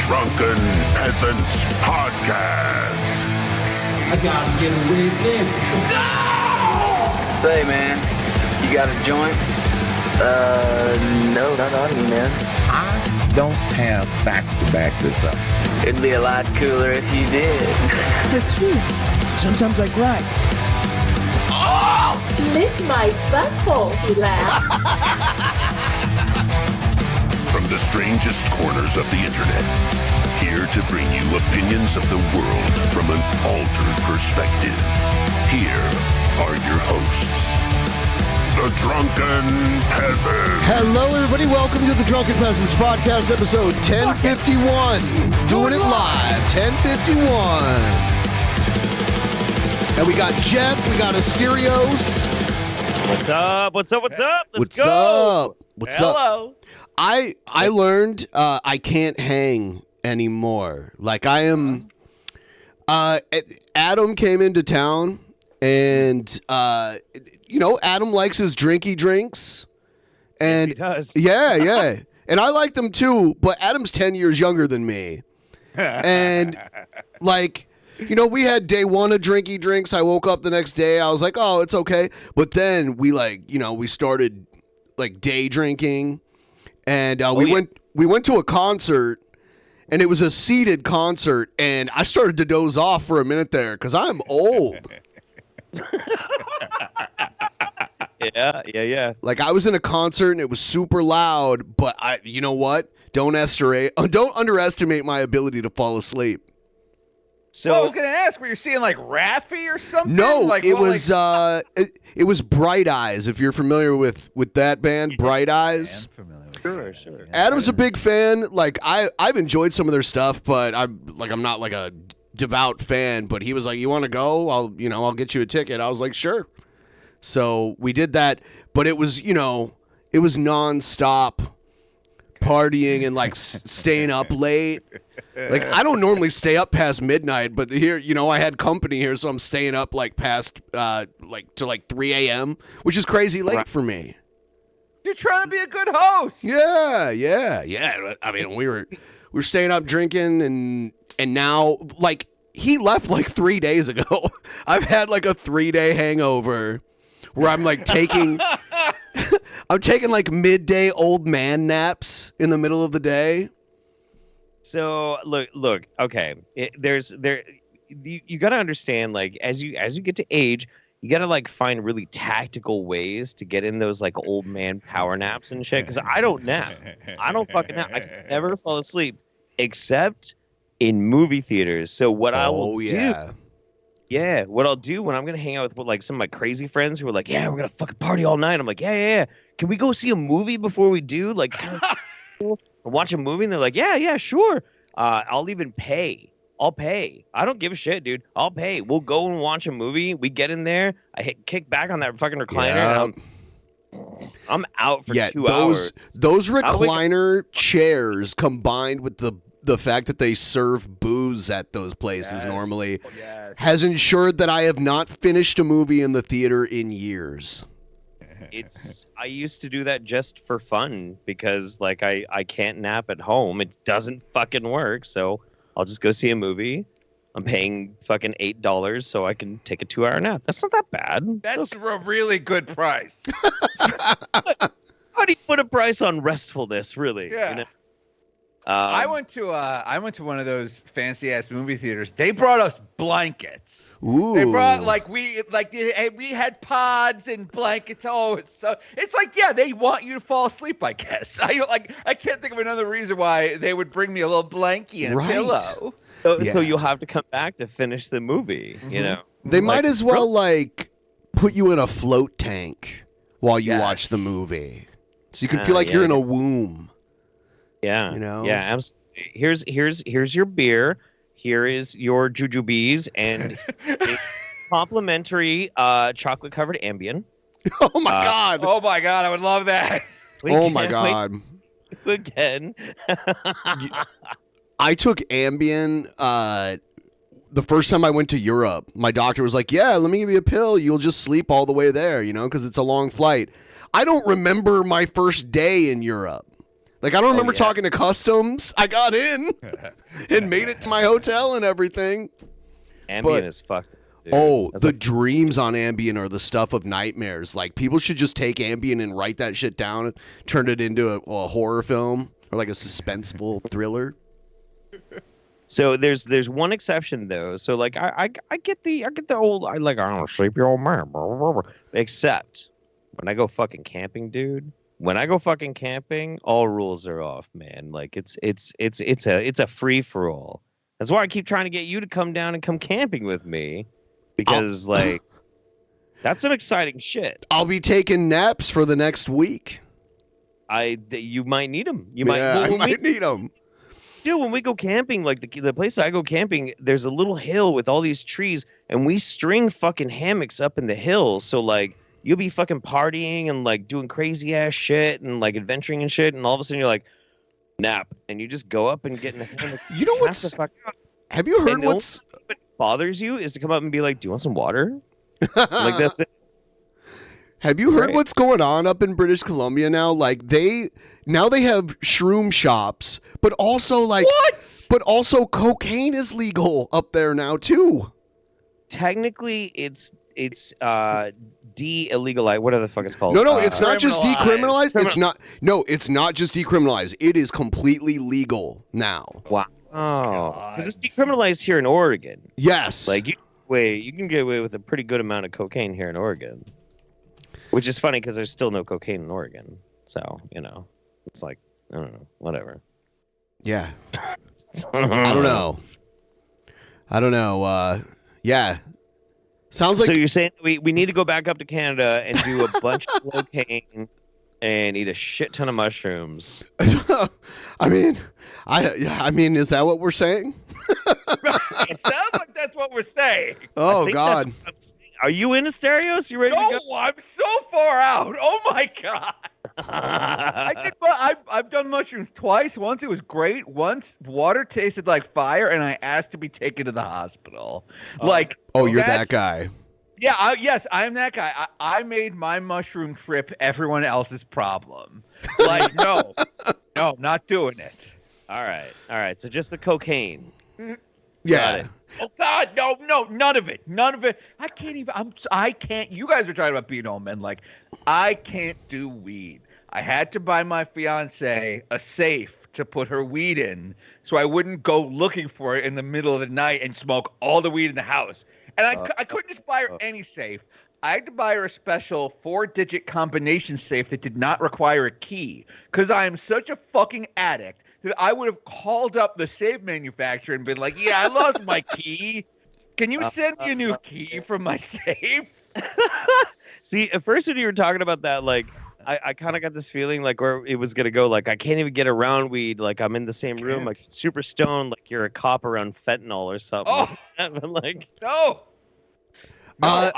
Drunken Peasants Podcast. I gotta get away with this. No! Say, man, you got a joint? No, not on me, man. I don't have facts to back this up. It'd be a lot cooler if you did. That's true. Sometimes I cry. Oh! Lick my butthole, he laughed. From the strangest corners of the internet, here to bring you opinions of the world from an altered perspective. Here are your hosts, the Drunken Peasants. Hello, everybody. Welcome to the Drunken Peasants Podcast, episode 1051. Doing it live, 1051. And we got Jeff, we got Asterios. What's up? What's up? What's up? Let's What's go. up? What's Hello. up? I learned I can't hang anymore. Like I am. Adam came into town, and Adam likes his drinky drinks, and yes, he does. yeah, and I like them too. But Adam's 10 years younger than me, and we had day one of drinky drinks. I woke up the next day. I was like, oh, it's okay. But then we started day drinking. And we went to a concert, and it was a seated concert, and I started to doze off for a minute there because I'm old. Yeah. Like I was in a concert and it was super loud, but you know what? Don't underestimate my ability to fall asleep. So I was gonna ask, were you seeing like Raffi or something? No, it was Bright Eyes. If you're familiar with that band, Bright Eyes. Sure. Adam's a big fan. Like I've enjoyed some of their stuff, but I'm not like a devout fan. But he was like, "You want to go? I'll get you a ticket." I was like, "Sure." So we did that, but it was nonstop partying and staying up late. Like I don't normally stay up past midnight, but here, I had company here, so I'm staying up past to 3 a.m., which is crazy late for me. You're trying to be a good host. Yeah. I mean, we were staying up drinking, and now he left 3 days ago. I've had a 3-day hangover where I'm taking I'm taking midday old man naps in the middle of the day. So look. Okay, you got to understand. As you get to age, you got to find really tactical ways to get in those old man power naps and shit. Because I don't nap. I don't fucking nap. I can never fall asleep except in movie theaters. So what I will do. Yeah, what I'll do when I'm gonna hang out with some of my crazy friends who are like, yeah, we're gonna fucking party all night. I'm like, yeah. Can we go see a movie before we do? Watch a movie, and they're like, yeah, sure. I'll even pay. I'll pay. I don't give a shit, dude. I'll pay. We'll go and watch a movie. We get in there. I kick back on that fucking recliner. And I'm out for 2 hours. Those recliner chairs combined with the fact that they serve booze at those places normally has ensured that I have not finished a movie in the theater in years. I used to do that just for fun because I can't nap at home. It doesn't fucking work. So I'll just go see a movie. I'm paying fucking $8 so I can take a 2-hour nap. That's not that bad. That's a really good price. How do you put a price on restfulness, really? Yeah. I went to one of those fancy ass movie theaters. They brought us blankets. Ooh. They brought we had pods and blankets. Oh, it's they want you to fall asleep, I guess. I can't think of another reason why they would bring me a little blankie and a pillow. So you'll have to come back to finish the movie, They might as well put you in a float tank while you watch the movie. So you can feel like you're in a womb. Yeah. Yeah, absolutely. Here's your beer. Here is your jujubes and a complimentary chocolate covered Ambien. Oh my god. Oh my god, I would love that. My god. Again. I took Ambien the first time I went to Europe. My doctor was like, yeah, let me give you a pill. You'll just sleep all the way there, because it's a long flight. I don't remember my first day in Europe. Like, I don't remember yeah. talking to customs. I got in and made it to my hotel and everything. Ambien is fucked. Dude. Oh, That's the like, dreams on Ambien are the stuff of nightmares. Like, people should just take Ambien and write that shit down and turn it into a horror film or like a suspenseful thriller. so there's one exception though. So like I get the old I don't sleep your old man. Blah, blah, blah. Except when I go fucking camping, dude. When I go fucking camping, all rules are off, man. Like it's a free for all. That's why I keep trying to get you to come down and come camping with me, because like that's some exciting shit. I'll be taking naps for the next week. You might need them. You I might need them. Dude, when we go camping, like the place I go camping, there's a little hill with all these trees, and we string fucking hammocks up in the hills. So like you'll be fucking partying and like doing crazy ass shit and like adventuring and shit, and all of a sudden you're like, nap, and you just go up and get in the hammock. You know what's? Have you heard what's? What bothers you is to come up and be like, "Do you want some water?" Like that's it. Have you heard what's going on up in British Columbia now? Like now they have shroom shops, but also like what? But also cocaine is legal up there now too. Technically, it's de-illegalized. Whatever the fuck it's called. No, it's not just decriminalized. Criminal- It's not. No, it's not just decriminalized. It is completely legal now. Wow. Oh, because it's decriminalized here in Oregon. Yes. Like you can get away with a pretty good amount of cocaine here in Oregon, which is funny because there's still no cocaine in Oregon. So it's like I don't know, whatever. Yeah. I don't know. Yeah. Sounds like. So you're saying we need to go back up to Canada and do a bunch of cocaine and eat a shit ton of mushrooms. I mean, is that what we're saying? It sounds like that's what we're saying. Oh God. Are you in Asterios? You ready to go? No, I'm so far out. Oh my God. I've done mushrooms twice. Once it was great. Once water tasted like fire, and I asked to be taken to the hospital. You're that guy. Yeah. Yes, I'm that guy. I made my mushroom trip everyone else's problem. Like, no, not doing it. All right. So just the cocaine. Yeah. Oh God, no, none of it. I can't even. I can't. You guys are talking about being old men. Like, I can't do weed. I had to buy my fiance a safe to put her weed in, so I wouldn't go looking for it in the middle of the night and smoke all the weed in the house. And I couldn't just buy her any safe. I had to buy her a special 4-digit combination safe that did not require a key, because I am such a fucking addict that I would have called up the safe manufacturer and been like, "Yeah, I lost my key. Can you send me a new key from my safe?" See, at first when you were talking about that, like, I kind of got this feeling like where it was gonna go. Like, I can't even get around weed. Like, I'm in the same room, like super stoned, like you're a cop around fentanyl or something. Oh, but like, no. No,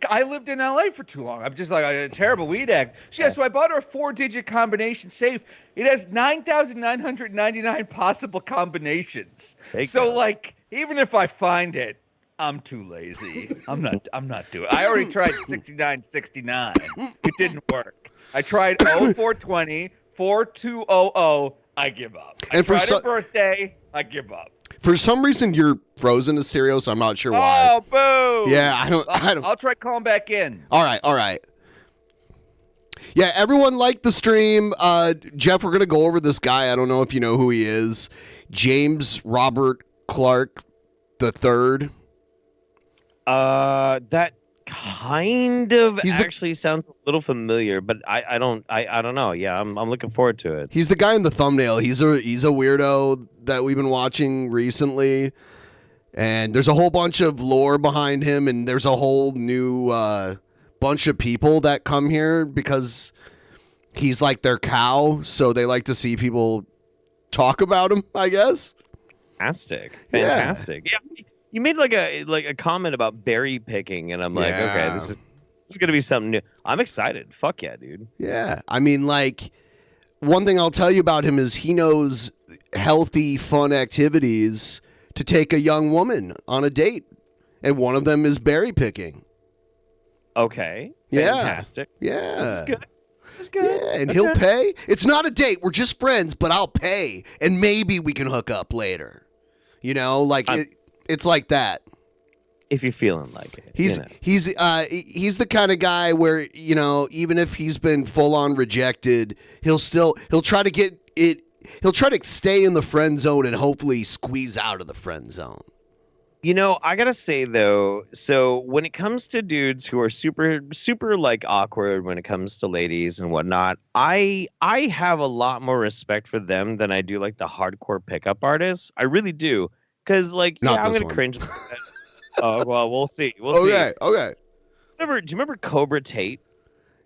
I lived in LA for too long. I'm just like a terrible weed addict. So I bought her a 4-digit combination safe. It has 9,999 possible combinations. Like, even if I find it, I'm too lazy. I'm not doing it. I already tried 6969. It didn't work. I tried 0420, 4200. I give up. I tried her birthday. I give up. For some reason, you're frozen, Asterios. I'm not sure why. Oh, boo! Yeah, I don't. I'll try calling back in. All right. Yeah, everyone liked the stream. Jeff, we're gonna go over this guy. I don't know if you know who he is. James Robert Clark III. That kind of actually sounds a little familiar, but I don't know. Yeah, I'm looking forward to it. He's the guy in the thumbnail. He's a weirdo that we've been watching recently, and there's a whole bunch of lore behind him, and there's a whole new bunch of people that come here because he's like their cow, so they like to see people talk about him, I guess. Fantastic. Yeah. You made like a comment about berry picking, and I'm like, okay, this is gonna be something new. I'm excited. Fuck yeah, dude. Yeah, I mean, like, one thing I'll tell you about him is he knows healthy, fun activities to take a young woman on a date, and one of them is berry picking. Okay. Yeah. Fantastic. Yeah. This is good. That's good. Yeah, and That's he'll good. pay. It's not a date. We're just friends, but I'll pay, and maybe we can hook up later. You know, like it's like that. If you're feeling like it. He's the kind of guy where, you know, even if he's been full on rejected, he'll try to get it. He'll try to stay in the friend zone and hopefully squeeze out of the friend zone. You know, I gotta say though, so when it comes to dudes who are super, super like awkward when it comes to ladies and whatnot, I have a lot more respect for them than I do like the hardcore pickup artists. I really do, because like, Not I'm this gonna one. cringe. Oh well, we'll see. We'll see. Okay. Do you remember Cobra Tate?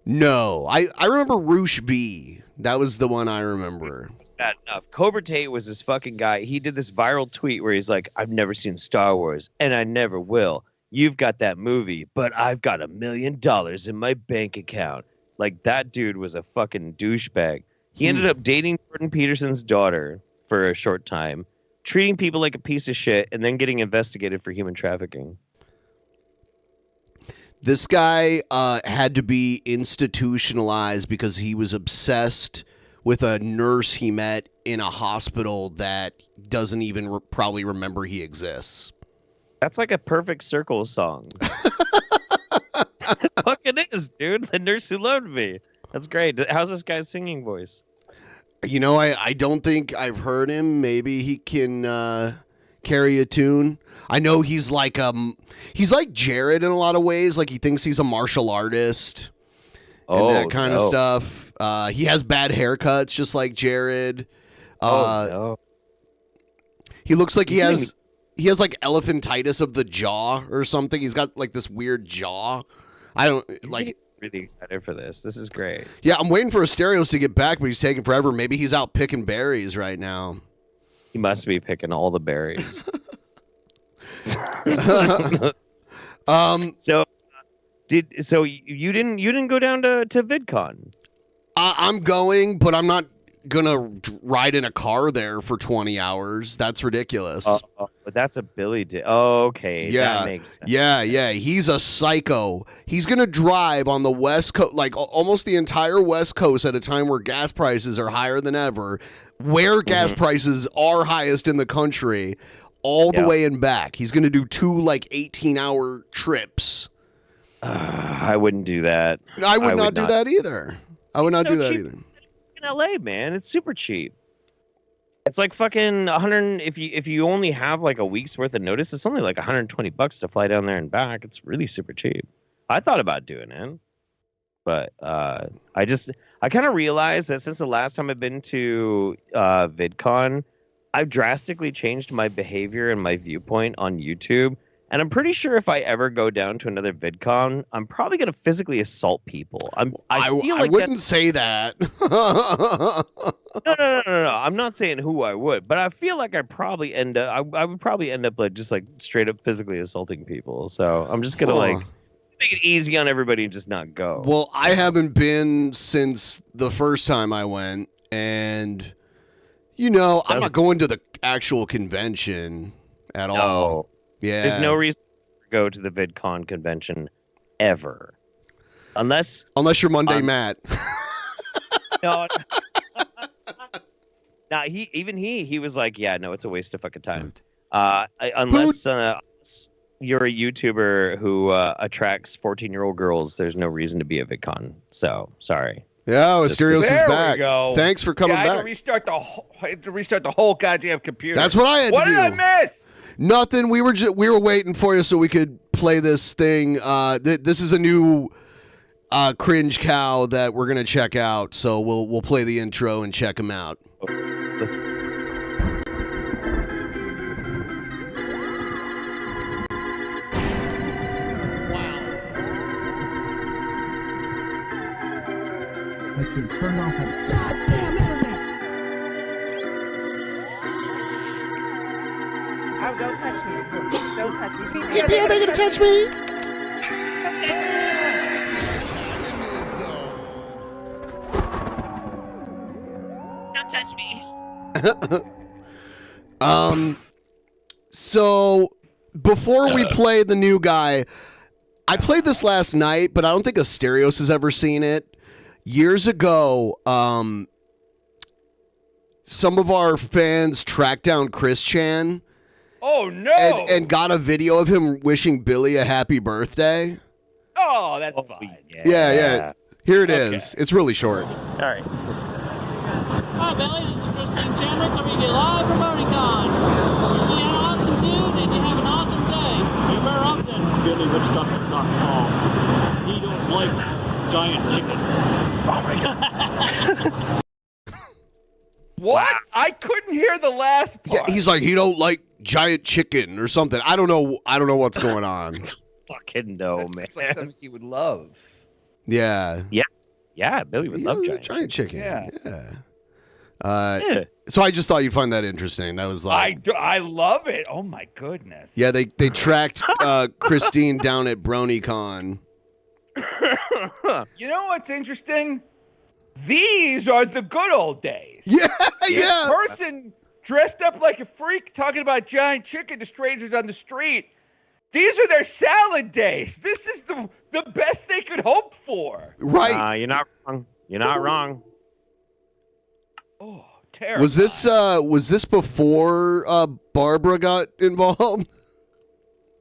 No, I remember Roosh V. That was the one I remember. It's bad enough. Cobra Tate was this fucking guy. He did this viral tweet where he's like, I've never seen Star Wars, and I never will. You've got that movie, but I've got $1 million in my bank account. Like, that dude was a fucking douchebag. He ended up dating Jordan Peterson's daughter for a short time, treating people like a piece of shit, and then getting investigated for human trafficking. This guy had to be institutionalized because he was obsessed with a nurse he met in a hospital that doesn't even probably remember he exists. That's like a Perfect Circle song. It fucking is, dude. The Nurse Who Loved Me. That's great. How's this guy's singing voice? You know, I don't think I've heard him. Maybe he can carry a tune. I know he's like Jared in a lot of ways. Like, he thinks he's a martial artist and that kind of stuff. He has bad haircuts, just like Jared. No. He looks like he has like elephantitis of the jaw or something. He's got like this weird jaw. I don't like. Really excited for this. This is great. Yeah, I'm waiting for Asterios to get back, but he's taking forever. Maybe he's out picking berries right now. He must be picking all the berries. So you didn't go down to VidCon? I'm going, but I'm not gonna ride in a car there for 20 hours. That's ridiculous. But that's a Billy did. Oh, okay. Yeah, That makes sense. yeah. He's a psycho. He's gonna drive on the West Coast, like almost the entire West Coast, at a time where gas prices are higher than ever, where gas prices are highest in the country, all the way and back. He's gonna do 2 like 18-hour trips. I wouldn't do that. I would not do that either. I would not do that either. In LA, man, it's super cheap. It's like fucking 100. If you only have like a week's worth of notice, it's only like $120 to fly down there and back. It's really super cheap. I thought about doing it, but I kind of realized that since the last time I've been to VidCon, I've drastically changed my behavior and my viewpoint on YouTube. And I'm pretty sure if I ever go down to another VidCon, I'm probably going to physically assault people. I wouldn't say that. No. I'm not saying who I would, but I feel like I'd probably end up. I would probably end up like just like straight up physically assaulting people. So I'm just gonna like make it easy on everybody and just not go. Well, I haven't been since the first time I went, and you know, I'm not going to the actual convention at all. Yeah. There's no reason to go to the VidCon convention ever. Unless you're Monday Matt. No. Nah, he was like, yeah, no, it's a waste of fucking time. Unless you're a YouTuber who attracts 14-year-old girls, there's no reason to be at VidCon. So, sorry. Yeah, Asterios is back. We go. Thanks for coming back. I had to restart the whole goddamn computer. That's what I had to do. What did I miss? Nothing. We were waiting for you so we could play this thing. This is a new cringe cow that we're gonna check out. So we'll play the intro and check him out. Let's. I should turn off that goddamn internet. Oh, don't touch me. Don't touch me. TP, are they gonna touch me? Don't touch me. So before we play the new guy, I played this last night, but I don't think Asterios has ever seen it. years ago, some of our fans tracked down Chris Chan. Oh no! And got a video of him wishing Billy a happy birthday. Oh, that's fine. Yeah. Here it is. It's really short. All right. Hi, Billy. This is Christine Chandler coming to you live from BronyCon. You're an awesome dude, and you have an awesome day. You better up then, BillyWitchDoctor.com. He don't like giant chicken. Oh my God. What? I couldn't hear the last part. Yeah, he's like, he don't like giant chicken or something. I don't know what's going on. Fucking no, That man. sounds like something he would love. Yeah. Yeah, Billy would love giant chicken. Yeah. Yeah. So I just thought you'd find that interesting. That was like, I love it. Oh my goodness. yeah, they tracked Christine down at BronyCon. You know what's interesting? These are the good old days. Yeah, This person dressed up like a freak talking about giant chicken to strangers on the street. These are their salad days. This is the best they could hope for. Right. You're not wrong. You're not wrong. Oh, terrible. Was this before Barbara got involved?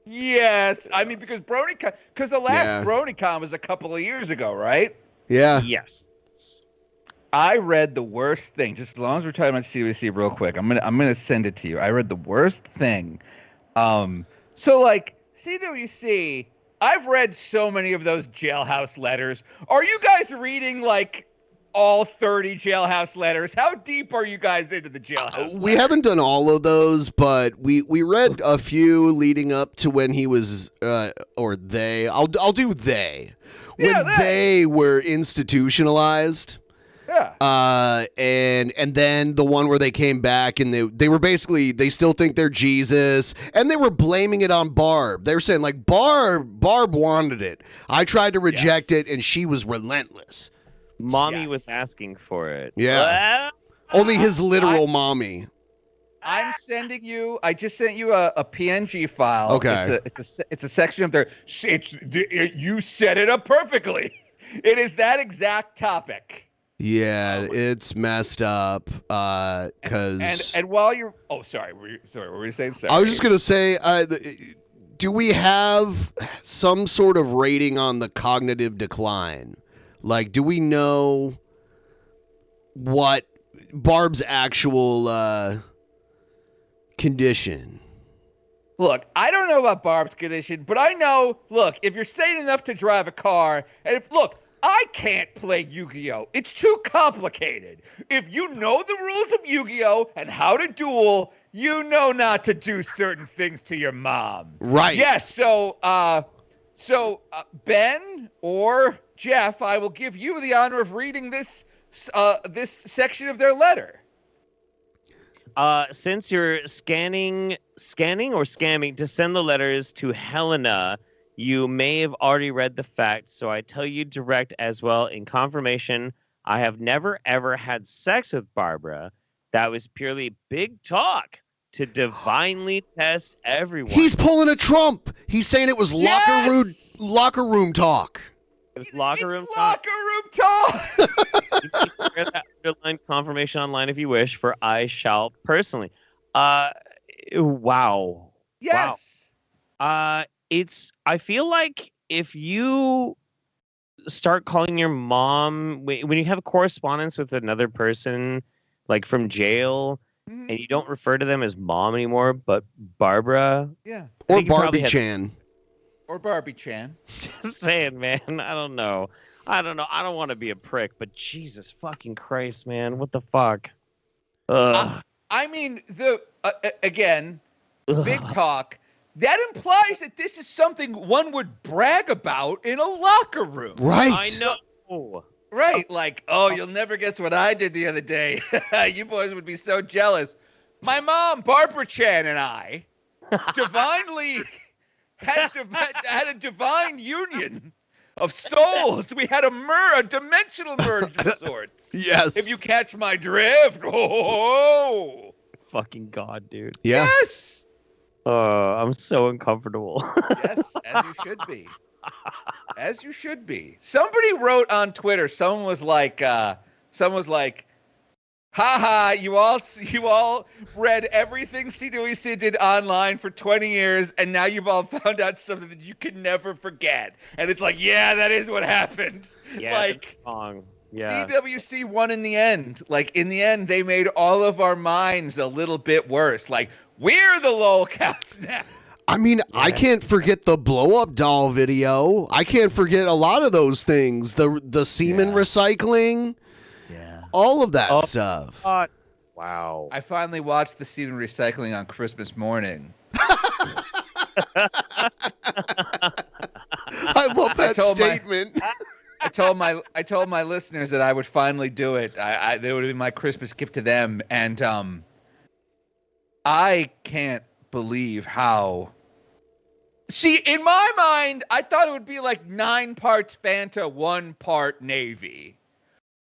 Yes. I mean, because the last BronyCon was a couple of years ago, right? Yeah. Yes. I read the worst thing. Just as long as we're talking about CWC real quick, I'm gonna send it to you. I read the worst thing. So like CWC, I've read so many of those jailhouse letters. Are you guys reading like all 30 jailhouse letters? How deep are you guys into the jailhouse? We haven't done all of those, but we read a few leading up to when he was or they. I'll do they. When they were institutionalized. Yeah. And then the one where they came back and they were basically, they still think they're Jesus, and they were blaming it on Barb. They were saying like Barb wanted it. I tried to reject it and she was relentless. Mommy was asking for it. Yeah. Only his literal mommy. I'm sending you. I just sent you a PNG file. Okay. It's a section of their. You set it up perfectly. It is that exact topic. Yeah, it's messed up. Cause and while you're, sorry, what were you saying? Sorry. I was just gonna say, do we have some sort of rating on the cognitive decline? Like, do we know what Barb's actual condition? Look, I don't know about Barb's condition, but I know. Look, if you're sane enough to drive a car, and I can't play Yu-Gi-Oh! It's too complicated. If you know the rules of Yu-Gi-Oh! And how to duel, you know not to do certain things to your mom. Right. Yes, so Ben or Jeff, I will give you the honor of reading this section of their letter. Since you're scanning or scamming to send the letters to Helena, you may have already read the facts, so I tell you direct as well. In confirmation, I have never ever had sex with Barbara. That was purely big talk to divinely test everyone. He's pulling a Trump. He's saying it was locker room talk. It was locker room talk. You can share that underline confirmation online if you wish, for I shall personally. Wow. Yes. Wow. I feel like if you start calling your mom when you have a correspondence with another person, like from jail, and you don't refer to them as mom anymore, but Barbara. Yeah. Or Barbie Chan. Or Barbie Chan. Just saying, man. I don't know. I don't want to be a prick, but Jesus fucking Christ, man. What the fuck? I mean, again, big talk. That implies that this is something one would brag about in a locker room. Right. I know. Right. Like, you'll never guess what I did the other day. You boys would be so jealous. My mom, Barbara Chan, and I divinely had a divine union of souls. We had a dimensional merge of sorts. Yes. If you catch my drift. Oh. Fucking God, dude. Yeah. Yes. I'm so uncomfortable. Yes, as you should be. As you should be. Somebody wrote on Twitter. Someone was like, haha, you all read everything CWC did online for 20 years, and now you've all found out something that you can never forget. And it's like, yeah, that is what happened. Yeah, like, wrong. Yeah. CWC won in the end. Like, in the end, they made all of our minds a little bit worse. Like, we're the lolcows now. I mean, I can't forget the blow-up doll video. I can't forget a lot of those things. The semen recycling. Yeah. All of that stuff. Wow. I finally watched the semen recycling on Christmas morning. I love that statement. I told my listeners that I would finally do it. That would be my Christmas gift to them, and I can't believe how. See, in my mind, I thought it would be like 9 parts Fanta, 1 part Navy.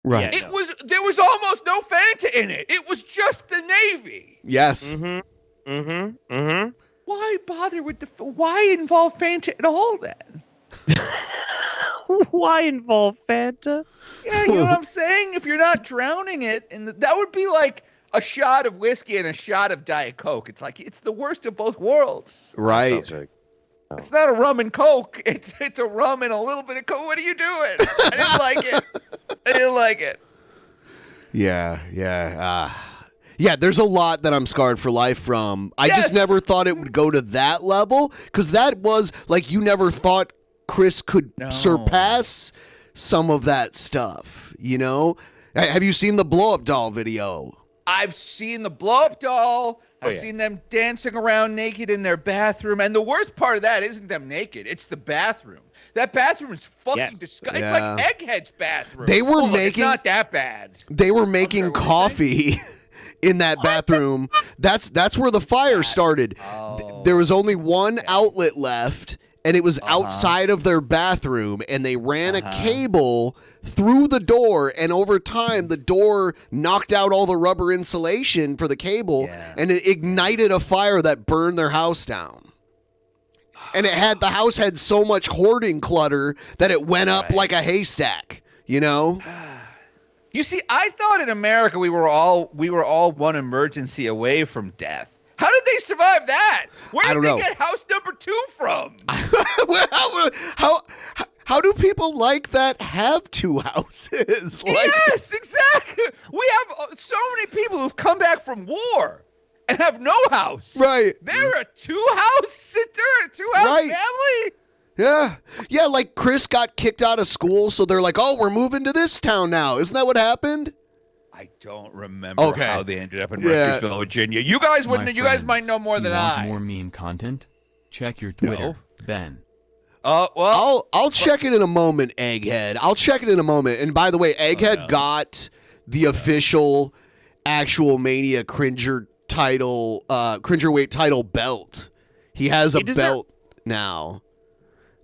Right. Yeah, there was almost no Fanta in it. It was just the Navy. Yes. Mm-hmm. Mm-hmm. Mm-hmm. Why bother with why involve Fanta at all then? Why involve Fanta? Yeah, you know what I'm saying? If you're not drowning it, that would be like a shot of whiskey and a shot of Diet Coke. It's like, it's the worst of both worlds. Right. Sounds right. It's not a rum and Coke. It's a rum and a little bit of Coke. What are you doing? I didn't like it. I didn't like it. Yeah. Yeah, there's a lot that I'm scarred for life from. I just never thought it would go to that level, because that was like, you never thought Chris could surpass some of that stuff, you know? Have you seen the blow-up doll video? I've seen the blow-up doll. I've seen them dancing around naked in their bathroom. And the worst part of that isn't them naked. It's the bathroom. That bathroom is fucking disgusting. Yeah. It's like Egghead's bathroom. They were it's not that bad. They were making coffee in that bathroom. That's where the fire started. There was only one outlet left, and it was outside of their bathroom, and they ran a cable through the door, and over time the door knocked out all the rubber insulation for the cable, and it ignited a fire that burned their house down. And the house had so much hoarding clutter that it went up like a haystack, you know? You see, I thought in America we were all one emergency away from death. How did they survive that? Where did they get house number 2 from? How do people like that have 2 houses? Yes, exactly. We have so many people who've come back from war and have no house. Right. They're a 2-house family. Yeah, like Chris got kicked out of school, so they're like, oh, we're moving to this town now. Isn't that what happened? I don't remember how they ended up in Richardsville, Virginia. You guys wouldn't. You guys might know more than I. More meme content? Check your Twitter, Ben. Well, I'll check it in a moment, Egghead. I'll check it in a moment. And by the way, Egghead got the official, actual Mania Cringer title, Cringerweight title belt. He has a belt now.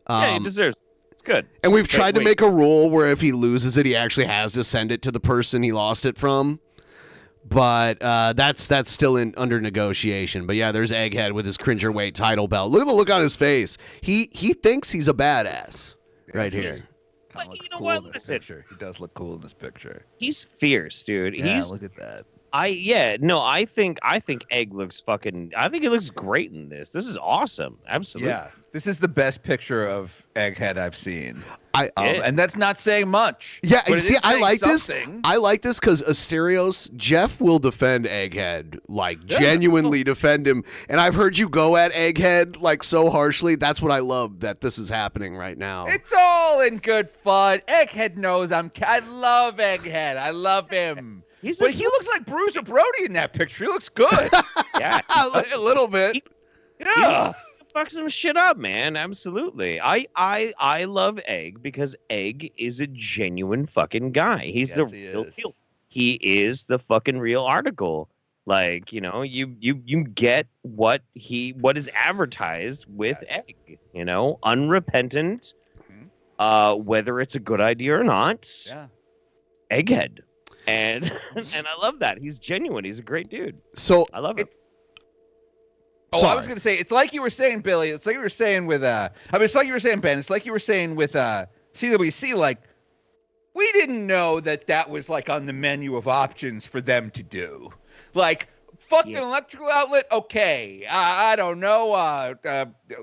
Yeah, he deserves it. It's good. And we've tried to make a rule where if he loses it, he actually has to send it to the person he lost it from. But that's still under negotiation. But yeah, there's Egghead with his Cringerweight title belt. Look at the look on his face. He thinks he's a badass right here. But you know what? Listen, he does look cool in this picture. He's fierce, dude. Yeah, look at that. I think Egg looks fucking. I think he looks great in this. This is awesome. Absolutely. Yeah, this is the best picture of Egghead I've seen. And that's not saying much. Yeah, but see, I like something. this. I like this because Asterios, Jeff will defend Egghead, like genuinely defend him. And I've heard you go at Egghead like so harshly. That's what I love that this is happening right now. It's all in good fun. Egghead knows I love Egghead. I love him. But he looks like Bruiser Brody in that picture. He looks good. Yeah, a little bit. Yeah. Fuck some shit up, man. Absolutely. I love Egg because Egg is a genuine fucking guy. He's the real deal. He is the fucking real article. Like, you know, you get what is advertised with Egg, you know, unrepentant, whether it's a good idea or not. Yeah. Egghead. And I love that. He's genuine. He's a great dude. So I love it. Oh, Sorry. I was gonna say it's like you were saying, Billy. It's like you were saying with it's like you were saying, Ben. It's like you were saying with CWC. Like, we didn't know that was like on the menu of options for them to do. Like, fucking electrical outlet. Okay, I don't know.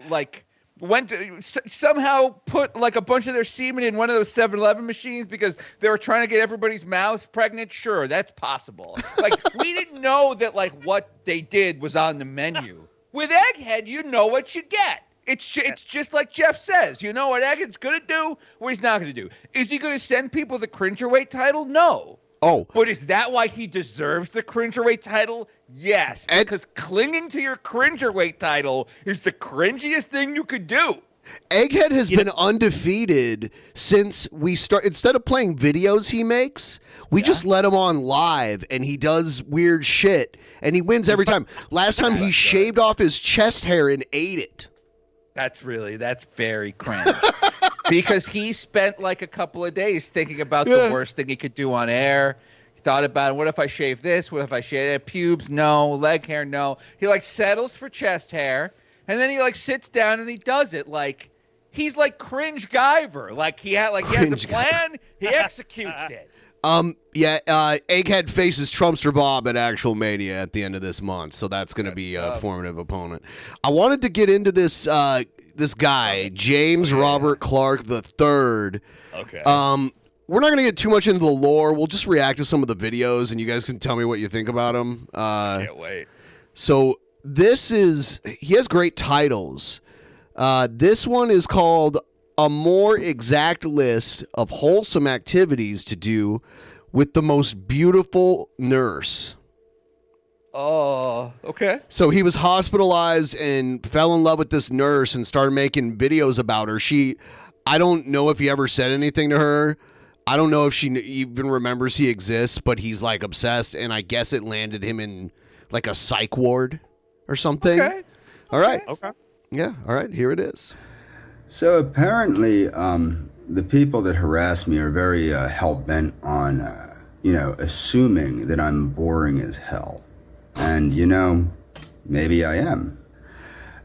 Like, went to somehow put like a bunch of their semen in one of those 7-Eleven machines because they were trying to get everybody's mouths pregnant. Sure, that's possible. Like, we didn't know that like what they did was on the menu. With Egghead, you know what you get. It's just like Jeff says. You know what Egghead's going to do, what he's not going to do. Is he going to send people the cringerweight title? No. Oh. But is that why he deserves the cringerweight title? Yes. Because clinging to your cringerweight title is the cringiest thing you could do. Egghead has been undefeated since we start. Instead of playing videos he makes, we just let him on live and he does weird shit and he wins every time. Last time he shaved off his chest hair and ate it. That's very cringe. Because he spent like a couple of days thinking about the worst thing he could do on air. He thought about, what if I shave this? What if I shave pubes? No. Leg hair? No. He like settles for chest hair. And then he like sits down and he does it. Like, he's like cringe Guyver. Like he has a plan, he executes it. Egghead faces Trumpster Bob at Actual Mania at the end of this month, so that's going to be a formative opponent. I wanted to get into this this guy, James Robert Clark III. Okay. We're not going to get too much into the lore. We'll just react to some of the videos, and you guys can tell me what you think about him. Can't wait. So he has great titles. This one is called A More Exact List of Wholesome Activities to Do with the Most Beautiful Nurse. Oh, okay. So he was hospitalized and fell in love with this nurse and started making videos about her. I don't know if he ever said anything to her. I don't know if she even remembers he exists, but he's like obsessed, and I guess it landed him in like a psych ward or something. Okay. All right. Okay. Yeah. All right. Here it is. So apparently, the people that harass me are very hell-bent on, assuming that I'm boring as hell. And, maybe I am.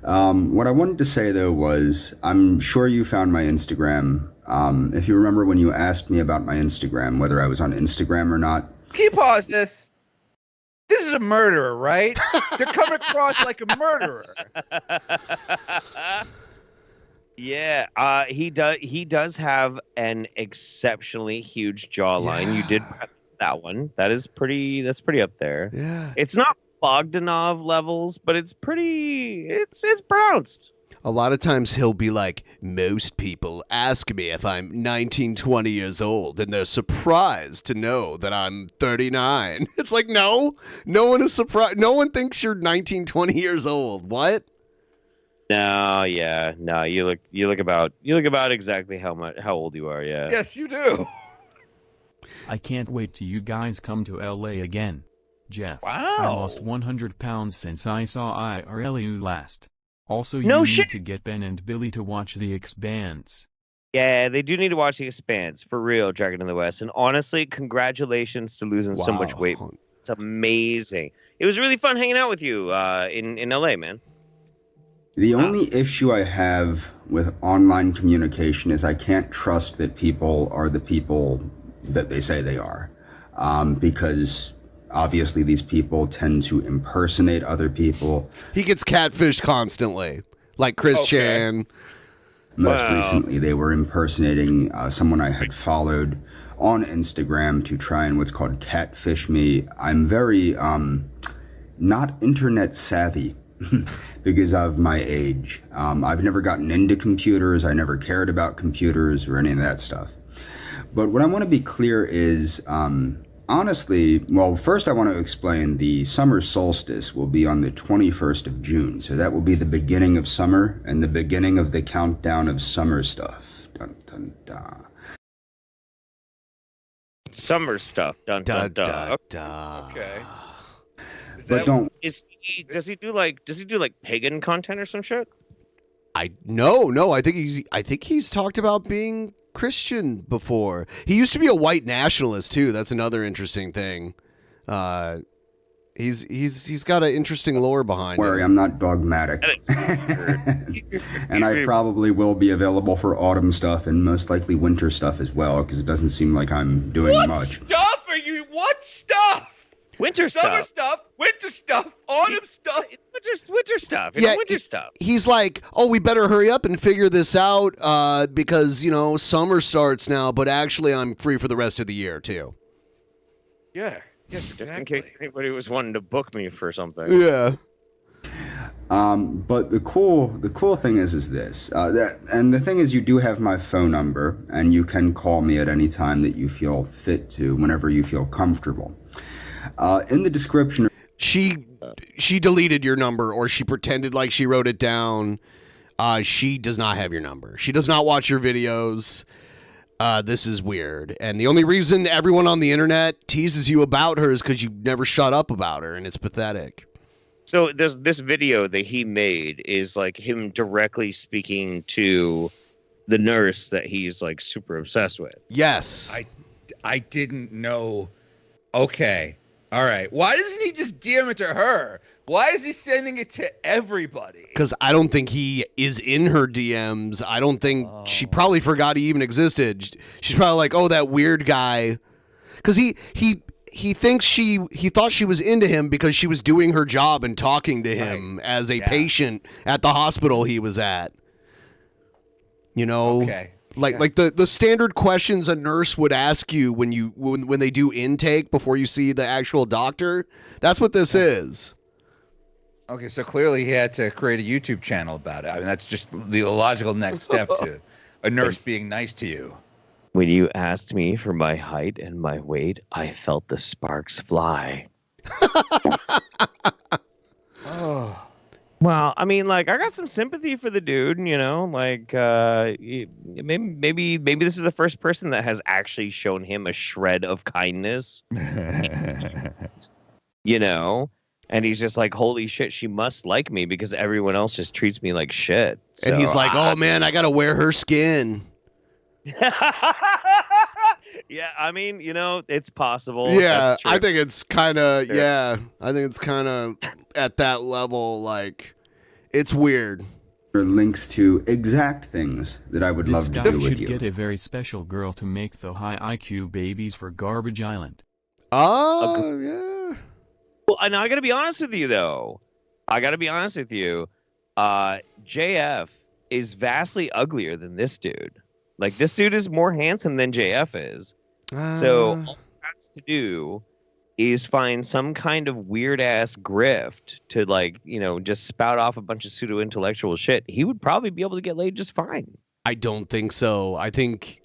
What I wanted to say, though, was I'm sure you found my Instagram. If you remember when you asked me about my Instagram, whether I was on Instagram or not. Can you pause this? This is a murderer, right? They're coming across like a murderer. Yeah, he does have an exceptionally huge jawline. Yeah. You did that one. That's pretty up there. Yeah. It's not Bogdanov levels, but it's pronounced. A lot of times he'll be like, most people ask me if I'm 19, 20 years old, and they're surprised to know that I'm 39. It's like, no one is surprised. No one thinks you're 19, 20 years old. What? No, yeah, no. You look about exactly how old you are. Yeah. Yes, you do. I can't wait till you guys come to LA again. Jeff. Wow. I lost 100 pounds since I saw IRLU last. Also, you No need shit. to get Ben and Billy to watch The Expanse. Yeah, they do need to watch The Expanse, for real, Dragon in the West. And honestly, congratulations to losing so much weight. It's amazing. It was really fun hanging out with you in LA, man. The only issue I have with online communication is I can't trust that people are the people that they say they are. Because obviously these people tend to impersonate other people. He gets catfished constantly, like Chris Chan. Most recently, they were impersonating someone I had followed on Instagram to try and what's called catfish me. I'm very not internet savvy because of my age. I've never gotten into computers. I never cared about computers or any of that stuff. But what I want to be clear is, honestly, well, first I want to explain the summer solstice will be on the 21st of June. So that will be the beginning of summer and the beginning of the countdown of summer stuff. Dun, dun, dun. Summer stuff. Dun, dun, dun. Okay. Does he do like pagan content or some shit? No. I think he's talked about being Christian before. He used to be a white nationalist too. That's another interesting thing. He's got an interesting lore behind Worry, him. I'm not dogmatic. And I probably will be available for autumn stuff and most likely winter stuff as well, because it doesn't seem like I'm doing much. Stuff are you? What stuff? Winter Summer stuff. winter stuff, autumn stuff. Winter stuff. Yeah, Winter stuff. He's like, oh, we better hurry up and figure this out because, summer starts now, but actually I'm free for the rest of the year, too. Yeah. Yes, exactly. Just in case anybody was wanting to book me for something. Yeah. But the cool thing is this, and the thing is, you do have my phone number, and you can call me at any time that you feel fit to, whenever you feel comfortable. In the description, she deleted your number, or she pretended like she wrote it down. She does not have your number. She does not watch your videos. This is weird. And the only reason everyone on the internet teases you about her is because you never shut up about her, and it's pathetic. So this video that he made is like him directly speaking to the nurse that he's like super obsessed with. Yes. I didn't know. Okay. All right. Why doesn't he just DM it to her? Why is he sending it to everybody? Because I don't think he is in her DMs. I don't think she probably forgot he even existed. She's probably like, oh, that weird guy. Because he thinks he thought she was into him because she was doing her job and talking to him as a patient at the hospital he was at. Okay. Like the standard questions a nurse would ask you when they do intake before you see the actual doctor. That's what this is. Okay, so clearly he had to create a YouTube channel about it. I mean, that's just the logical next step to a nurse being nice to you. When you asked me for my height and my weight, I felt the sparks fly. Oh. Well, I mean, like, I got some sympathy for the dude, like, maybe this is the first person that has actually shown him a shred of kindness, and he's just like, holy shit, she must like me because everyone else just treats me like shit. So, and he's like, oh man, I got to wear her skin. Yeah, I mean, it's possible. Yeah, I think it's kind of, I think it's kind of at that level, like, it's weird. There are links to exact things that I would love to do with you. This guy should get a very special girl to make the high IQ babies for Garbage Island. Oh, yeah. Well, and I got to be honest with you, though. JF is vastly uglier than this dude. Like, this dude is more handsome than JF is. So all he has to do is find some kind of weird-ass grift to, like, just spout off a bunch of pseudo-intellectual shit. He would probably be able to get laid just fine. I don't think so. I think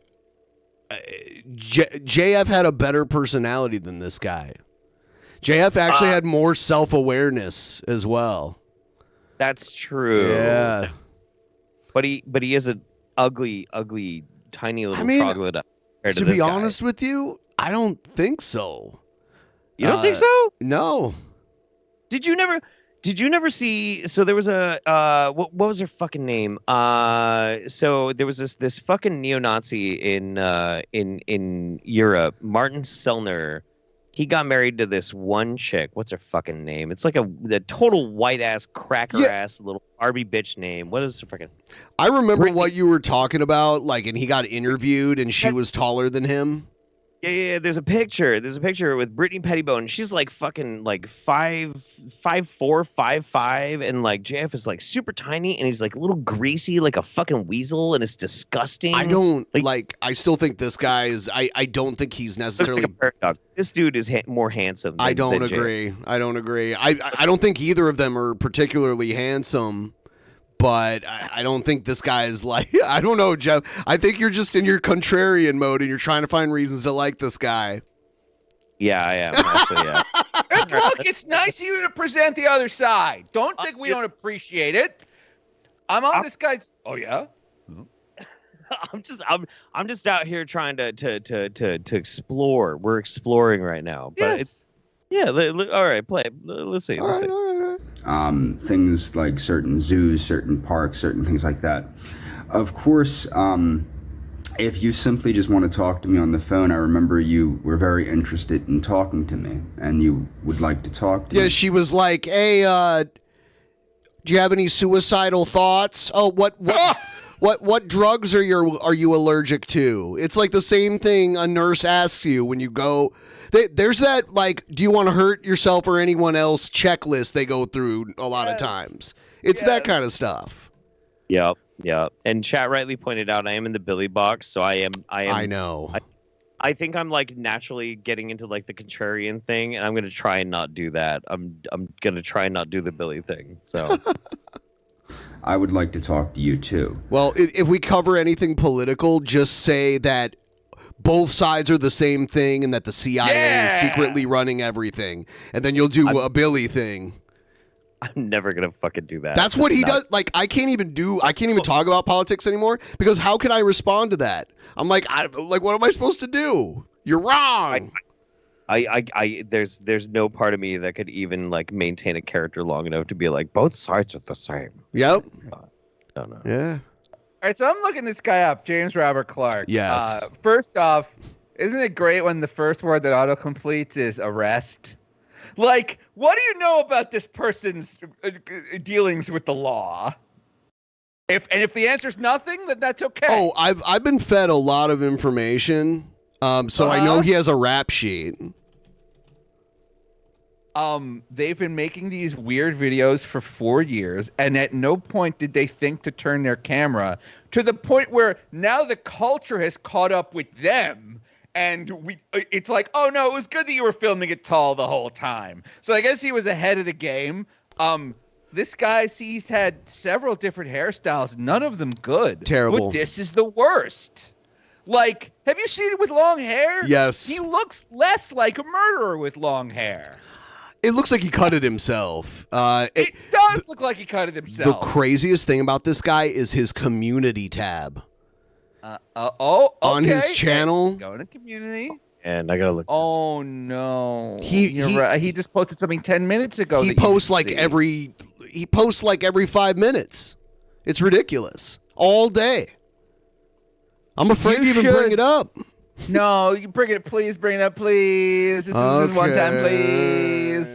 JF had a better personality than this guy. JF actually had more self-awareness as well. That's true. Yeah. But he is an ugly, tiny little troglodyte. To be honest with you, I don't think so. You don't think so? No. Did you never see? So there was a what was her fucking name? So there was this fucking neo-Nazi in Europe, Martin Sellner. He got married to this one chick. What's her fucking name? It's like the total white ass cracker ass little Barbie bitch name. What is her fucking? I remember what you were talking about, like, and he got interviewed, and she was taller than him. Yeah. There's a picture with Brittany Pettibone. She's like fucking like 5'4", 5'5", and like JF is like super tiny, and he's like a little greasy, like a fucking weasel, and it's disgusting. I don't I still think this guy is. I don't think he's necessarily. This dude is more handsome. I don't agree. I don't agree. I don't think either of them are particularly handsome. But I don't think this guy is like, I don't know, Jeff. I think you're just in your contrarian mode and you're trying to find reasons to like this guy. Yeah, I am. Actually, yeah. Look, it's nice of you to present the other side. Don't think we don't appreciate it. I'm on this guy's. Oh yeah. I'm just out here trying to explore. We're exploring right now. But yes. All right, play. Let's see. All right. Things like certain zoos, certain parks, certain things like that. Of course, if you simply just want to talk to me on the phone, I remember you were very interested in talking to me, and you would like to talk to me. Yeah, she was like, "Hey, do you have any suicidal thoughts? Oh, what drugs are you allergic to?" It's like the same thing a nurse asks you when you go. There's that, like, do you want to hurt yourself or anyone else checklist they go through a lot of times. It's that kind of stuff. Yep. And chat rightly pointed out, I am in the Billy box, so I am. I know. I think I'm like naturally getting into like the contrarian thing, and I'm gonna try and not do that. I'm gonna try and not do the Billy thing. So. I would like to talk to you too. Well, if we cover anything political, just say that both sides are the same thing and that the CIA is secretly running everything. And then you'll do a Billy thing. I'm never going to fucking do that. That's what he does. Like, I can't even talk about politics anymore because how can I respond to that? I'm like, what am I supposed to do? You're wrong. There's no part of me that could even like maintain a character long enough to be like, both sides are the same. Yep. I don't know. Yeah. All right, so I'm looking this guy up, James Robert Clark. Yes. First off, isn't it great when the first word that autocompletes is arrest? Like, what do you know about this person's dealings with the law? If the answer's nothing, then that's okay. Oh, I've been fed a lot of information, so I know he has a rap sheet. They've been making these weird videos for 4 years, and at no point did they think to turn their camera to the point where now the culture has caught up with them, and it's like, oh no, it was good that you were filming it tall the whole time. So I guess he was ahead of the game. This guy, he's had several different hairstyles, none of them good. Terrible. But this is the worst. Like, have you seen it with long hair? Yes. He looks less like a murderer with long hair. It looks like he cut it himself. It does look like he cut it himself. The craziest thing about this guy is his community tab. Okay. On his channel. Go to community. And I gotta look. Oh no. You're right. He just posted something 10 minutes ago. He posts like every 5 minutes. It's ridiculous. All day. I'm afraid to even bring it up. No, you bring it. Please bring it up, please. This is one time, please.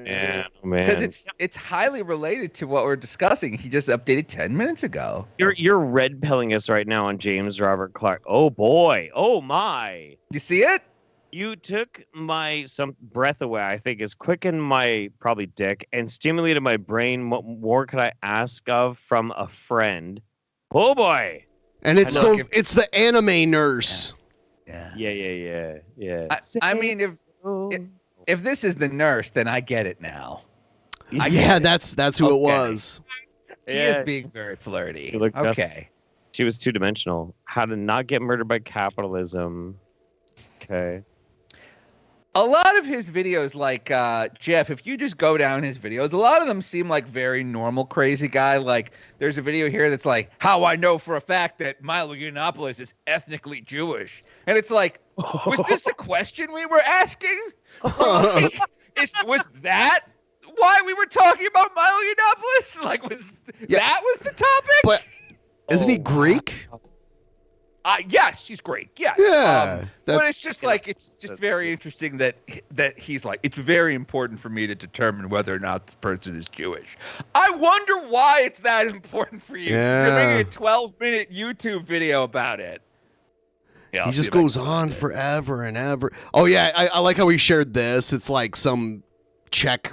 Yeah, man. Because it's highly related to what we're discussing. He just updated 10 minutes ago. You're red pilling us right now on James Robert Clark. Oh boy. Oh my. You see it? You took some breath away. I think is quickened my probably dick and stimulated my brain. What more could I ask of from a friend? Oh boy. And it's the anime nurse. Yeah. I mean, if this is the nurse, then I get it now. Yeah, that's who it was. She is being very flirty. Okay. She was two-dimensional. How to not get murdered by capitalism. Okay. A lot of his videos, like Jeff, if you just go down his videos, a lot of them seem like very normal, crazy guy. Like there's a video here that's like, how I know for a fact that Milo Yiannopoulos is ethnically Jewish. And it's like, was this a question we were asking? Was that why we were talking about Milo Yiannopoulos? Like, that was the topic? But isn't he Greek? Yes, she's Greek. Yes. Yeah. But it's just like, it's just very interesting that he's like, it's very important for me to determine whether or not this person is Jewish. I wonder why it's that important for you. Yeah. You're making a 12-minute YouTube video about it. Yeah, he just goes on forever and ever. Oh, yeah. I like how he shared this. It's like some Czech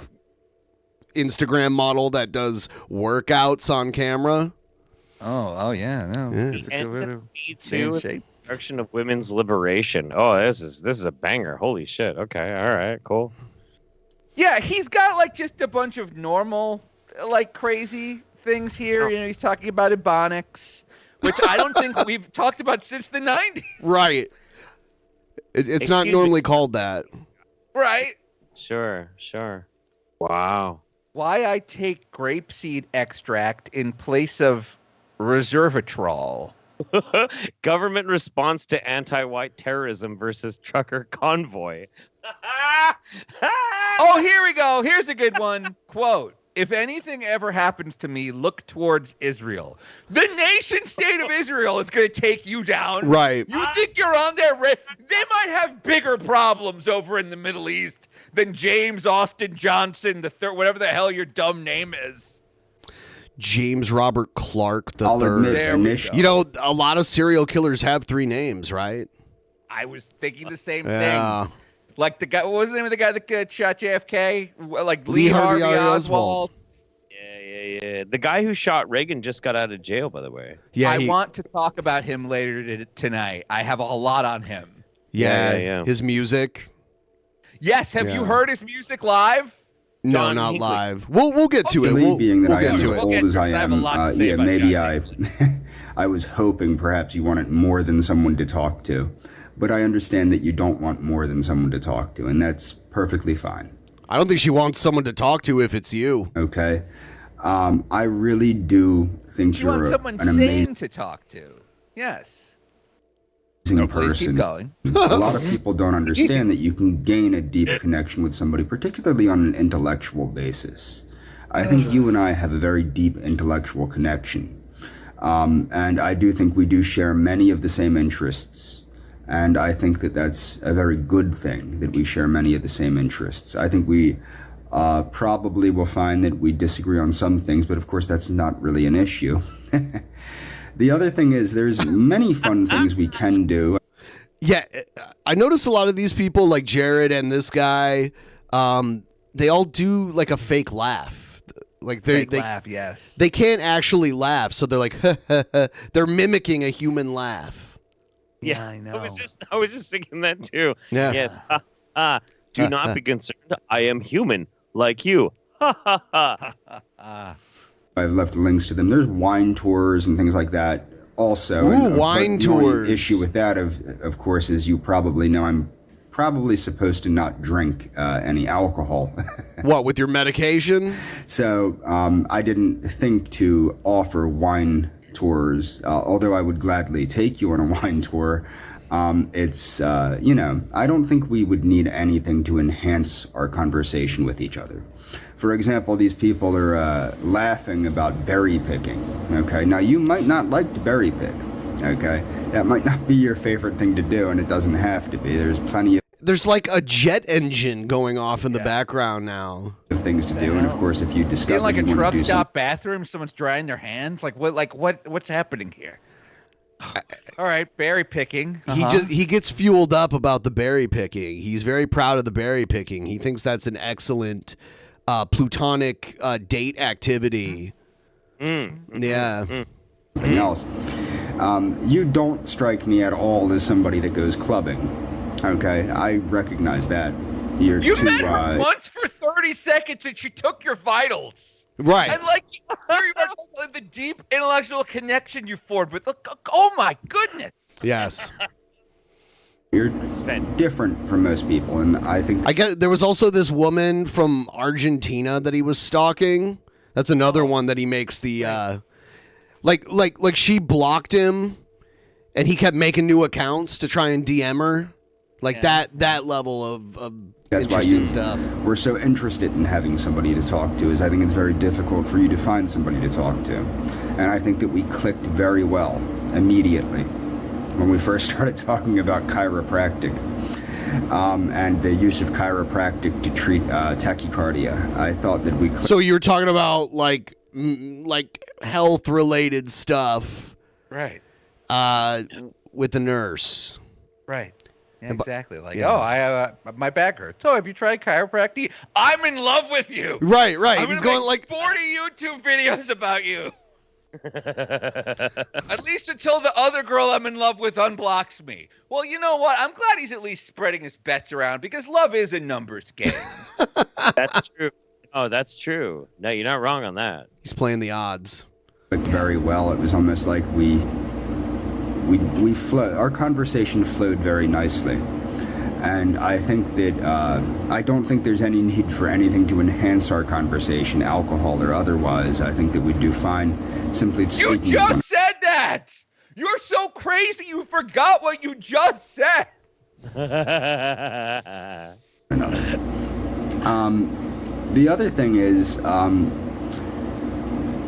Instagram model that does workouts on camera. Oh yeah, no. Yeah. It's a good way to stay in shape. Direction of women's liberation. Oh, this is a banger. Holy shit. Okay, all right, cool. Yeah, he's got like just a bunch of normal, like crazy things here. You know, he's talking about Ebonics, which I don't think we've talked about since the 90s. Right. It's not normally called that. Right. Sure. Wow. Why I take grapeseed extract in place of resveratrol. Government response to anti-white terrorism versus trucker convoy. Oh, here we go. Here's a good one. Quote, if anything ever happens to me, look towards Israel. The nation state of Israel is going to take you down. Right. You think you're on their they might have bigger problems over in the Middle East than James Austin Johnson the third, whatever the hell your dumb name is. James Robert Clark the I'll third. admit, You know, a lot of serial killers have 3 names, right? I was thinking the same Yeah. thing. Like the guy, what was the name of the guy that shot JFK? Like Lee Harvey Oswald. Yeah. The guy who shot Reagan just got out of jail, by the way. Yeah, I want to talk about him later tonight. I have a lot on him. Yeah. His music. Yes, have you heard his music live? No, John not Hinckley. live. We'll get to it. Me We'll being that I get am to as it. old as I I have a am, lot to say yeah, about maybe John I was hoping perhaps you wanted more than someone to talk to, but I understand that you don't want more than someone to talk to, and that's perfectly fine. I don't think she wants someone to talk to if it's you. Okay, I really do think You you're want someone an amazing sane to talk to. Yes. person. Please keep going. A lot of people don't understand that you can gain a deep connection with somebody, particularly on an intellectual basis. I think you and I have a very deep intellectual connection. And I do think we do share many of the same interests. And I think that that's a very good thing, that we share many of the same interests. I think we probably will find that we disagree on some things, but of course that's not really an issue. The other thing is there's many fun things we can do. Yeah, I noticed a lot of these people, like Jared and this guy, they all do like a fake laugh. Like they laugh, yes. They can't actually laugh, so they're like, they're mimicking a human laugh. Yeah, I know. I was just thinking that too. Yeah. Yes. Do not be concerned. I am human, like you. I've left links to them. There's wine tours and things like that also. Ooh, and, wine but the only tours. issue with that, of course, is you probably know I'm probably supposed to not drink any alcohol. What, with your medication? So I didn't think to offer wine tours, although I would gladly take you on a wine tour. It's, I don't think we would need anything to enhance our conversation with each other. For example, these people are laughing about berry picking, okay? Now, you might not like to berry pick, okay? That might not be your favorite thing to do, and it doesn't have to be. There's plenty of There's like a jet engine going off in the background now. things to do, and of course, if you discover In like a you want truck to do stop bathroom, someone's drying their hands. What's happening here? All right, berry picking. He gets fueled up about the berry picking. He's very proud of the berry picking. He thinks that's an excellent plutonic date activity. Yeah. something else. You don't strike me at all as somebody that goes clubbing. Okay, I recognize that. You met her once for 30 seconds and she took your vitals. Right. And like, here you are talking about the deep intellectual connection you formed with. Oh my goodness. Yes. You're different from most people, and I think I guess there was also this woman from Argentina that he was stalking. That's another one that he makes the like she blocked him and he kept making new accounts to try and DM her. Like that level of that's why interesting stuff. We're so interested in having somebody to talk to, is I think it's very difficult for you to find somebody to talk to. And I think that we clicked very well immediately when we first started talking about chiropractic and the use of chiropractic to treat tachycardia. I thought that we clicked. So you were talking about like health related stuff, Right. with the nurse. Right. Yeah, And bu- exactly. Like, yeah. oh, I have my back hurts. So have you tried chiropractic? I'm in love with you. Right. I'm He's gonna going make like 40 YouTube videos about you. At least until the other girl I'm in love with unblocks me. Well, you know what? I'm glad he's at least spreading his bets around because love is a numbers game. That's true. Oh, that's true. No, you're not wrong on that. he's playing the odds. Clicked very well. It was almost like we flowed. Our conversation flowed very nicely, and I think that I don't think there's any need for anything to enhance our conversation, alcohol or otherwise. I think that we do fine simply You speaking. just said that. You're so crazy. You forgot what you just said. The other thing is,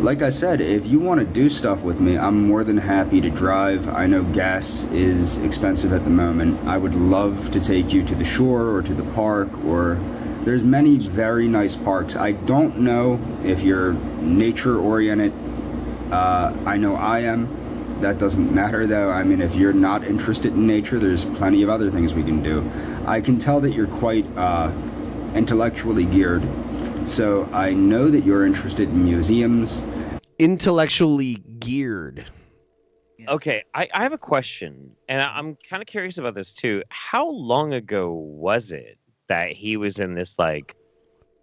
like I said, if you want to do stuff with me, I'm more than happy to drive. I know gas is expensive at the moment. I would love to take you to the shore or to the park, or there's many very nice parks. I don't know if you're nature oriented. I know I am. That doesn't matter though. I mean, if you're not interested in nature, there's plenty of other things we can do. I can tell that you're quite intellectually geared. So I know that you're interested in museums. Intellectually geared. Okay, I have a question, and I'm kind of curious about this too. How long ago was it that he was in this like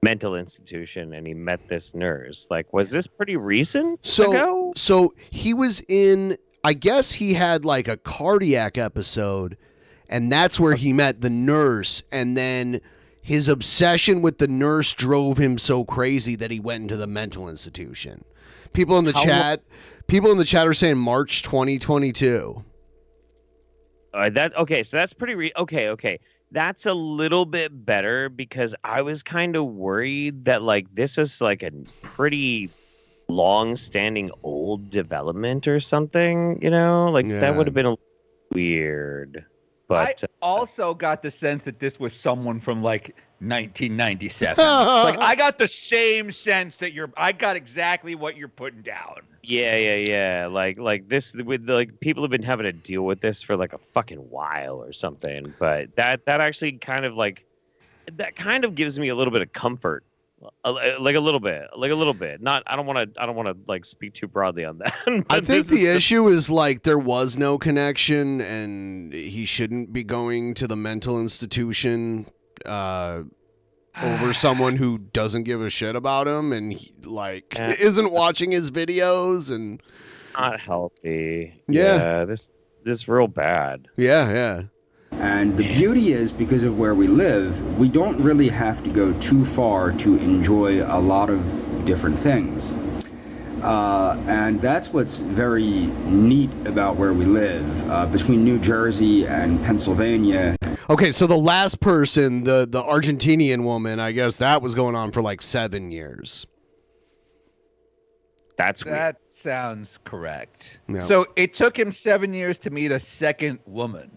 mental institution and he met this nurse? Like, was this pretty recent ago? So he was in, I guess he had like a cardiac episode, and that's where he met the nurse, and then his obsession with the nurse drove him so crazy that he went into the mental institution. People in the chat are saying March 2022. Okay, so that's pretty okay. That's a little bit better, because I was kind of worried that like this is like a pretty long-standing old development or something, you know? Like that would have been a little weird. But I also got the sense that this was someone from like 1997. Like I got the same sense that I got exactly what you're putting down. Yeah. Like this, with like people have been having to deal with this for like a fucking while or something. But that actually kind of like that kind of gives me a little bit of comfort. Like a little bit. Not. I don't want to like speak too broadly on that. I think the issue is like there was no connection, and he shouldn't be going to the mental institution over someone who doesn't give a shit about him, and he, like isn't watching his videos, and not healthy. Yeah, this real bad. Yeah. And the beauty is, because of where we live, we don't really have to go too far to enjoy a lot of different things. And that's what's very neat about where we live. Between New Jersey and Pennsylvania. Okay, so the last person, the Argentinian woman, I guess that was going on for like 7 years. That's weird. That sounds correct. Yeah. So it took him 7 years to meet a second woman.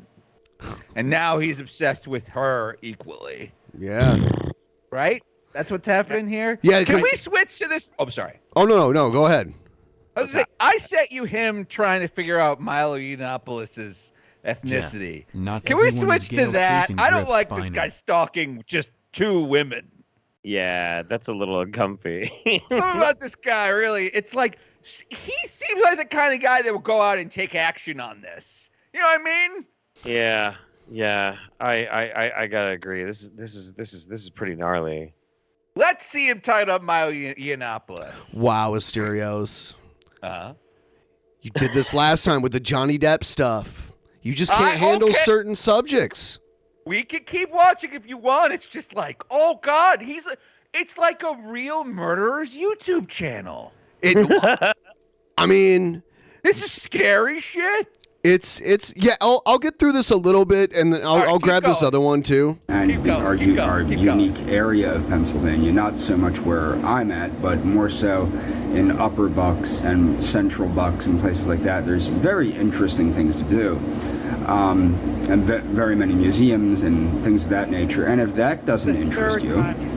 And now he's obsessed with her equally. Yeah. Right? That's what's happening here? Yeah. Can we switch to this? Oh, I'm sorry. Oh, no. Go ahead. I sent you him trying to figure out Milo Yiannopoulos' ethnicity. Yeah, Can we switch to that? I don't like this guy stalking just 2 women. Yeah, that's a little uncomfy. Something about this guy, really. It's like, he seems like the kind of guy that will go out and take action on this. You know what I mean? Yeah. I gotta agree. This is pretty gnarly. Let's see him tied up Milo Yiannopoulos. Wow, Asterios. Uh-huh. You did this last time with the Johnny Depp stuff. You just can't handle certain subjects. We can keep watching if you want. It's just like, oh God, it's like a real murderer's YouTube channel. I mean, this is scary shit. It's yeah. I'll get through this a little bit, and then I'll grab this other one too. And our unique area of Pennsylvania, not so much where I'm at, but more so in Upper Bucks and Central Bucks and places like that. There's very interesting things to do, and very many museums and things of that nature. And if that doesn't interest you,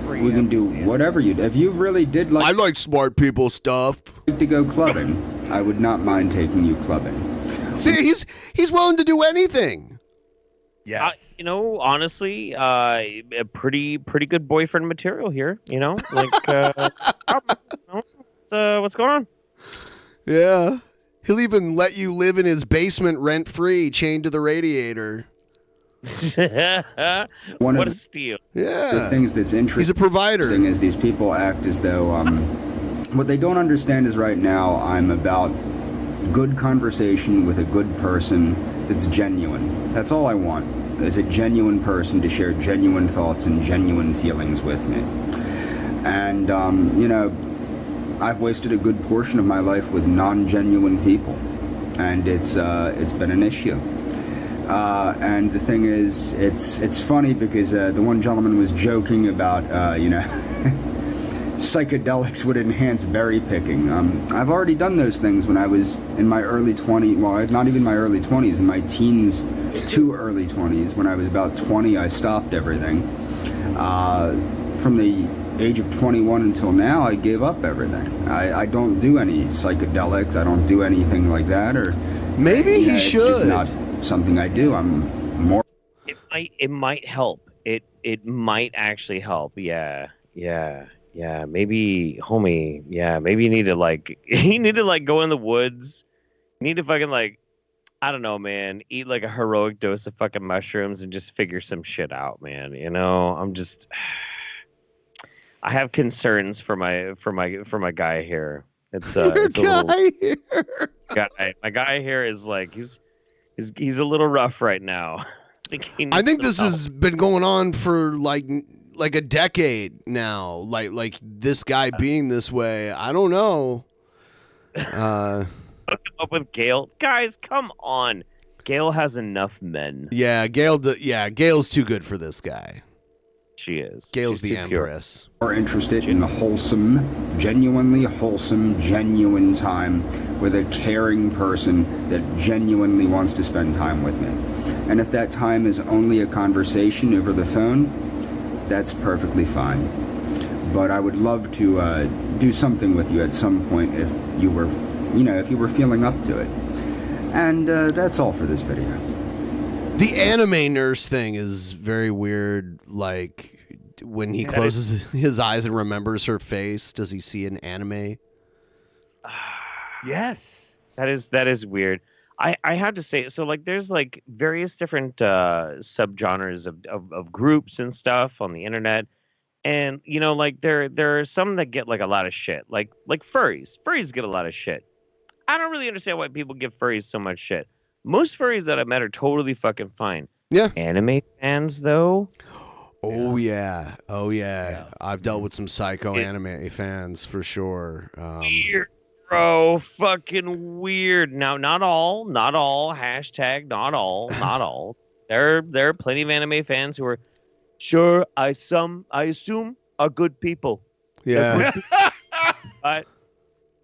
we can do whatever you. If you really did like, I like smart people stuff. To go clubbing, I would not mind taking you clubbing. See, he's willing to do anything. Yes. Honestly, a pretty good boyfriend material here. Like, what's going on? Yeah, he'll even let you live in his basement rent free, chained to the radiator. What a steal! Yeah, the things that's interesting. He's a provider. Thing is, these people act as though what they don't understand is right now I'm about good conversation with a good person that's genuine. That's all I want, is a genuine person to share genuine thoughts and genuine feelings with me. And, I've wasted a good portion of my life with non-genuine people, and it's been an issue. And the thing is, it's funny because the one gentleman was joking about, psychedelics would enhance berry picking. I've already done those things when I was in my early 20s. Well, not even my early 20s, in my teens to early 20s. When I was about 20, I stopped everything. From the age of 21 until now, I gave up everything. I don't do any psychedelics. I don't do anything like that. Or maybe he should. It's just not something I do. I'm more. It might help. It might actually help. Yeah. Maybe, homie. Yeah, maybe you need to go in the woods. You need to fucking I don't know, man. Eat like a heroic dose of fucking mushrooms and just figure some shit out, man. You know, I have concerns for my guy here. It's a little guy. My guy here is he's a little rough right now. I think this has been going on for like a decade now. Like this guy being this way. I don't know. Up with Gail, guys, come on. Gail has enough men. Yeah, Gail's too good for this guy. She is. Gail's She's the too pure. Empress. More interested in a wholesome, genuinely wholesome, genuine time with a caring person that genuinely wants to spend time with me. And if that time is only a conversation over the phone, that's perfectly fine. But I would love to do something with you at some point if you were feeling up to it. And that's all for this video. The anime nurse thing is very weird. Like, when he closes his eyes and remembers her face, does he see an anime? Yes. That is weird. I have to say, so there's various different subgenres of groups and stuff on the internet. And, there are some that get a lot of shit. Like furries. Furries get a lot of shit. I don't really understand why people give furries so much shit. Most furries that I met are totally fucking fine. Yeah. Anime fans, though. Oh yeah. I've dealt with some psycho anime fans for sure. Weird, bro. Fucking weird. Now, not all. Hashtag not all. There are plenty of anime fans who are sure. I assume are good people. Yeah. But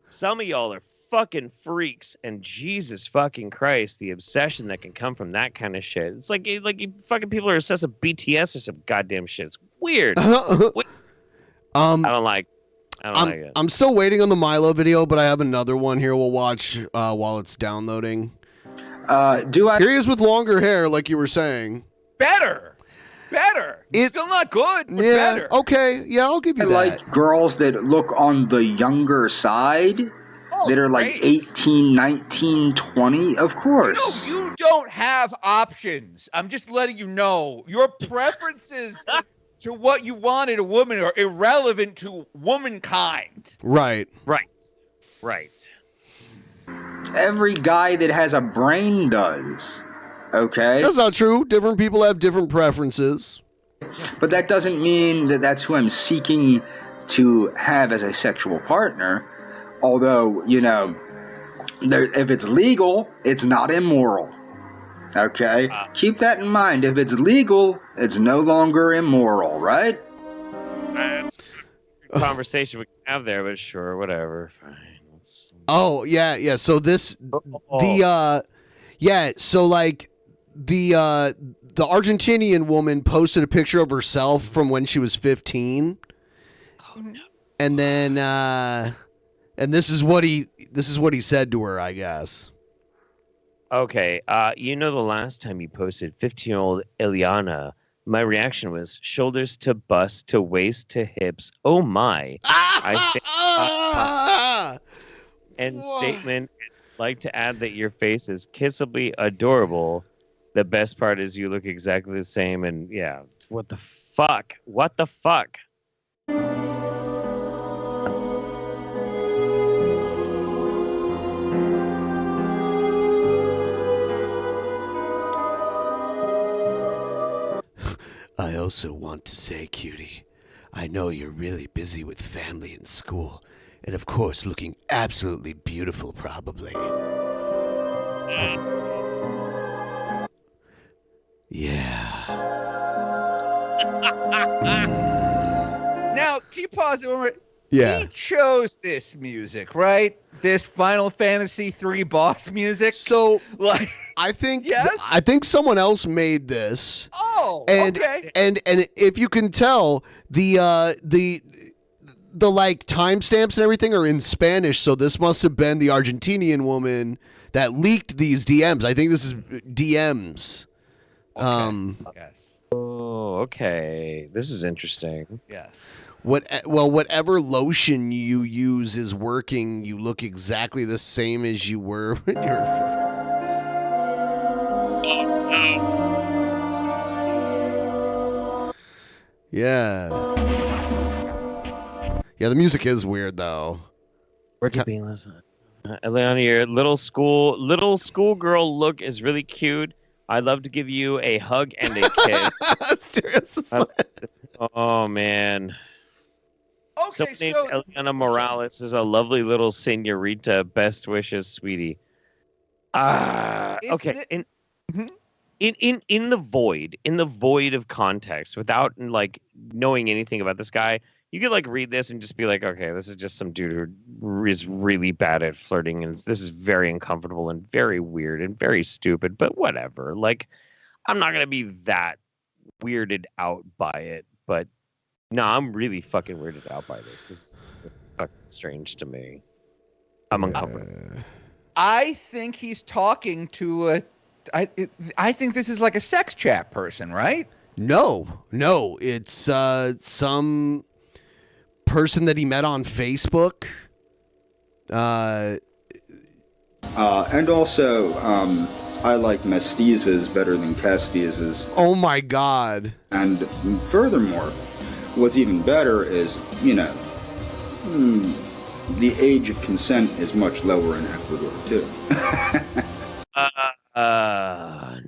some of y'all are fucking freaks, and Jesus fucking Christ, the obsession that can come from that kind of shit. It's like you fucking people are obsessed with BTS or some goddamn shit. It's weird. I don't like it. I'm still waiting on the Milo video, but I have another one here we'll watch while it's downloading. Here he is with longer hair, like you were saying. Better. It's still not good, but better. Okay. Yeah, I'll give you that. I like girls that look on the younger side. That are like 18, 19, 20, of course. You don't have options. I'm just letting you know. Your preferences to what you want in a woman are irrelevant to womankind. Right. Every guy that has a brain does. Okay? That's not true. Different people have different preferences. But that doesn't mean that that's who I'm seeking to have as a sexual partner. Although, if it's legal, it's not immoral. Okay? Keep that in mind. If it's legal, it's no longer immoral, right? That's a conversation we can have there, but sure, whatever. Fine. Oh, yeah. So the Argentinian woman posted a picture of herself from when she was 15. Oh, no. And then... And this is what he said to her, I guess. Okay, the last time you posted 15-year-old Eliana, my reaction was shoulders to bust to waist to hips. Oh my! Statement. Like to add that your face is kissably adorable. The best part is you look exactly the same. And yeah, what the fuck? I also want to say, cutie, I know you're really busy with family and school, and of course looking absolutely beautiful, probably. Yeah. Now, can you pause it one more? Yeah. He chose this music, right? This Final Fantasy 3 boss music. So, like, I think yes? I think someone else made this. Oh, and, okay. And if you can tell, the like timestamps and everything are in Spanish, so this must have been the Argentinian woman that leaked these DMs. I think this is DMs. Okay. Yes. Oh, okay. This is interesting. Yes. Whatever lotion you use is working. You look exactly the same as you were when you were. Yeah. Yeah, the music is weird though. Ricky Bean, Leona, your little schoolgirl look is really cute. I'd love to give you a hug and a kiss. Asterios. Oh man. Okay, Someone named so Eliana Morales is a lovely little senorita. Best wishes, sweetie. Okay. In the void of context, without like knowing anything about this guy, you could like read this and just be like, okay, this is just some dude who is really bad at flirting, and this is very uncomfortable and very weird and very stupid. But whatever. Like, I'm not gonna be that weirded out by it. But no, I'm really fucking weirded out by this. This is fucking strange to me. I'm uncomfortable. I think he's talking to a. I think this is like a sex chat person, right? No, it's some person that he met on Facebook. And also, I like mestizas better than castizas. Oh my god. And furthermore, what's even better is, the age of consent is much lower in Ecuador, too.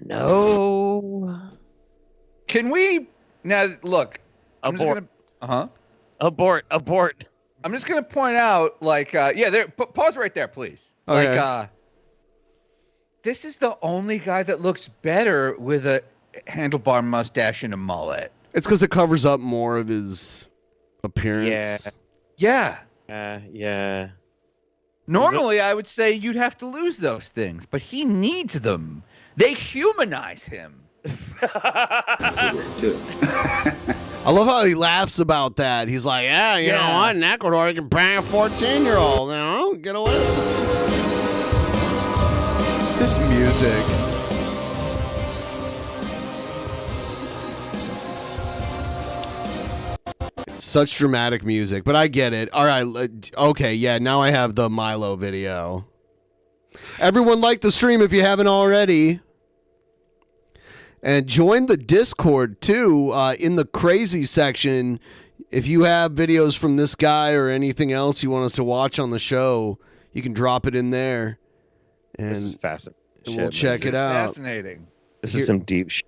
No. Can we now look? I'm just Abort. gonna. Abort. I'm just gonna point out, like, yeah, there. Pause right there, please. Okay. Like, this is the only guy that looks better with a handlebar mustache and a mullet. It's because it covers up more of his appearance. Yeah. Yeah. Normally, I would say you'd have to lose those things, but he needs them. They humanize him. I love how he laughs about that. He's like, yeah, you know what? In Ecuador, you can bang a 14-year-old. You know, get away with it. This music. Such dramatic music, but I get it. All right, okay, yeah, now I have the Milo video. Everyone like the stream if you haven't already. And join the Discord, too, in the crazy section. If you have videos from this guy or anything else you want us to watch on the show, you can drop it in there. And this is fascinating. We'll check it out. Fascinating. This is some deep shit.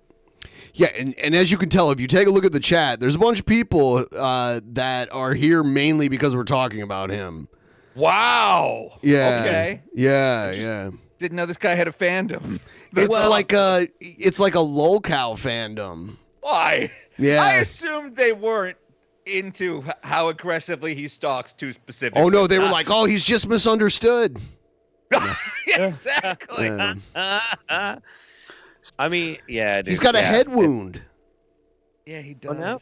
Yeah, and as you can tell, if you take a look at the chat, there's a bunch of people that are here mainly because we're talking about him. Wow. Yeah. Okay. Yeah. Didn't know this guy had a fandom. It's like a lolcow fandom. Why? Yeah. I assumed they weren't into how aggressively he stalks too specifically. Oh no, they were like, oh, he's just misunderstood. Exactly. I mean, yeah, dude. He's got a head wound. Yeah, he does. Oh, no?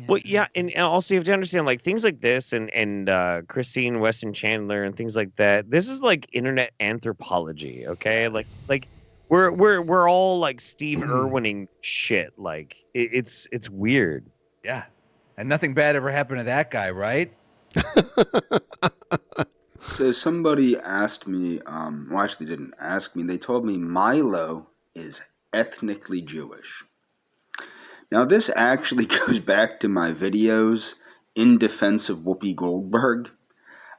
Well, yeah, and also you have to understand, like, things like this and Christine Weston Chandler and things like that. This is like internet anthropology, okay? Like we're all like Steve Irwining shit. Like it's weird. Yeah, and nothing bad ever happened to that guy, right? So somebody asked me, well, actually didn't ask me. They told me Milo is ethnically Jewish. Now, this actually goes back to my videos in defense of Whoopi Goldberg,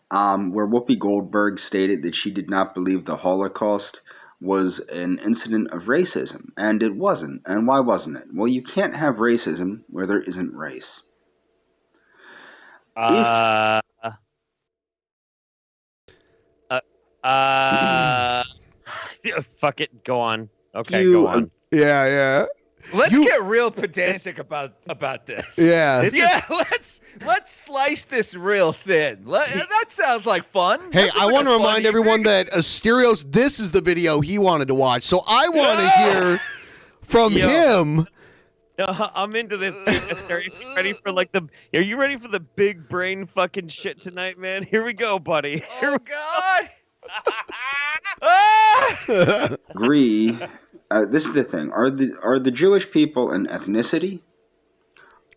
where Whoopi Goldberg stated that she did not believe the Holocaust was an incident of racism, and it wasn't. And why wasn't it? Well, you can't have racism where there isn't race. Fuck it, go on. Okay, go on. Yeah. Let's get real pedantic about this. Yeah. Yeah, let's slice this real thin. That sounds like fun. Hey, I want to remind everyone that Asterios, this is the video he wanted to watch. So I want to hear from him. No, I'm into this too. Asterios, you ready for are you ready for the big brain fucking shit tonight, man? Here we go, buddy. Oh God. Agree. This is the thing. Are the Jewish people an ethnicity?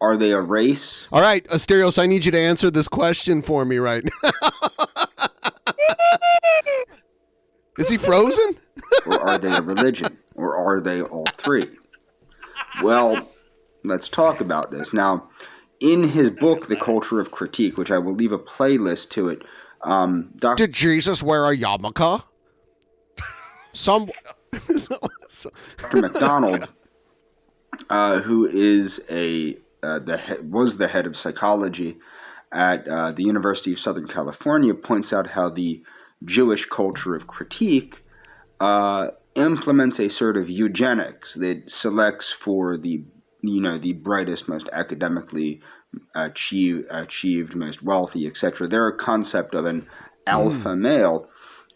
Are they a race? All right, Asterios, I need you to answer this question for me right now. Is he frozen? Or are they a religion? Or are they all three? Well, let's talk about this. Now, in his book, The Culture of Critique, which I will leave a playlist to it, Did Jesus wear a yarmulke? Dr. McDonald, who is was the head of psychology at the University of Southern California, points out how the Jewish culture of critique implements a sort of eugenics that selects for the brightest, most academically achieved, most wealthy, etc. Their concept of an alpha male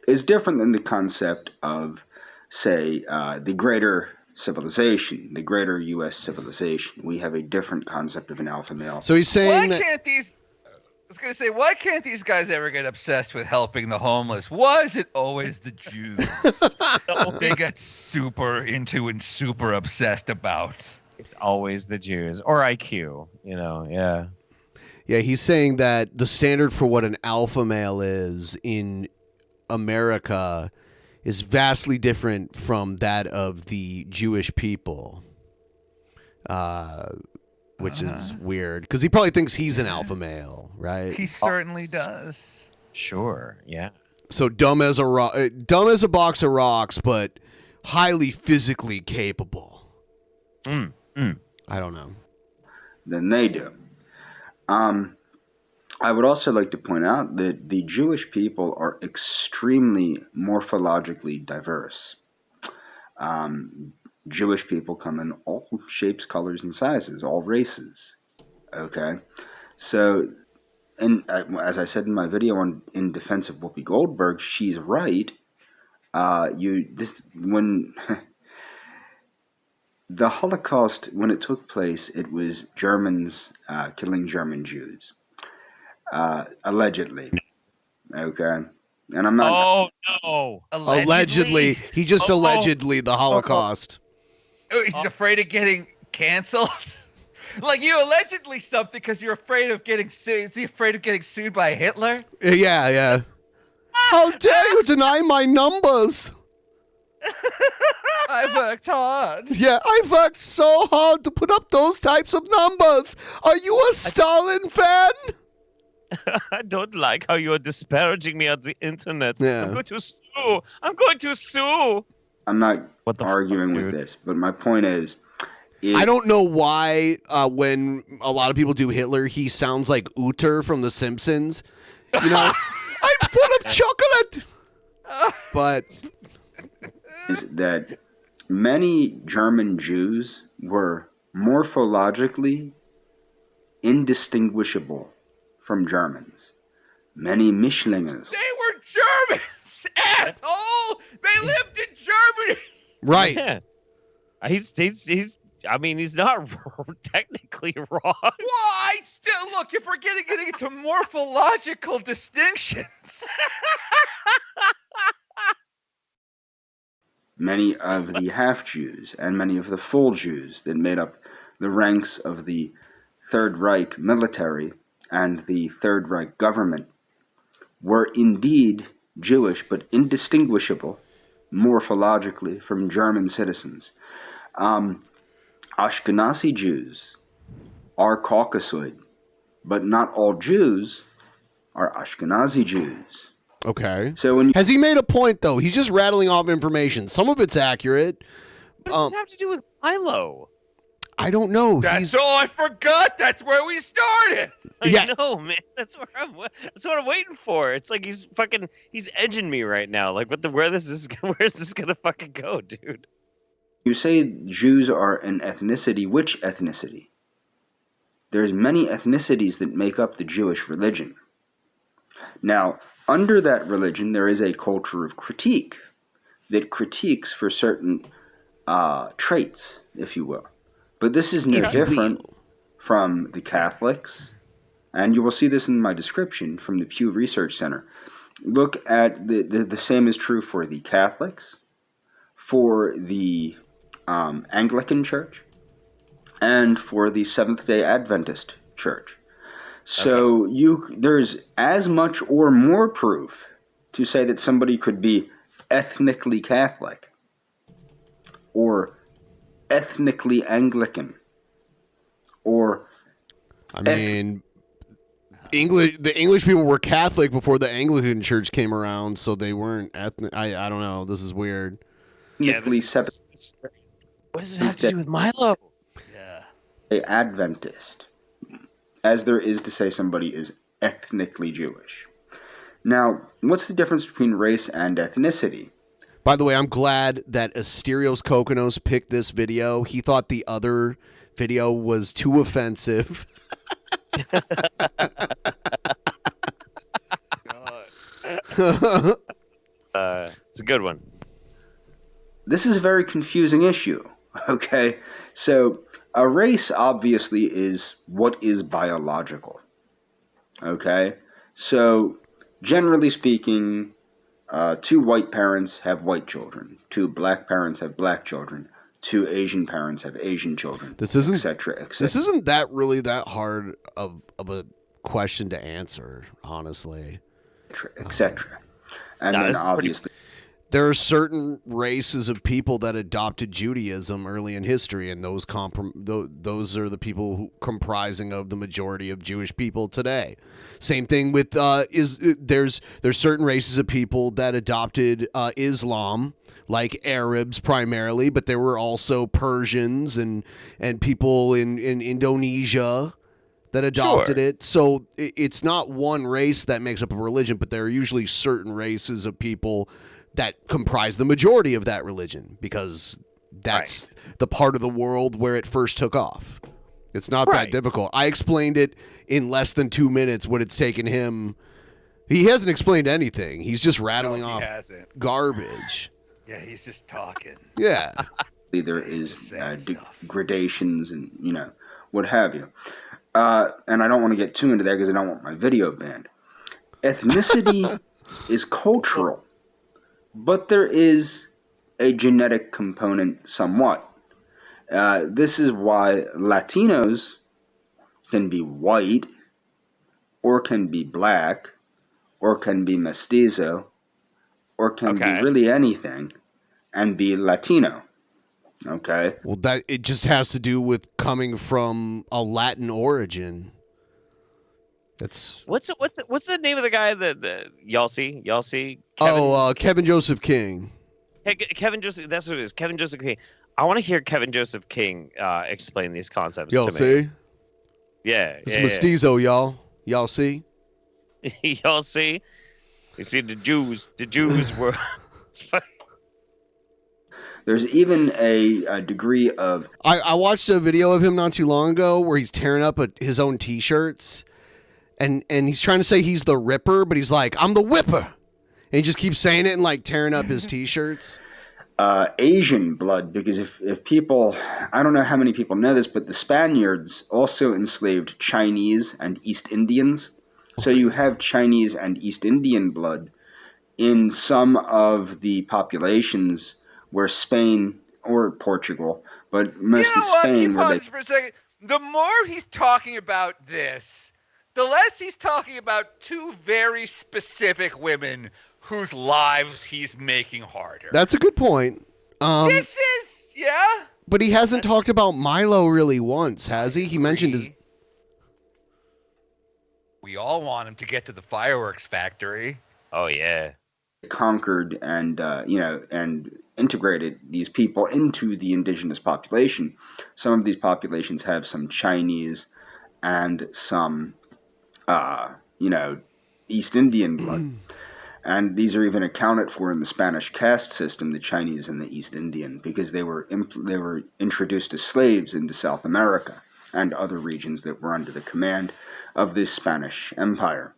is different than the concept of, say, the greater civilization, the greater U.S. civilization. We have a different concept of an alpha male. So he's saying why can't these guys ever get obsessed with helping the homeless? Why is it always the Jews they get super into and super obsessed about? It's always the Jews or IQ, yeah. Yeah, he's saying that the standard for what an alpha male is in America is vastly different from that of the Jewish people, which is weird because he probably thinks he's an alpha male, right? He certainly does. Sure, yeah. So dumb as a box of rocks, but highly physically capable. I don't know. Than they do. I would also like to point out that the Jewish people are extremely morphologically diverse. Jewish people come in all shapes, colors, and sizes, all races. Okay? So, and as I said in my video in defense of Whoopi Goldberg, she's right. When the Holocaust, when it took place, it was Germans killing German Jews. Allegedly. Okay? And I'm not... Oh, no. Allegedly. He just allegedly the Holocaust. He's afraid of getting canceled? Like, you allegedly something because you're afraid of getting sued. Is he afraid of getting sued by Hitler? Yeah. How dare you deny my numbers? I worked hard. Yeah, I worked so hard to put up those types of numbers. Are you a Stalin fan? I don't like how you are disparaging me on the internet. Yeah. I'm going to sue. I'm not arguing with this, but my point is... I don't know why when a lot of people do Hitler, he sounds like Uther from The Simpsons. You know, I'm full of chocolate. But... is that many German Jews were morphologically indistinguishable from Germans. Many Mischlingers. They were Germans, asshole! They lived in Germany! Right. Yeah. He's not technically wrong. Why? Still, look, if we're getting into morphological distinctions. Many of the half-Jews and many of the full Jews that made up the ranks of the Third Reich military and the Third Reich government were indeed Jewish, but indistinguishable morphologically from German citizens. Ashkenazi Jews are Caucasoid, but not all Jews are Ashkenazi Jews. Okay. So when has he made a point though? He's just rattling off information. Some of it's accurate. What does this have to do with Milo? I don't know. That's all I forgot. That's where we started. I know, man. That's what I'm waiting for. It's like he's edging me right now. Like, where's this gonna fucking go, dude? You say Jews are an ethnicity. Which ethnicity? There's many ethnicities that make up the Jewish religion. Now, under that religion, there is a culture of critique that critiques for certain traits, if you will. But this is no different from the Catholics, and you will see this in my description from the Pew Research Center. Look at the same is true for the Catholics, for the Anglican Church, and for the Seventh-day Adventist Church. So there's as much or more proof to say that somebody could be ethnically Catholic or ethnically Anglican or the English people were Catholic before the Anglican Church came around, so they weren't ethnic. I don't know. This is weird. Yeah, what does it have to do with Milo? A Adventist, as there is to say somebody is ethnically Jewish. Now, what's the difference between race and ethnicity? By the way, I'm glad that Asterios Kokonos picked this video. He thought the other video was too offensive. It's a good one. This is a very confusing issue, okay? So, a race obviously is what is biological, okay? So, generally speaking, 2 white parents have white children, 2 black parents have black children, 2 Asian parents have Asian children, etc. This isn't that really that hard of a question to answer, honestly. Etc. And then obviously... There are certain races of people that adopted Judaism early in history, and those are the people who comprising of the majority of Jewish people today. Same thing with there's certain races of people that adopted Islam, like Arabs primarily, but there were also Persians and people in Indonesia that adopted it. So it's not one race that makes up a religion, but there are usually certain races of people that comprise the majority of that religion, because that's the part of the world where it first took off. It's not that difficult. I explained it in less than 2 minutes what it's taken him. He hasn't explained anything. He's just rattling off garbage. Yeah, he's just talking. Yeah. There is gradations and, what have you. And I don't want to get too into that because I don't want my video banned. Ethnicity is cultural. But there is a genetic component somewhat. This is why Latinos can be white, or can be black, or can be mestizo, or can be really anything, and be Latino. Okay? Well, it just has to do with coming from a Latin origin. That's what's the name of the guy that y'all see? Kevin Joseph King. Hey, Kevin Joseph. That's what it is. Kevin Joseph King. I want to hear Kevin Joseph King explain these concepts. Y'all to see? Me. Yeah, it's mestizo, y'all. Y'all see? Y'all see? You see the Jews. The Jews were. There's even a degree of. I watched a video of him not too long ago where he's tearing up his own T-shirts. And he's trying to say he's the Ripper, but he's like, I'm the Whipper. And he just keeps saying it and like tearing up his T-shirts. Asian blood, because if people, I don't know how many people know this, but the Spaniards also enslaved Chinese and East Indians. So you have Chinese and East Indian blood in some of the populations where Spain or Portugal, but mostly Spain. Keep on for a second. The more he's talking about this, the less he's talking about 2 very specific women whose lives he's making harder. That's a good point. This is, But he hasn't talked about Milo really once, has he? He mentioned his... We all want him to get to the fireworks factory. Oh, yeah. Conquered and, and integrated these people into the indigenous population. Some of these populations have some Chinese and some... East Indian blood. And these are even accounted for in the Spanish caste system, the Chinese and the East Indian, because they were introduced as slaves into South America and other regions that were under the command of this Spanish Empire.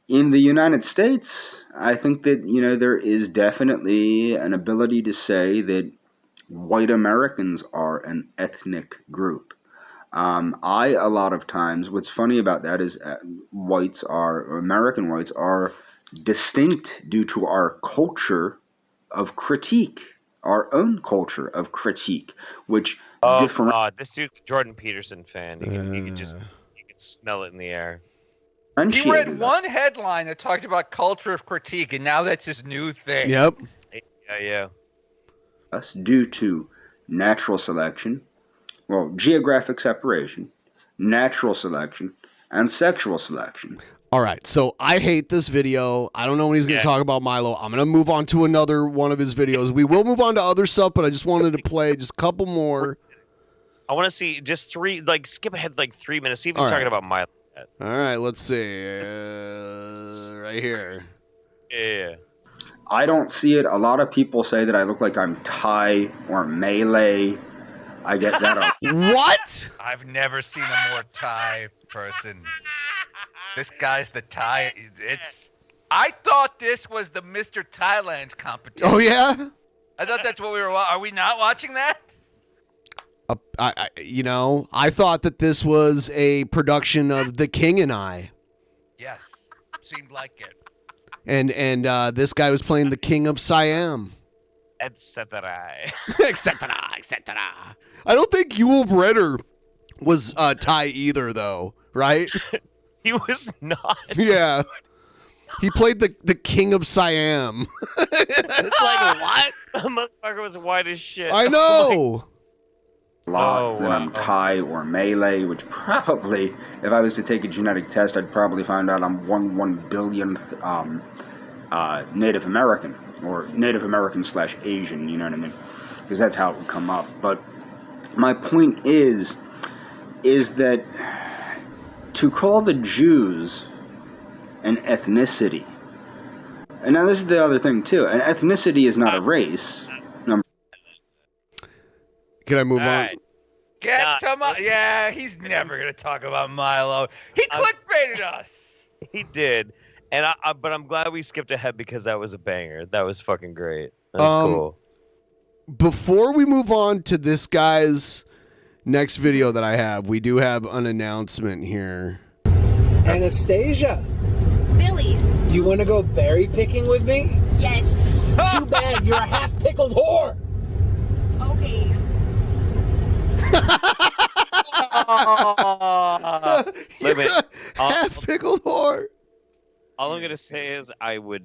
In the United States, I think that, there is definitely an ability to say that white Americans are an ethnic group. A lot of times, what's funny about that is American whites are distinct due to our culture of critique, our own culture of critique, which God, this dude's a Jordan Peterson fan. You can smell it in the air. He read one headline that talked about culture of critique, and now that's his new thing. Yep. Yeah. Us due to natural selection, geographic separation, natural selection, and sexual selection. All right, so I hate this video. I don't know when he's going to talk about Milo. I'm going to move on to another one of his videos. We will move on to other stuff, but I just wanted to play just a couple more. I want to see just skip ahead 3 minutes. See if he's talking about Milo. All right, let's see. Right here. Yeah. I don't see it. A lot of people say that I look like I'm Thai or Malay. I get that. What? I've never seen a more Thai person. This guy's the Thai. I thought this was the Mr. Thailand competition. Oh, yeah? I thought that's what we were watching. Are we not watching that? I thought that this was a production of The King and I. Yes. Seemed like it. And this guy was playing the King of Siam. Etc. Etc. I don't think Yul Brynner was Thai either, though, right? He was not. Yeah. He played the King of Siam. It's like, what? The motherfucker was white as shit. I know. I'm Thai or Malay, which probably, if I was to take a genetic test, I'd probably find out I'm 1/1 billionth Native American, or Native American / Asian, you know what I mean? Because that's how it would come up. But my point is that to call the Jews an ethnicity, and now this is the other thing too, an ethnicity is not a race. Can I move on? Get to Milo. Yeah, he's never going to talk about Milo. He clickbaited us. He did. But I'm glad we skipped ahead because that was a banger. That was fucking great. That was cool. Before we move on to this guy's next video that I have, we do have an announcement here. Anastasia. Billy. Do you want to go berry picking with me? Yes. Too bad, you're a half-pickled whore. Okay. Half-pickled whore. All I'm gonna say is I would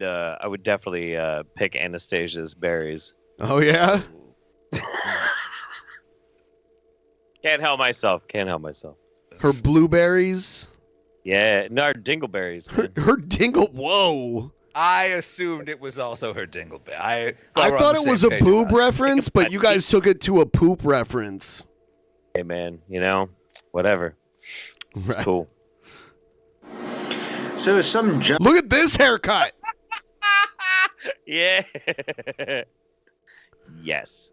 definitely pick Anastasia's berries. Oh yeah. Can't help myself. Her blueberries. Yeah, no, her dingleberries. Her dingle. Whoa. I assumed it was also her dingleberry. I thought it was a boob reference, but you guys took it to a poop reference. Hey man, whatever. It's cool. So look at this haircut. Yeah. Yes.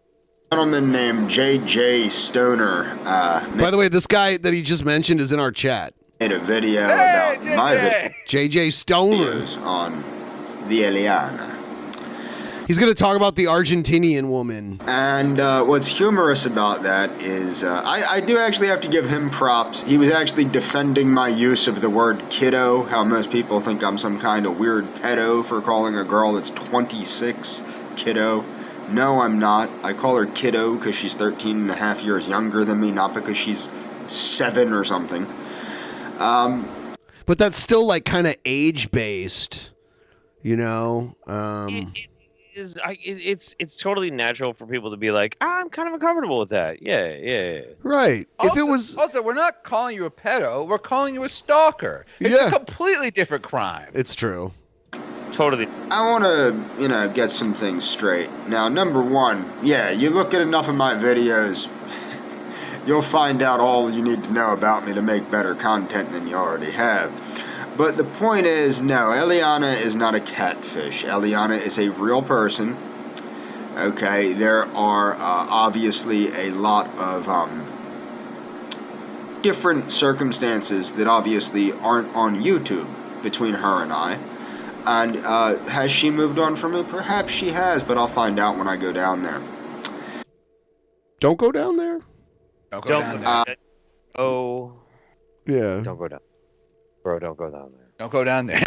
Gentleman named J.J. Stoner. By the way, this guy that he just mentioned is in our chat. Made a video about JJ. my videos J.J. Stoner on the Eliana. He's going to talk about the Argentinian woman. And what's humorous about that is I do actually have to give him props. He was actually defending my use of the word kiddo, how most people think I'm some kind of weird pedo for calling a girl that's 26 kiddo. No, I'm not. I call her kiddo because she's 13 and a half years younger than me, not because she's 7 or something. But that's still like kind of age-based, It's totally natural for people to be like, I'm kind of uncomfortable with that. Yeah. Right. Also, we're not calling you a pedo. We're calling you a stalker. It's a completely different crime. It's true. Totally. I want to, get some things straight. Now, number one, you look at enough of my videos, you'll find out all you need to know about me to make better content than you already have. But the point is, no, Eliana is not a catfish. Eliana is a real person. Okay, there are obviously a lot of different circumstances that obviously aren't on YouTube between her and I. And has she moved on from me? Perhaps she has, but I'll find out when I go down there. Don't go down there. Don't go down there. Oh. Yeah. Don't go down. Bro, don't go down there. Don't go down there.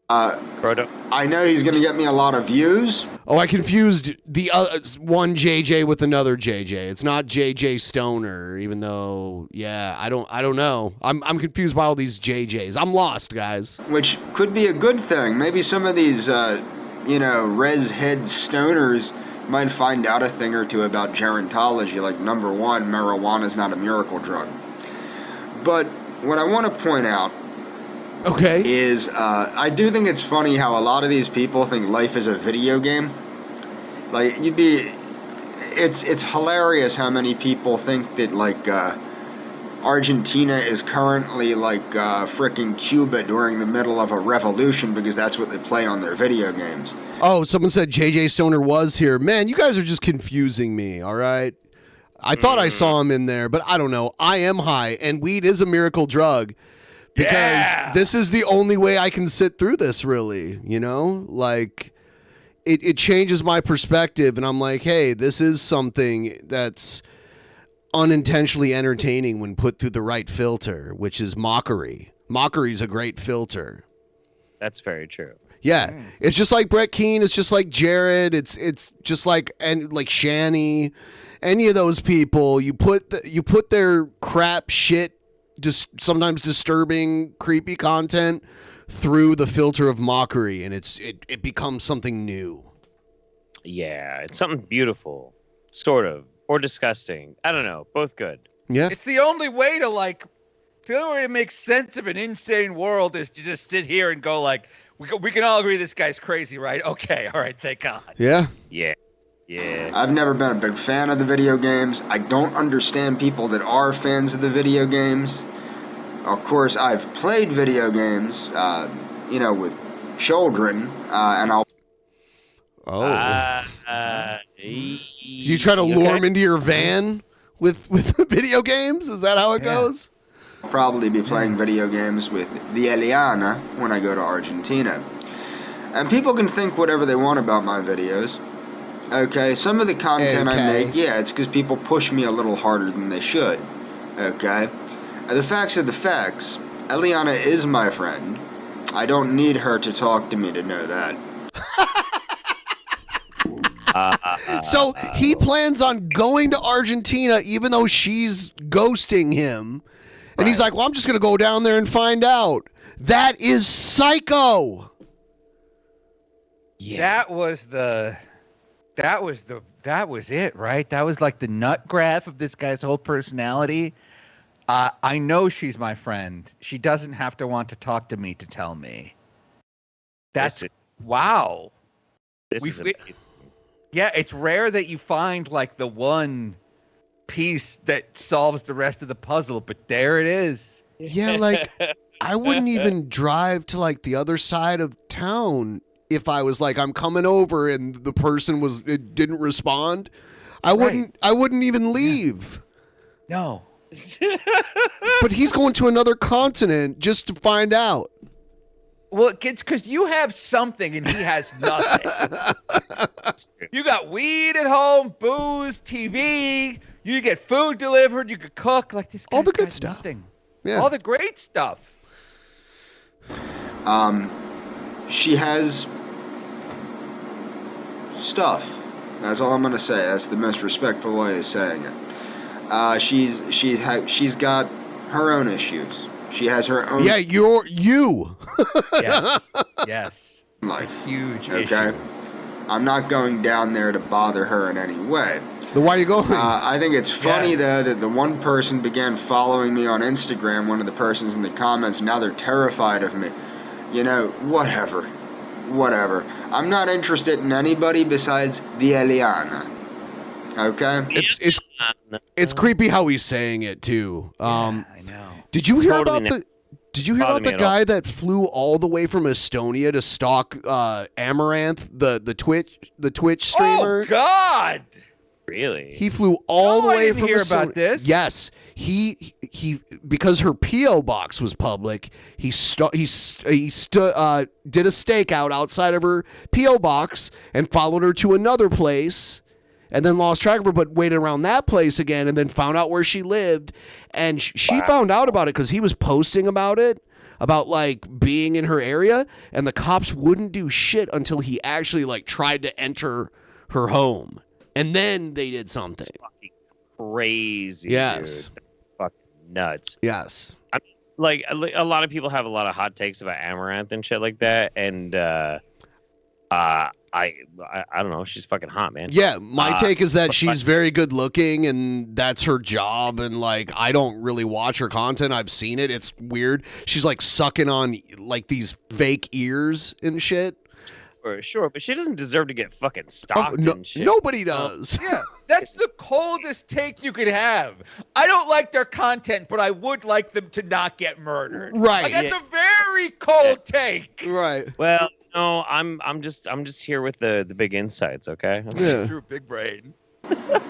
I know he's gonna get me a lot of views. Oh, I confused the one JJ with another JJ. It's not JJ Stoner, even though, yeah, I don't know. I'm confused by all these JJs. I'm lost, guys. Which could be a good thing. Maybe some of these, res head stoners might find out a thing or two about gerontology. Like, number one, marijuana is not a miracle drug. But what I want to point out, is I do think it's funny how a lot of these people think life is a video game. Like, it's hilarious how many people think that, like, Argentina is currently like frickin' Cuba during the middle of a revolution because that's what they play on their video games. Oh, someone said JJ Stoner was here. Man, you guys are just confusing me, all right? I thought I saw him in there, but I don't know. I am high, and weed is a miracle drug because this is the only way I can sit through this, really, you know? Like, it changes my perspective, and I'm like, hey, this is something that's unintentionally entertaining when put through the right filter, which is mockery. Mockery is a great filter. That's very true. Yeah, it's just like Brett Keane. It's just like Jared. It's just like Shanny. Any of those people, you put their crap shit, sometimes disturbing, creepy content through the filter of mockery, and it becomes something new. Yeah, it's something beautiful, sort of, or disgusting. I don't know, both good. Yeah, it's the only way to make sense of an insane world is to just sit here and go like, we can all agree this guy's crazy, right? Okay, all right, thank God. Yeah. Yeah. Yeah. I've never been a big fan of the video games. I don't understand people that are fans of the video games. Of course, I've played video games, with children, and I'll... Oh. You try to lure them into your van with video games? Is that how it goes? I'll probably be playing video games with the Eliana when I go to Argentina. And people can think whatever they want about my videos. Okay, some of the content I make, it's because people push me a little harder than they should. Okay? The facts are the facts. Eliana is my friend. I don't need her to talk to me to know that. So he plans on going to Argentina even though she's ghosting him. And he's like, well, I'm just going to go down there and find out. That is psycho. Yeah. That was it, right? That was like the nut graph of this guy's whole personality. I know she's my friend. She doesn't have to want to talk to me to tell me. Wow. Yeah, it's rare that you find like the one piece that solves the rest of the puzzle, but there it is. Yeah, like I wouldn't even drive to like the other side of town if I was like, I'm coming over and the person didn't respond. I wouldn't even leave. No. But he's going to another continent just to find out. Well, it's because you have something and he has nothing. You got weed at home, booze, TV. You get food delivered. You could cook. Like this guy. All the good stuff. Nothing. Yeah. All the great stuff. She has stuff. That's all I'm gonna say. That's the most respectful way of saying it. She's got her own issues. She has her own. Yeah, you. Yes. Life. Huge okay? issue. I'm not going down there to bother her in any way. Then why are you going? I think it's funny though that the one person began following me on Instagram. One of the persons in the comments. Now they're terrified of me. You know, whatever. I'm not interested in anybody besides the Eliana. Okay? It's creepy how he's saying it too. I know. Did you hear about Did you hear about the guy that flew all the way from Estonia to stalk Amaranth, the Twitch streamer? Oh God! Really? He flew all the way I didn't from hear Estonia. about this. Yes, he because her PO box was public. He did a stakeout outside of her PO box and followed her to another place. And then lost track of her, but waited around that place again, and then found out where she lived. And she found out about it because he was posting about it, about like being in her area, and the cops wouldn't do shit until he actually like tried to enter her home, and then they did something. It's fucking crazy. Yes. Dude. Fucking nuts. Yes. I mean, like a lot of people have a lot of hot takes about Amaranth and shit like that, and I don't know. She's fucking hot, man. Yeah, my take is that she's very good looking and that's her job. And like, I don't really watch her content. I've seen it. It's weird. She's like sucking on like these fake ears and shit. Sure, but she doesn't deserve to get fucking stalked and shit. Nobody does. Yeah, that's the coldest take you could have. I don't like their content, but I would like them to not get murdered. Right. Like, that's a very cold take. Right. Well, no, I'm just here with the big insights, okay? True, big brain.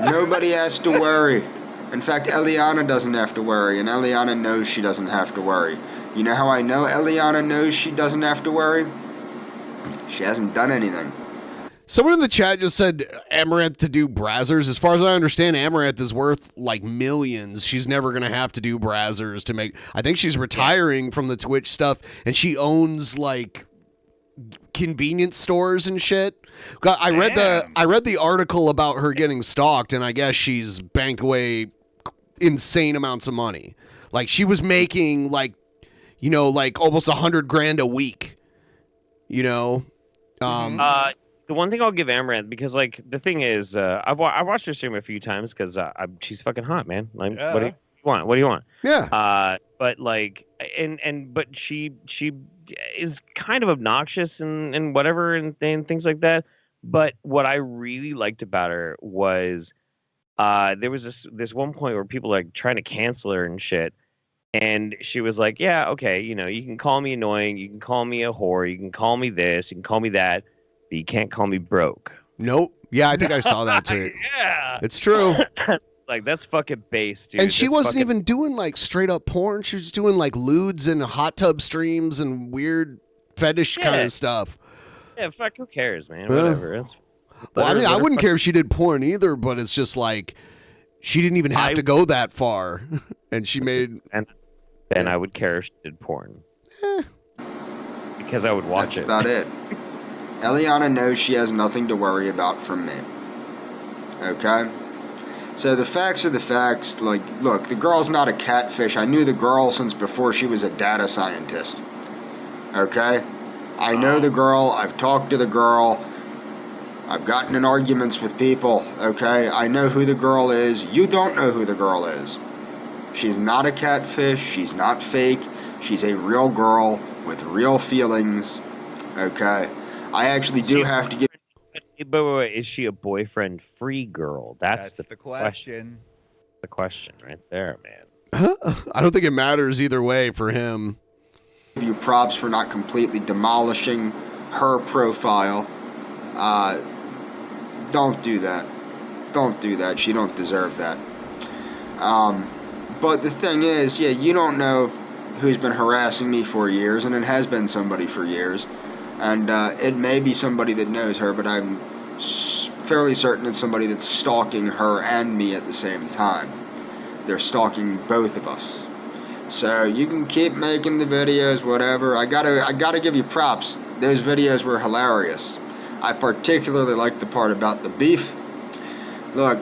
Nobody has to worry. In fact, Eliana doesn't have to worry, and Eliana knows she doesn't have to worry. You know how I know Eliana knows she doesn't have to worry? She hasn't done anything. Someone in the chat just said Amaranth to do Brazzers. As far as I understand, Amaranth is worth like millions. She's never going to have to do Brazzers to make... I think she's retiring from the Twitch stuff, and she owns like convenience stores and shit. I read the article about her getting stalked, and I guess she's banked away insane amounts of money. Like she was making like, you know, like almost $100,000 a week. You know, the one thing I'll give Amaranth, because like the thing is, I've watched her stream a few times because she's fucking hot, man. Like, Yeah. What do you want? What do you want? Yeah. But like, but she is kind of obnoxious and whatever and things like that. But what I really liked about her was, there was this one point where people like trying to cancel her and shit. And she was like, yeah, okay, you know, you can call me annoying, you can call me a whore, you can call me this, you can call me that, but you can't call me broke. Nope. Yeah, I think I saw that too. Yeah. It's true. Like, that's fucking base, dude. And she That's wasn't fucking... even doing like straight up porn. She was doing like lewds and hot tub streams and weird fetish kind of stuff. Yeah, fuck, who cares, man? Whatever. That's... Well, I mean, I wouldn't care if she did porn either, but it's just like she didn't even have to go that far. And she made... Then I would care if she did porn. Because I would watch it. That's about it. Eliana knows she has nothing to worry about from me. Okay? So the facts are the facts. Like, look, the girl's not a catfish. I knew the girl since before she was a data scientist. Okay? I know the girl. I've talked to the girl. I've gotten in arguments with people. Okay? I know who the girl is. You don't know who the girl is. She's not a catfish. She's not fake. She's a real girl with real feelings. Okay? I actually do have to give... But wait, is she a boyfriend-free girl? That's the question. The question right there, man. I don't think it matters either way for him. Give you props for not completely demolishing her profile. Don't do that. Don't do that. She don't deserve that. But the thing is, yeah, you don't know who's been harassing me for years, and it has been somebody for years. And it may be somebody that knows her, but I'm fairly certain it's somebody that's stalking her and me at the same time. They're stalking both of us. So you can keep making the videos, whatever. I gotta give you props. Those videos were hilarious. I particularly liked the part about the beef. Look,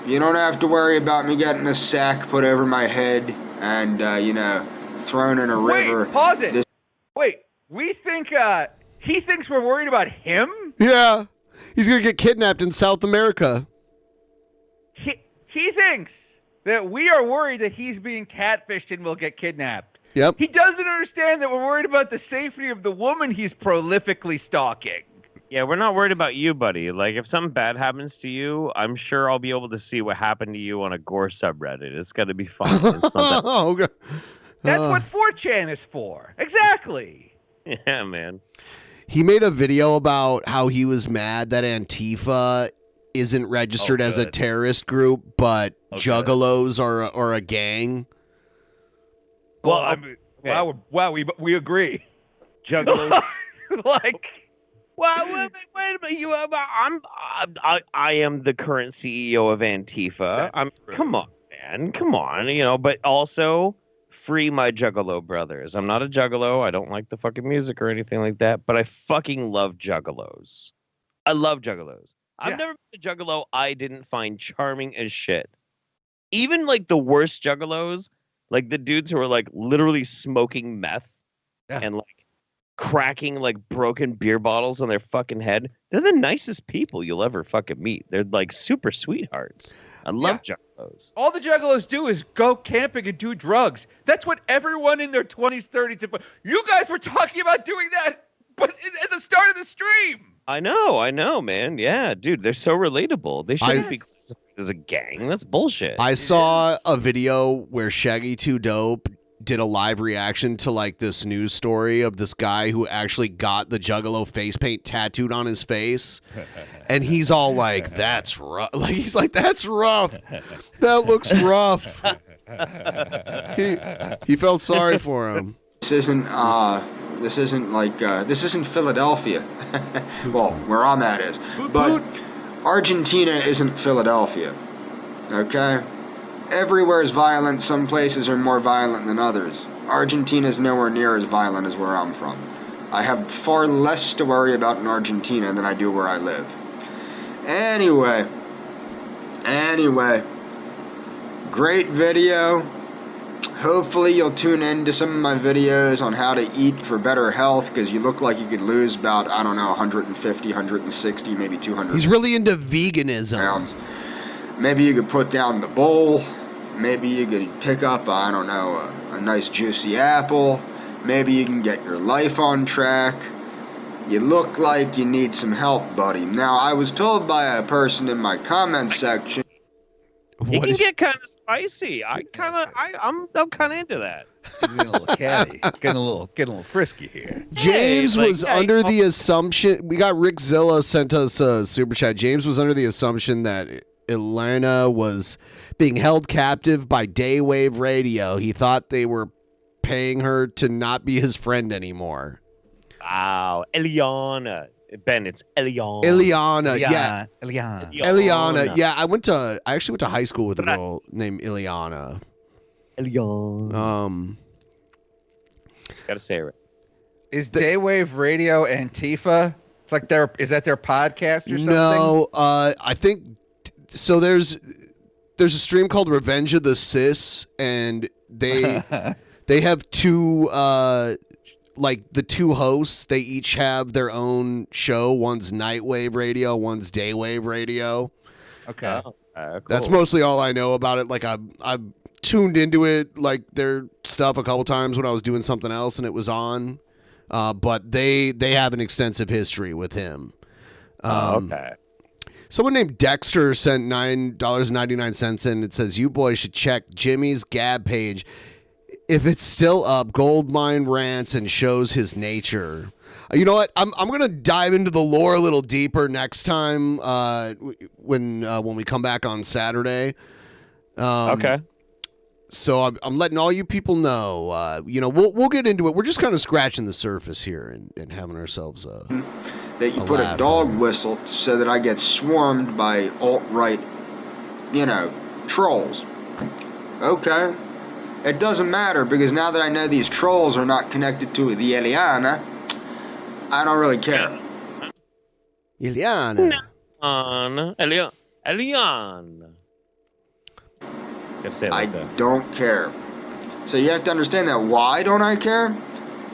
you don't have to worry about me getting a sack put over my head and, you know, thrown in a river. Wait, pause it. Wait, we think, he thinks we're worried about him? Yeah. He's going to get kidnapped in South America. He thinks that we are worried that he's being catfished and will get kidnapped. Yep. He doesn't understand that we're worried about the safety of the woman he's prolifically stalking. Yeah, we're not worried about you, buddy. Like, if something bad happens to you, I'm sure I'll be able to see what happened to you on a gore subreddit. It's going to be fun. It's not that... Oh, That's what 4chan is for. Exactly. Yeah, man. He made a video about how he was mad that Antifa isn't registered as a terrorist group, but Juggalos are a gang. Well, I mean, wow, we agree. Juggalos. Like, well, wait a minute. I am the current CEO of Antifa. Come on, man. Come on. You know, but also free my Juggalo brothers. I'm not a Juggalo. I don't like the fucking music or anything like that, but I fucking love Juggalos. I love Juggalos. I've never been a Juggalo I didn't find charming as shit. Even like the worst Juggalos, like the dudes who are like literally smoking meth and like cracking like broken beer bottles on their fucking head. They're the nicest people you'll ever fucking meet. They're like super sweethearts. I love Juggalos. All the Juggalos do is go camping and do drugs. That's what everyone in their 20s, 30s. You guys were talking about doing that, but at the start of the stream. I know, man. Yeah, dude, they're so relatable. They shouldn't be classified as a gang. That's bullshit. I saw a video where Shaggy 2 Dope did a live reaction to like this news story of this guy who actually got the Juggalo face paint tattooed on his face. And he's all like, that's rough. Like, he's like, that's rough. That looks rough. He felt sorry for him. This isn't Philadelphia. Well, where I'm at is. But Argentina isn't Philadelphia. Okay? Everywhere is violent. Some places are more violent than others. Argentina is nowhere near as violent as where I'm from. I have far less to worry about in Argentina than I do where I live. Anyway. Great video. Hopefully you'll tune in to some of my videos on how to eat for better health, because you look like you could lose about, 150, 160, maybe 200. He's really into veganism. Pounds. Maybe you could put down the bowl. Maybe you could pick up, a nice juicy apple. Maybe you can get your life on track. You look like you need some help, buddy. Now, I was told by a person in my comments section. It can get kind of spicy. I'm kind of into that. Getting a little catty, getting a little frisky here. James was under the assumption. We got Rick Zilla sent us a super chat. James was under the assumption that Elena was being held captive by Daywave Radio. He thought they were paying her to not be his friend anymore. Wow, Eliana. Ben, it's Eliana. Eliana, yeah. Eliana. Yeah. I actually went to high school with a girl named Eliana. Gotta say it right. Is Daywave Radio Antifa? It's like is that their podcast or something? No, I think so. There's a stream called Revenge of the Cis, and they have two like the two hosts, they each have their own show. One's Nightwave Radio, one's Daywave Radio. Okay. Cool. That's mostly all I know about it. Like I've tuned into it, like their stuff a couple times when I was doing something else and it was on. But they have an extensive history with him. Okay. Someone named Dexter sent $9.99 in. It says, you boys should check Jimmy's Gab page. If it's still up, Goldmine rants and shows his nature. You know what? I'm gonna dive into the lore a little deeper next time when we come back on Saturday. Okay. So I'm letting all you people know. We'll get into it. We're just kind of scratching the surface here and having ourselves that you put a dog whistle so that I get swarmed by alt-right, trolls. Okay. It doesn't matter, because now that I know these trolls are not connected to the Eliana, I don't really care. Eliana. Eliana. I don't care. So you have to understand that. Why don't I care?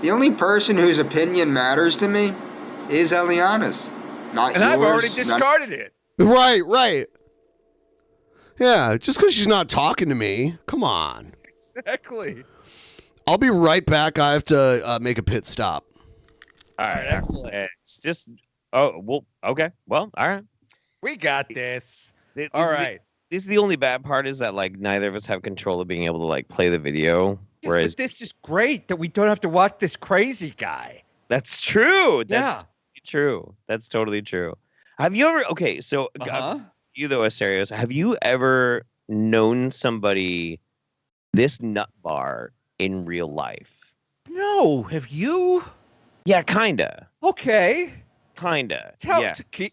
The only person whose opinion matters to me is Eliana's, not yours. And I've already discarded it. Right. Yeah, just because she's not talking to me. Come on. Exactly. I'll be right back. I have to make a pit stop. All right, excellent. It's just. Oh, well, okay. Well, all right. We got this. All right. This is the only bad part, is that like neither of us have control of being able to like play the video Whereas this is great that we don't have to watch this crazy guy. That's true. That's true. That's totally true. Have you ever? Okay, so you though, Asterios, have you ever known somebody this nut bar in real life? No, have you? Yeah, kinda. Okay. Kinda.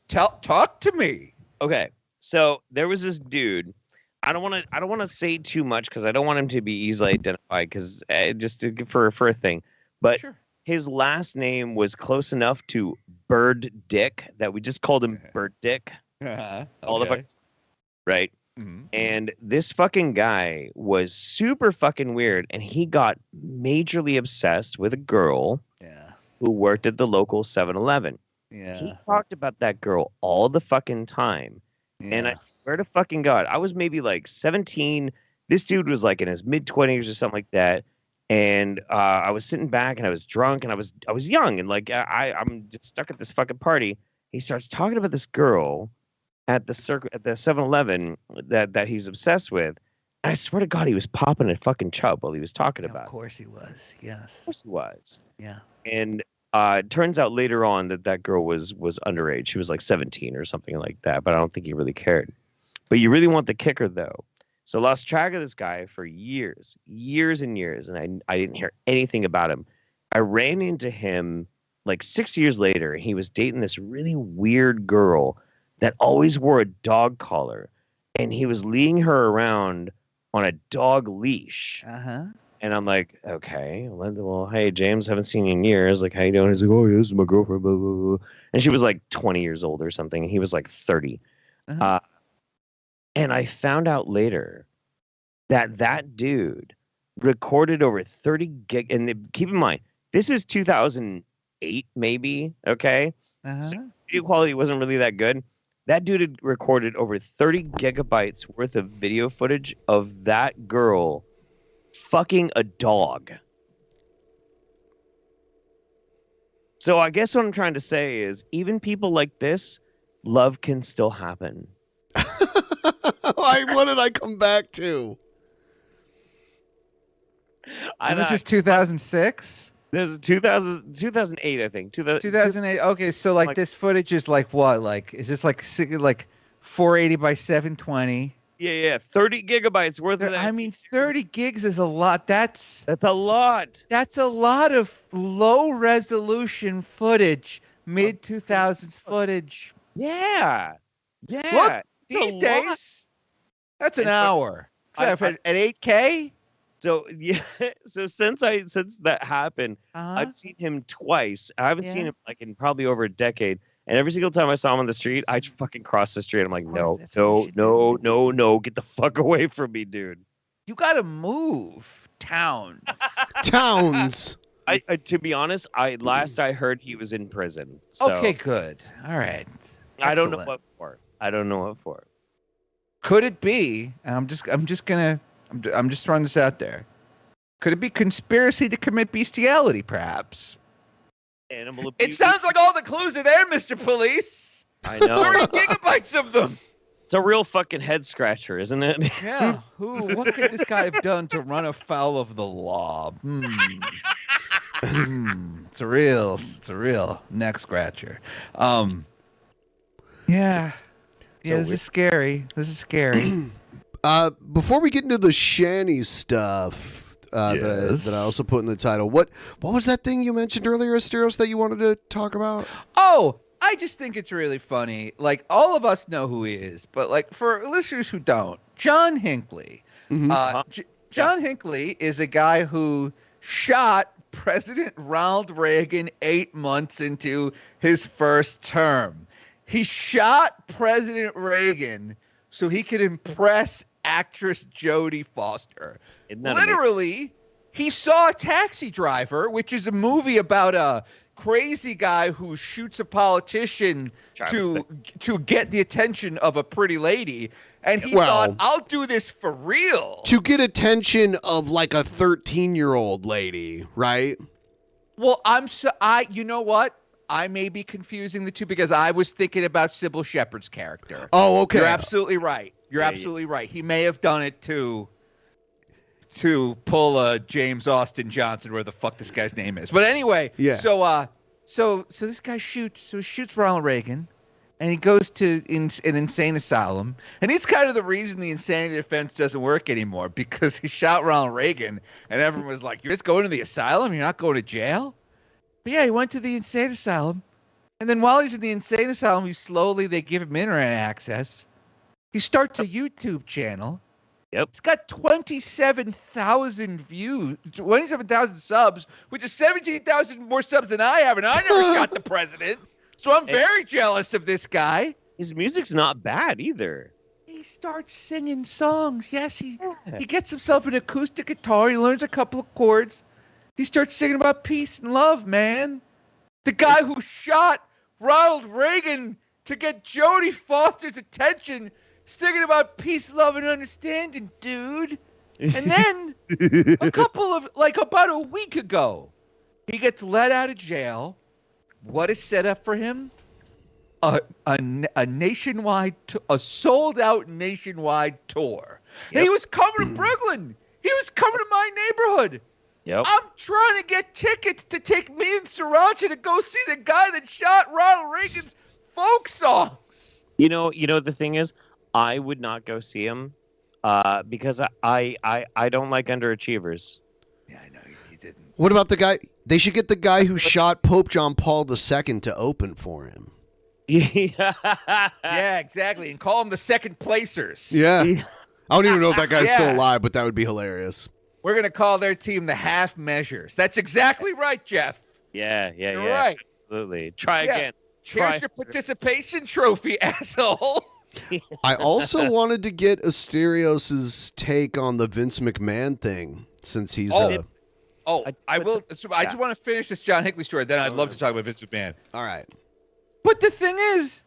Talk to me. Okay, so there was this dude. I don't want to say too much because I don't want him to be easily identified because for a thing. But his last name was close enough to Bird Dick that we just called him Bird Dick. All the fucking right. Mm-hmm. And this fucking guy was super fucking weird, and he got majorly obsessed with a girl who worked at the local 7-Eleven. Yeah. He talked about that girl all the fucking time. Yeah. And I swear to fucking God, I was maybe like 17. This dude was like in his mid-20s or something like that. And I was sitting back and I was drunk and I was young and like I'm just stuck at this fucking party. He starts talking about this girl at the 7-Eleven that he's obsessed with. And I swear to God, he was popping a fucking chub while he was talking about it. Of course he was. Yes. Of course he was. Yeah. And it turns out later on that girl was underage. She was like 17 or something like that, but I don't think he really cared. But you really want the kicker, though. So I lost track of this guy for years and years, and I didn't hear anything about him. I ran into him like 6 years later, and he was dating this really weird girl that always wore a dog collar, and he was leading her around on a dog leash. And I'm like, okay, well, hey, James, haven't seen you in years. Like, how you doing? He's like, oh, yeah, this is my girlfriend, blah, blah, blah. And she was like 20 years old or something. And he was like 30. And I found out later that dude recorded over 30 gig. And keep in mind, this is 2008, maybe, okay? So video quality wasn't really that good. That dude had recorded over 30 gigabytes worth of video footage of that girl fucking a dog. So I guess what I'm trying to say is even people like this, love can still happen. What did I come back to? This is 2006? This is 2008, I think. 2008. Okay, so like this footage is like what? Like, is this like 480 by 720? Yeah, 30 gigabytes worth of that. I mean, 30 gigs is a lot. That's a lot. That's a lot of low resolution footage, mid 2000s footage. Yeah. Look, these days, that's an hour. At 8K. So yeah, so since that happened, I've seen him twice. I haven't seen him like in probably over a decade. And every single time I saw him on the street, I fucking crossed the street. I'm like, no, get the fuck away from me, dude. You gotta move towns. To be honest, last I heard he was in prison. So okay, good. All right. I don't know what for. Could it be? And I'm just throwing this out there. Could it be conspiracy to commit bestiality, perhaps? Animal abuse. It sounds like all the clues are there, Mr. Police. I know. 30 gigabytes of them. It's a real fucking head scratcher, isn't it? Yeah. What could this guy have done to run afoul of the law? It's a real neck scratcher. Yeah. This is scary. Before we get into the Shanny stuff that I also put in the title, what was that thing you mentioned earlier, Asterios, that you wanted to talk about? Oh, I just think it's really funny. Like, all of us know who he is, but like for listeners who don't, John Hinckley. John Hinckley is a guy who shot President Ronald Reagan 8 months into his first term. He shot President Reagan so he could impress actress Jodie Foster. Literally, he saw Taxi Driver, which is a movie about a crazy guy who shoots a politician to get the attention of a pretty lady. And he thought, I'll do this for real. To get attention of like a 13-year-old lady, right? Well, you know what? I may be confusing the two because I was thinking about Sybil Shepherd's character. Oh, okay. You're absolutely right. You're absolutely right. He may have done it too. to pull a James Austin Johnson, where the fuck this guy's name is. But anyway, Yeah. So this guy shoots Ronald Reagan, and he goes to an insane asylum, and he's kind of the reason the insanity defense doesn't work anymore, because he shot Ronald Reagan, and everyone was like, "You're just going to the asylum? You're not going to jail?" But yeah, he went to the insane asylum, and then while he's in the insane asylum, they give him internet access. He starts a YouTube channel. Yep. It's got 27,000 views, 27,000 subs, which is 17,000 more subs than I have, and I never shot the president. So I'm very jealous of this guy. His music's not bad either. He starts singing songs. Yes, he gets himself an acoustic guitar. He learns a couple of chords. He starts singing about peace and love, man. The guy who shot Ronald Reagan to get Jodie Foster's attention, singing about peace, love, and understanding, dude. And then about a week ago, he gets let out of jail. What is set up for him? A nationwide, a sold-out nationwide tour. Yep. And he was coming to Brooklyn. He was coming to my neighborhood. Yep. I'm trying to get tickets to take me and Sriracha to go see the guy that shot Ronald Reagan's folk songs. You know, the thing is, I would not go see him because I don't like underachievers. Yeah, I know you didn't. What about the guy? They should get the guy who shot Pope John Paul II to open for him. Yeah, exactly. And call them the second placers. Yeah. I don't even know if that guy's still alive, but that would be hilarious. We're going to call their team the half measures. That's exactly right, Jeff. Yeah. You're right. Absolutely. Try again. Here's your participation trophy, asshole. I also wanted to get Asterios' take on the Vince McMahon thing, since he's I just want to finish this John Hinckley story. Then I'd love to talk about Vince McMahon. All right. But the thing is,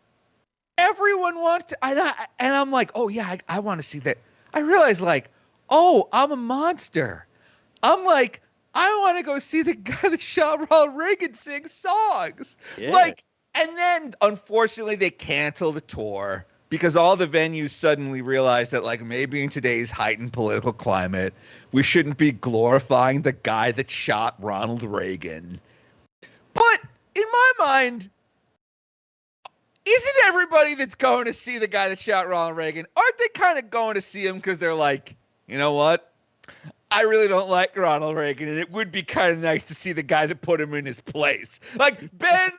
everyone wants to, and I'm like, oh yeah, I want to see that. I realize, like, oh, I'm a monster. I'm like, I want to go see the guy that shot Ronald Reagan sing songs. Yeah. Like, and then unfortunately they cancel the tour because all the venues suddenly realize that, like, maybe in today's heightened political climate, we shouldn't be glorifying the guy that shot Ronald Reagan. But in my mind, isn't everybody that's going to see the guy that shot Ronald Reagan, aren't they kind of going to see him because they're like, you know what? I really don't like Ronald Reagan, and it would be kind of nice to see the guy that put him in his place. Like, Ben,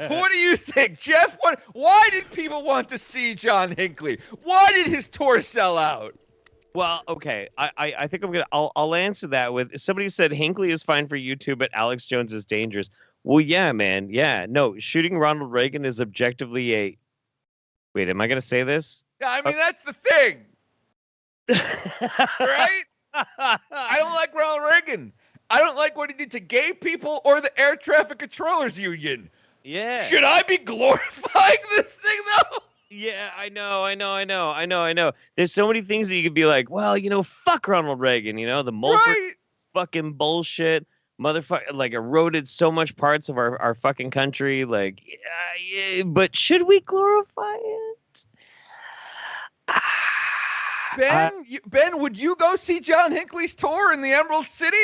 what do you think? Jeff, why did people want to see John Hinckley? Why did his tour sell out? Well, okay. I think I'll answer that with, somebody said Hinckley is fine for YouTube, but Alex Jones is dangerous. Well, yeah, man. Yeah. No, shooting Ronald Reagan is objectively a... Wait, am I going to say this? Yeah, I mean, that's the thing. Right? I don't like Ronald Reagan. I don't like what he did to gay people or the Air Traffic Controllers Union. Yeah. Should I be glorifying this thing, though? Yeah, I know. There's so many things that you could be like, well, fuck Ronald Reagan, the Mulford fucking bullshit. Motherfucker, like, eroded so much parts of our fucking country. Like, but should we glorify it? Ben, would you go see John Hinckley's tour in the Emerald City?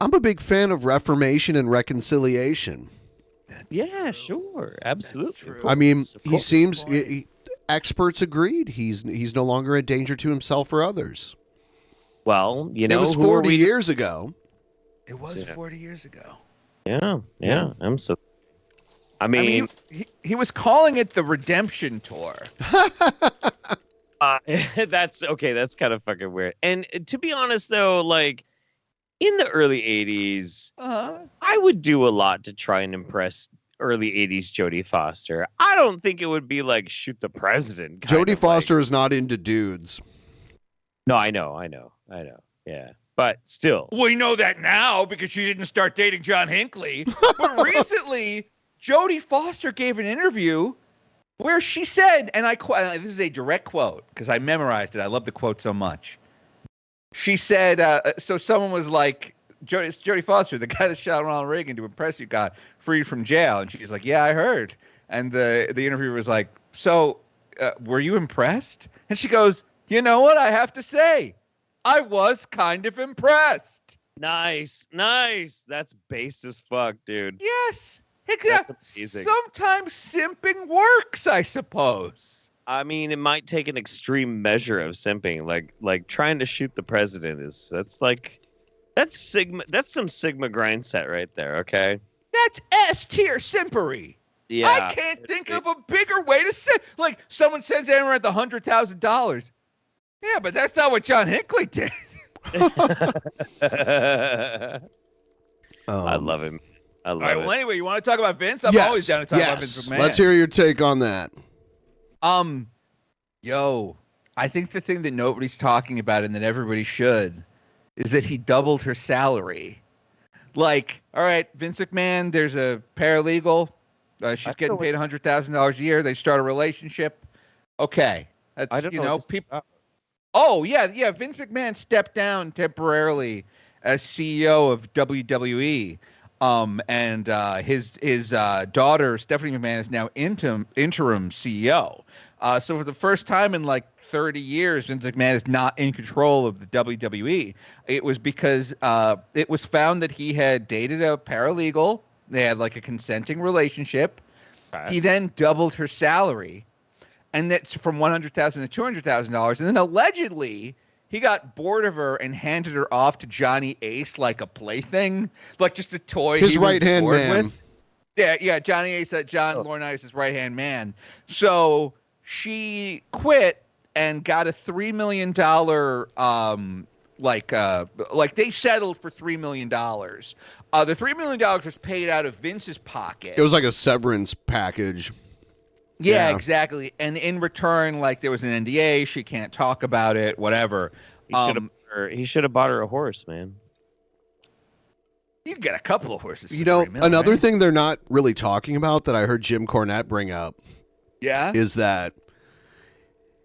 I'm a big fan of Reformation and reconciliation. Yeah, sure, absolutely. I mean, he seems experts agreed he's no longer a danger to himself or others. Well, it was 40 years ago. It was 40 years ago. Yeah. I mean, he was calling it the Redemption Tour. That's okay. That's kind of fucking weird. And to be honest, though, like in the early 80s, I would do a lot to try and impress early 80s Jodie Foster. I don't think it would be like shoot the president. Jodie Foster is not into dudes. No, I know. Yeah. But still. We know that now because she didn't start dating John Hinckley. But recently, Jodie Foster gave an interview where she said, and I quote, this is a direct quote because I memorized it. I love the quote so much. She said, so someone was like, Jodie Foster, the guy that shot Ronald Reagan to impress you, got freed from jail. And she's like, yeah, I heard. And the interviewer was like, so were you impressed? And she goes, you know what I have to say? I was kind of impressed. Nice. That's based as fuck, dude. Yes. That's amazing. Sometimes simping works, I suppose. I mean, it might take an extreme measure of simping, like trying to shoot the president that's some Sigma grind set right there, okay? That's S-tier simpery. Yeah. I can't think of a bigger way to say. Like, someone sends Aaron the $100,000. Yeah, but that's not what John Hinckley did. I love him. I love All right, it. well, anyway, you want to talk about Vince? I'm always down to talk about Vince McMahon. Let's hear your take on that. I think the thing that nobody's talking about and that everybody should is that he doubled her salary. Like, all right, Vince McMahon, there's a paralegal. She's getting paid $100,000 a year. They start a relationship. Okay. That's, I don't know people. Oh, yeah. Vince McMahon stepped down temporarily as CEO of WWE. And his daughter, Stephanie McMahon, is now interim CEO. So for the first time in like 30 years, Vince McMahon is not in control of the WWE. It was because it was found that he had dated a paralegal. They had like a consenting relationship. Okay. He then doubled her salary, and that's from $100,000 to $200,000. And then allegedly, he got bored of her and handed her off to Johnny Ace like a plaything, like just a toy. His right-hand man. With. Yeah, Johnny Ace, John Laurinaitis' right-hand man. So she quit and got a $3 million, like they settled for $3 million. The $3 million was paid out of Vince's pocket. It was like a severance package. Yeah, exactly. And in return, like there was an NDA. She can't talk about it. Whatever. He should have bought her a horse, man. You can get a couple of horses. You know, another thing they're not really talking about that I heard Jim Cornette bring up. Yeah. Is that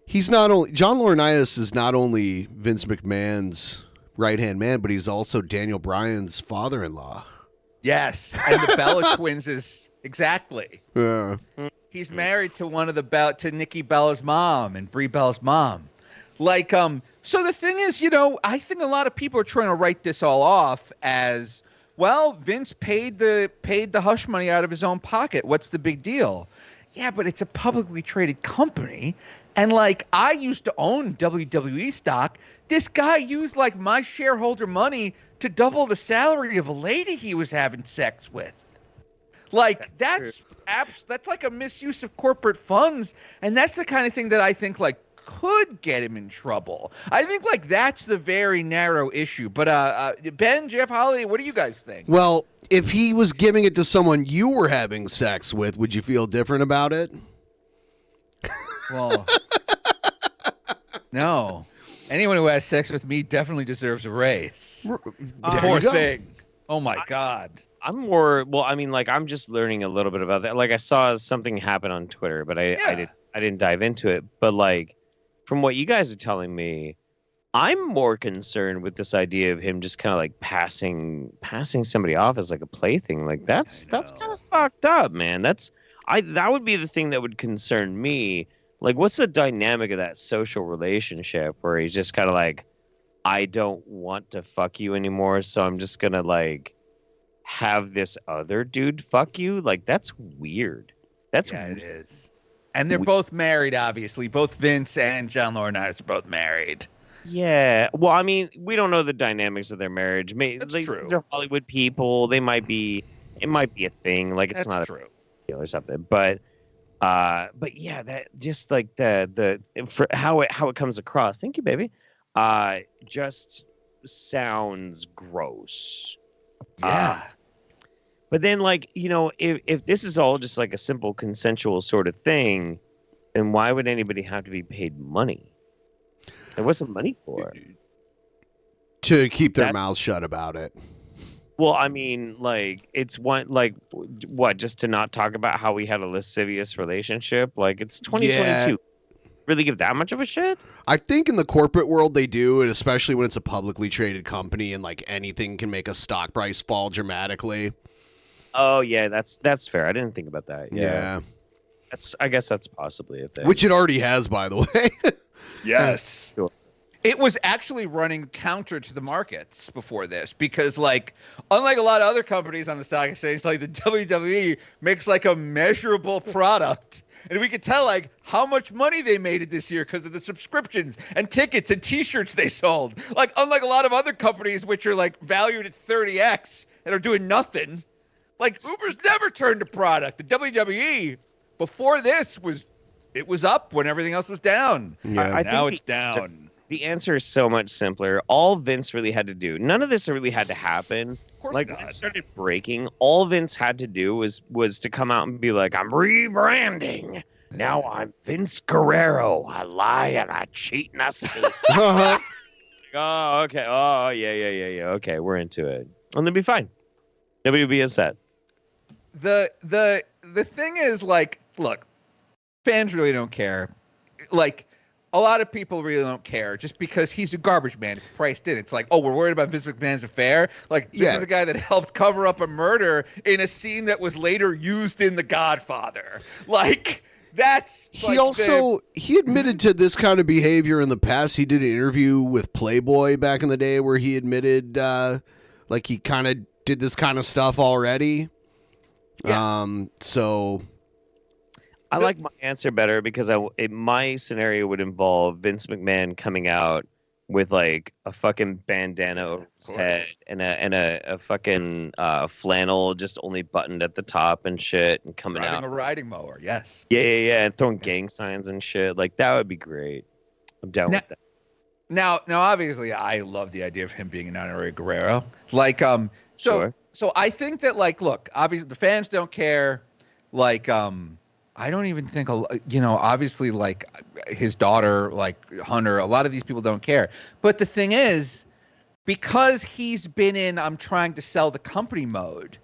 he's not only John Laurinaitis is not only Vince McMahon's right-hand man, but he's also Daniel Bryan's father-in-law. Yes, and the Bella twins is exactly. Yeah. He's married to one of to Nikki Bella's mom and Brie Bella's mom. Like, so the thing is, I think a lot of people are trying to write this all off as, well, Vince paid the hush money out of his own pocket. What's the big deal? Yeah, but it's a publicly traded company. And like, I used to own WWE stock. This guy used like my shareholder money to double the salary of a lady he was having sex with. Like, that's like a misuse of corporate funds. And that's the kind of thing that I think like could get him in trouble. I think like that's the very narrow issue. But Ben, Jeff Holiday, what do you guys think? Well, if he was giving it to someone you were having sex with, would you feel different about it? Well, no. Anyone who has sex with me definitely deserves a raise. Poor thing. Oh my God. I'm more, well, I mean, like, I'm just learning a little bit about that. Like, I saw something happen on Twitter, but I didn't dive into it. But like, from what you guys are telling me, I'm more concerned with this idea of him just kind of like passing somebody off as like a plaything. Like that's kind of fucked up, man. That would be the thing that would concern me. Like, what's the dynamic of that social relationship where he's just kind of like, I don't want to fuck you anymore, so I'm just gonna like have this other dude fuck you? Like, that's weird. That's it is. And they're both married, obviously. Both Vince and John Laurinaitis are both married. Yeah. Well, I mean, we don't know the dynamics of their marriage. That's true. They're Hollywood people. It might be a thing. Like, it's not true. Deal or something. But yeah, that just like for how it comes across. Thank you, baby. Just sounds gross. Yeah. But then, like, if this is all just like a simple consensual sort of thing, then why would anybody have to be paid money? And what's the money for? To keep their mouths shut about it. Well, I mean, like, it's what, just to not talk about how we had a lascivious relationship? Like, it's 2022. Yeah. Really give that much of a shit? I think in the corporate world they do, and especially when it's a publicly traded company and like anything can make a stock price fall dramatically. Oh yeah, that's fair. I didn't think about that. Yeah. I guess that's possibly a thing. Which it already has, by the way. Yes. Sure. it was actually running counter to the markets before this because, like, unlike a lot of other companies on the stock exchange, like the WWE makes like a measurable product. And we could tell like how much money they made it this year because of the subscriptions and tickets and T-shirts they sold. Like, unlike a lot of other companies which are like valued at 30x and are doing nothing. Like, Uber's never turned a product. The WWE before this was up when everything else was down. Yeah. Now it's down. The answer is so much simpler. All Vince really had to do, none of this really had to happen. Of course like not. when it started breaking, all Vince had to do was to come out and be like, I'm rebranding. Now I'm Vince Guerrero. I lie and I cheat and I steal. Oh, okay. Oh, yeah. Okay, we're into it. And they'll be fine. Nobody will be upset. The thing is, like, look, fans really don't care. Like, a lot of people really don't care just because he's a garbage man priced in. It's like, oh, we're worried about Vince McMahon's affair. Like, this is the guy that helped cover up a murder in a scene that was later used in The Godfather. Like, that's he he admitted to this kind of behavior in the past. He did an interview with Playboy back in the day where he admitted like he kind of did this kind of stuff already. Yeah. So I like my answer better because my scenario would involve Vince McMahon coming out with like a fucking bandana over his head and a fucking flannel just only buttoned at the top and shit and coming driving out. a riding mower, yes. Yeah, and throwing gang signs and shit. Like, that would be great. I'm down with that. Now, obviously, I love the idea of him being an honorary Guerrero. Like, so I think that, like, look, obviously the fans don't care. Like, I don't even think, obviously, like, his daughter, like, Hunter, a lot of these people don't care. But the thing is, because he's been in I'm trying to sell the company mode,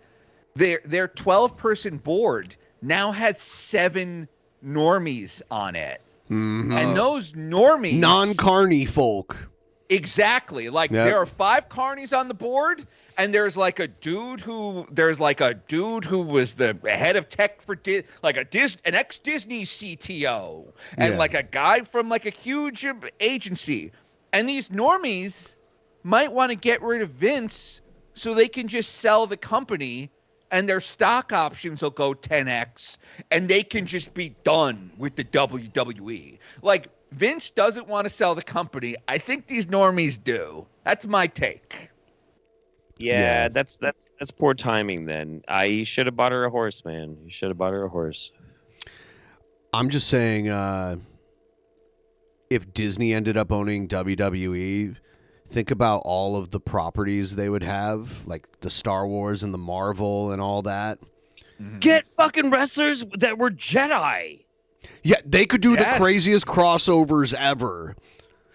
their 12-person board now has 7 normies on it. Mm-hmm. And those normies... non-carny folk. Exactly. Like, there are 5 carnies on the board, and there's like a dude who was the head of tech for an ex-Disney CTO, and like a guy from like a huge agency. And these normies might want to get rid of Vince so they can just sell the company and their stock options will go 10x and they can just be done with the WWE. Like, Vince doesn't want to sell the company. I think these normies do. That's my take. Yeah, that's poor timing then. He should have bought her a horse, man. He should have bought her a horse. I'm just saying, if Disney ended up owning WWE, think about all of the properties they would have, like the Star Wars and the Marvel and all that. Get fucking wrestlers that were Jedi. Yeah, they could do the craziest crossovers ever.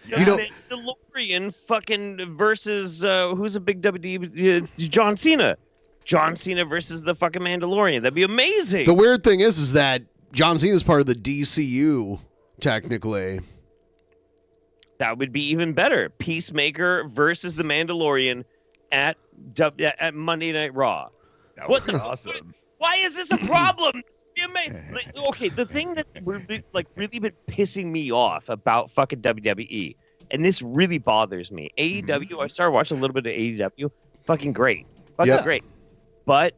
Yeah, DeLorean fucking versus who's a big WWE? John Cena. John Cena versus the fucking Mandalorian. That'd be amazing. The weird thing is that John Cena is part of the DCU, technically. That would be even better. Peacemaker versus the Mandalorian at Monday Night Raw. That would be awesome. Why is this a problem? Like, okay, the thing that really been pissing me off about fucking WWE, and this really bothers me. AEW, I started watching a little bit of AEW. Fucking great. Fucking great. But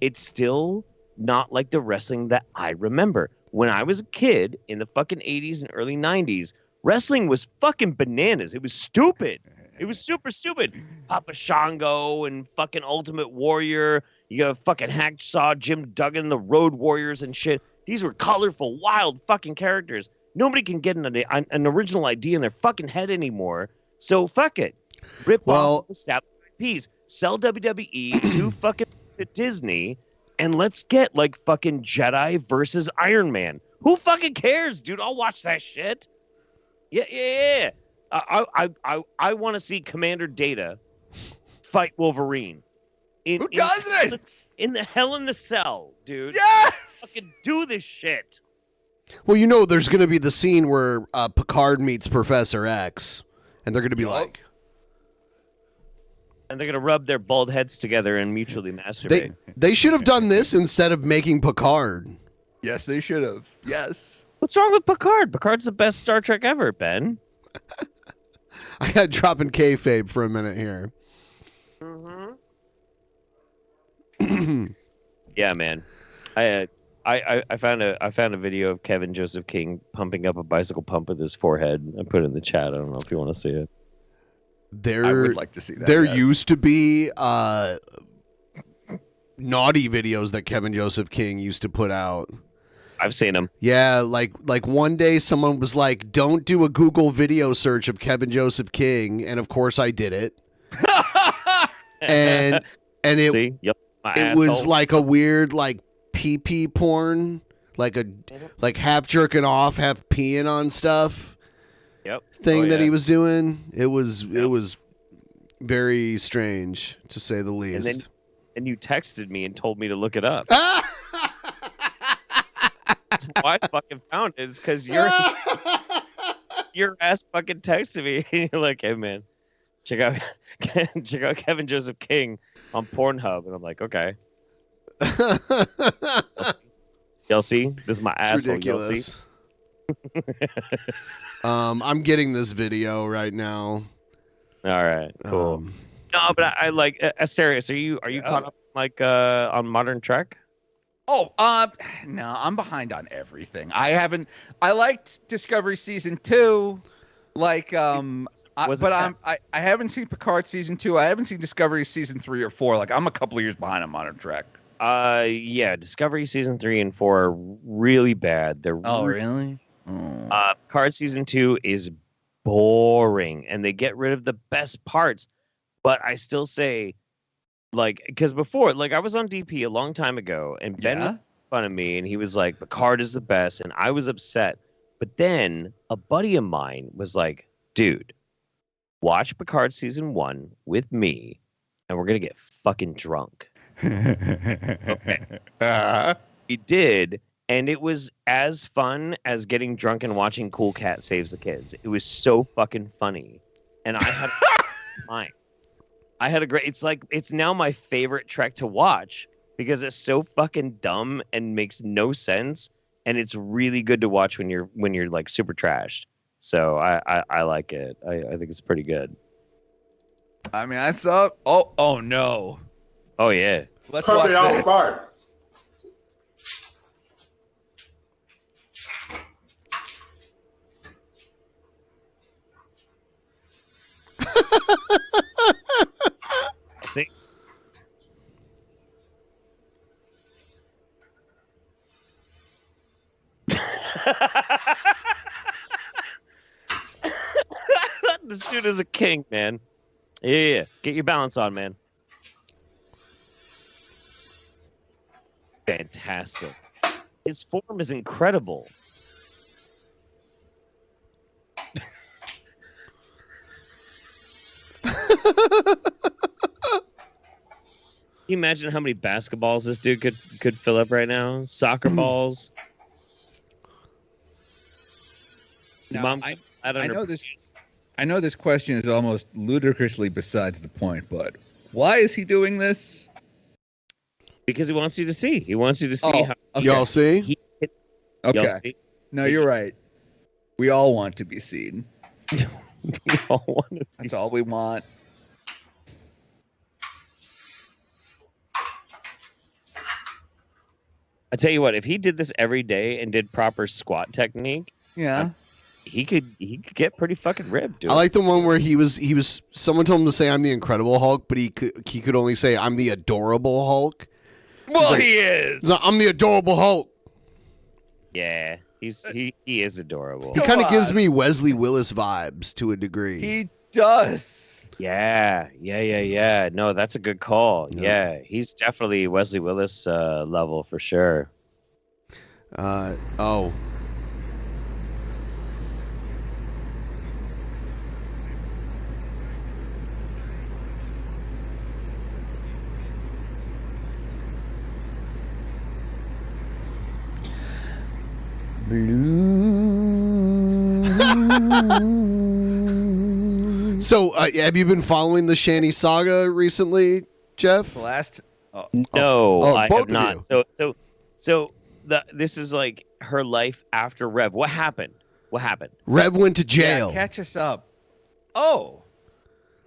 it's still not like the wrestling that I remember. When I was a kid in the fucking 80s and early 90s, wrestling was fucking bananas. It was stupid. It was super stupid. Papa Shango and fucking Ultimate Warrior. You got fucking Hacksaw, Jim Duggan, the Road Warriors and shit. These were colorful, wild fucking characters. Nobody can get an original idea in their fucking head anymore. So fuck it. Rip off established IPs. Sell WWE to fucking Disney, and let's get like fucking Jedi versus Iron Man. Who fucking cares, dude? I'll watch that shit. Yeah. I want to see Commander Data fight Wolverine. Who doesn't? In the Hell in the Cell, dude. Yes! Fucking do this shit. Well, there's going to be the scene where Picard meets Professor X, and they're going to be like... And they're going to rub their bald heads together and mutually masturbate. They should have done this instead of making Picard. Yes, they should have. Yes. What's wrong with Picard? Picard's the best Star Trek ever, Ben. I got dropping kayfabe for a minute here. Yeah, man. I found a video of Kevin Joseph King pumping up a bicycle pump with his forehead. I put it in the chat. I don't know if you want to see it. I would like to see that. There yes. used to be naughty videos that Kevin Joseph King used to put out. I've seen them. Yeah, like one day someone was like, "Don't do a Google video search of Kevin Joseph King," and of course I did it. and it See? Yep. it was like a weird like pee porn, like half jerking off, half peeing on stuff. Yep. Thing that yeah. he was doing. It was very strange to say the least. And you texted me and told me to look it up. That's why I fucking found it. It's because your ass fucking texted me. And you're like, hey man, check out Kevin Joseph King on Pornhub. And I'm like, okay. Yelsey, this is my asshole, ridiculous. Yelsey. I'm getting this video right now. All right, cool. No, but I like Asterios. Are you caught up like on Modern Trek? Oh, no, I'm behind on everything. I liked Discovery season 2, I haven't seen Picard season 2. I haven't seen Discovery season 3 or 4. Like I'm a couple of years behind on Modern Trek. Yeah, Discovery season 3 and 4 are really bad. They're really? Picard season 2 is boring, and they get rid of the best parts. But I still say, because before, I was on DP a long time ago, and Ben made fun of me, and he was like, Picard is the best, and I was upset. But then a buddy of mine was like, dude, watch Picard season 1 with me, and we're going to get fucking drunk. Okay. He did, and it was as fun as getting drunk and watching Cool Cat Saves the Kids. It was so fucking funny. And I had mine. I had a great. It's now my favorite Trek to watch because it's so fucking dumb and makes no sense, and it's really good to watch when you're like super trashed. So I like it. I think it's pretty good. I mean, I saw. Oh no. Oh yeah. Let's watch this. See? This dude is a king, man. Yeah. Get your balance on, man. Fantastic. His form is incredible. Can you imagine how many basketballs this dude could fill up right now? Soccer balls. Now, Mom, I know this question is almost ludicrously besides the point, but why is he doing this? Because he wants you to see. He wants you to see how y'all see. Okay. Y'all see? No, you're right. We all want to be seen. We all want to be That's all we want. I tell you what, if he did this every day and did proper squat technique, he could get pretty fucking ripped, dude. I like the one where he was. Someone told him to say I'm the Incredible Hulk, but he could only say I'm the Adorable Hulk. Well, he is. He's like, I'm the Adorable Hulk. Yeah, he is adorable. He kind of gives me Wesley Willis vibes to a degree. He does. Yeah. No, that's a good call. Yeah, he's definitely Wesley Willis level for sure. Oh. So, have you been following the Shanny Saga recently, Jeff? No, I both have of not. So this is like her life after Rev. What happened? Rev went to jail. Yeah, catch us up. Oh.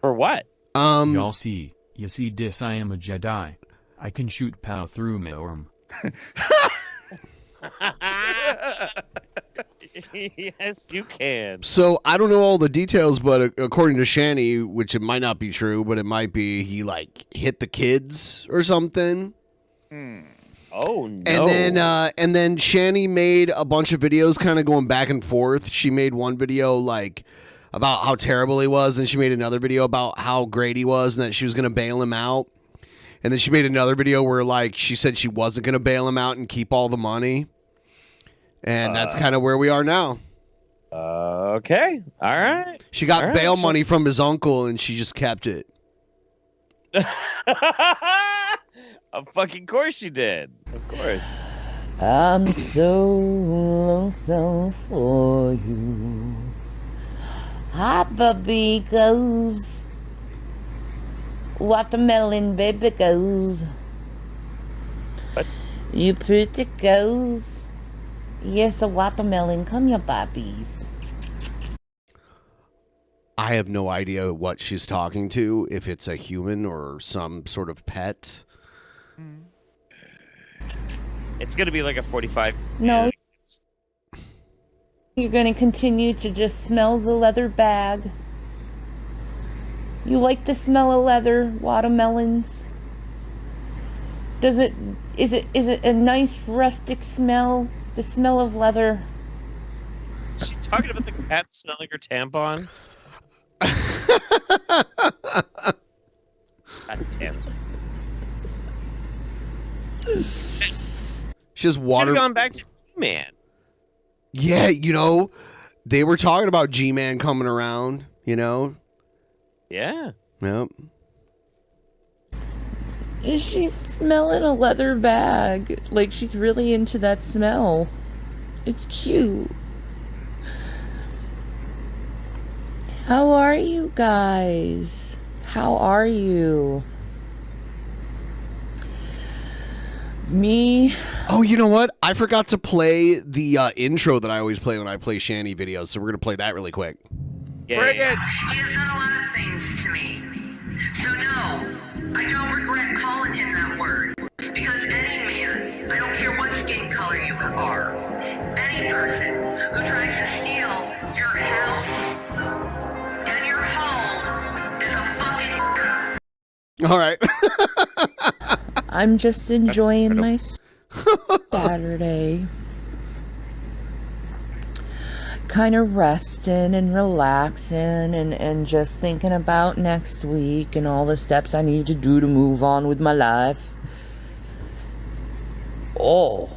For what? Y'all see, you see this, I am a Jedi. I can shoot pow through my arm. Yes, you can. So I don't know all the details, but according to Shanny, which it might not be true, but it might be, he like hit the kids or something. Oh no! And then Shanny made a bunch of videos, kind of going back and forth. She made one video like about how terrible he was, and she made another video about how great he was, and that she was going to bail him out. And then she made another video where like she said she wasn't going to bail him out and keep all the money. And that's kind of where we are now. Okay. All right. She got bail money from his uncle, and she just kept it. Of fucking course she did. Of course. I'm so lonesome for you. Hi, baby goes. Watermelon baby goes. What? You pretty goes. Yes, a watermelon. Come here, bobbies. I have no idea what she's talking to, if it's a human or some sort of pet. It's gonna be like a 45. No. You're going to continue to just smell the leather bag. You like the smell of leather, watermelons? Is it a nice rustic smell? The smell of leather? Is she talking about the cat smelling her tampon? God damn it. She has water. Should have gone back to G-Man. Yeah, you know, they were talking about G-Man coming around, you know? Yeah. Yep. Is she smelling a leather bag? Like she's really into that smell. It's cute. How are you guys? How are you? Me? Oh, you know what? I forgot to play the intro that I always play when I play Shanny videos, so we're going to play that really quick. Bring it! He has done a lot of things to me. So no, I don't regret calling him that word. Because any man, I don't care what skin color you are, any person who tries to steal your house and your home is a fucking All right. I'm just enjoying my Saturday. Kind of resting and relaxing and just thinking about next week and all the steps I need to do to move on with my life. Oh,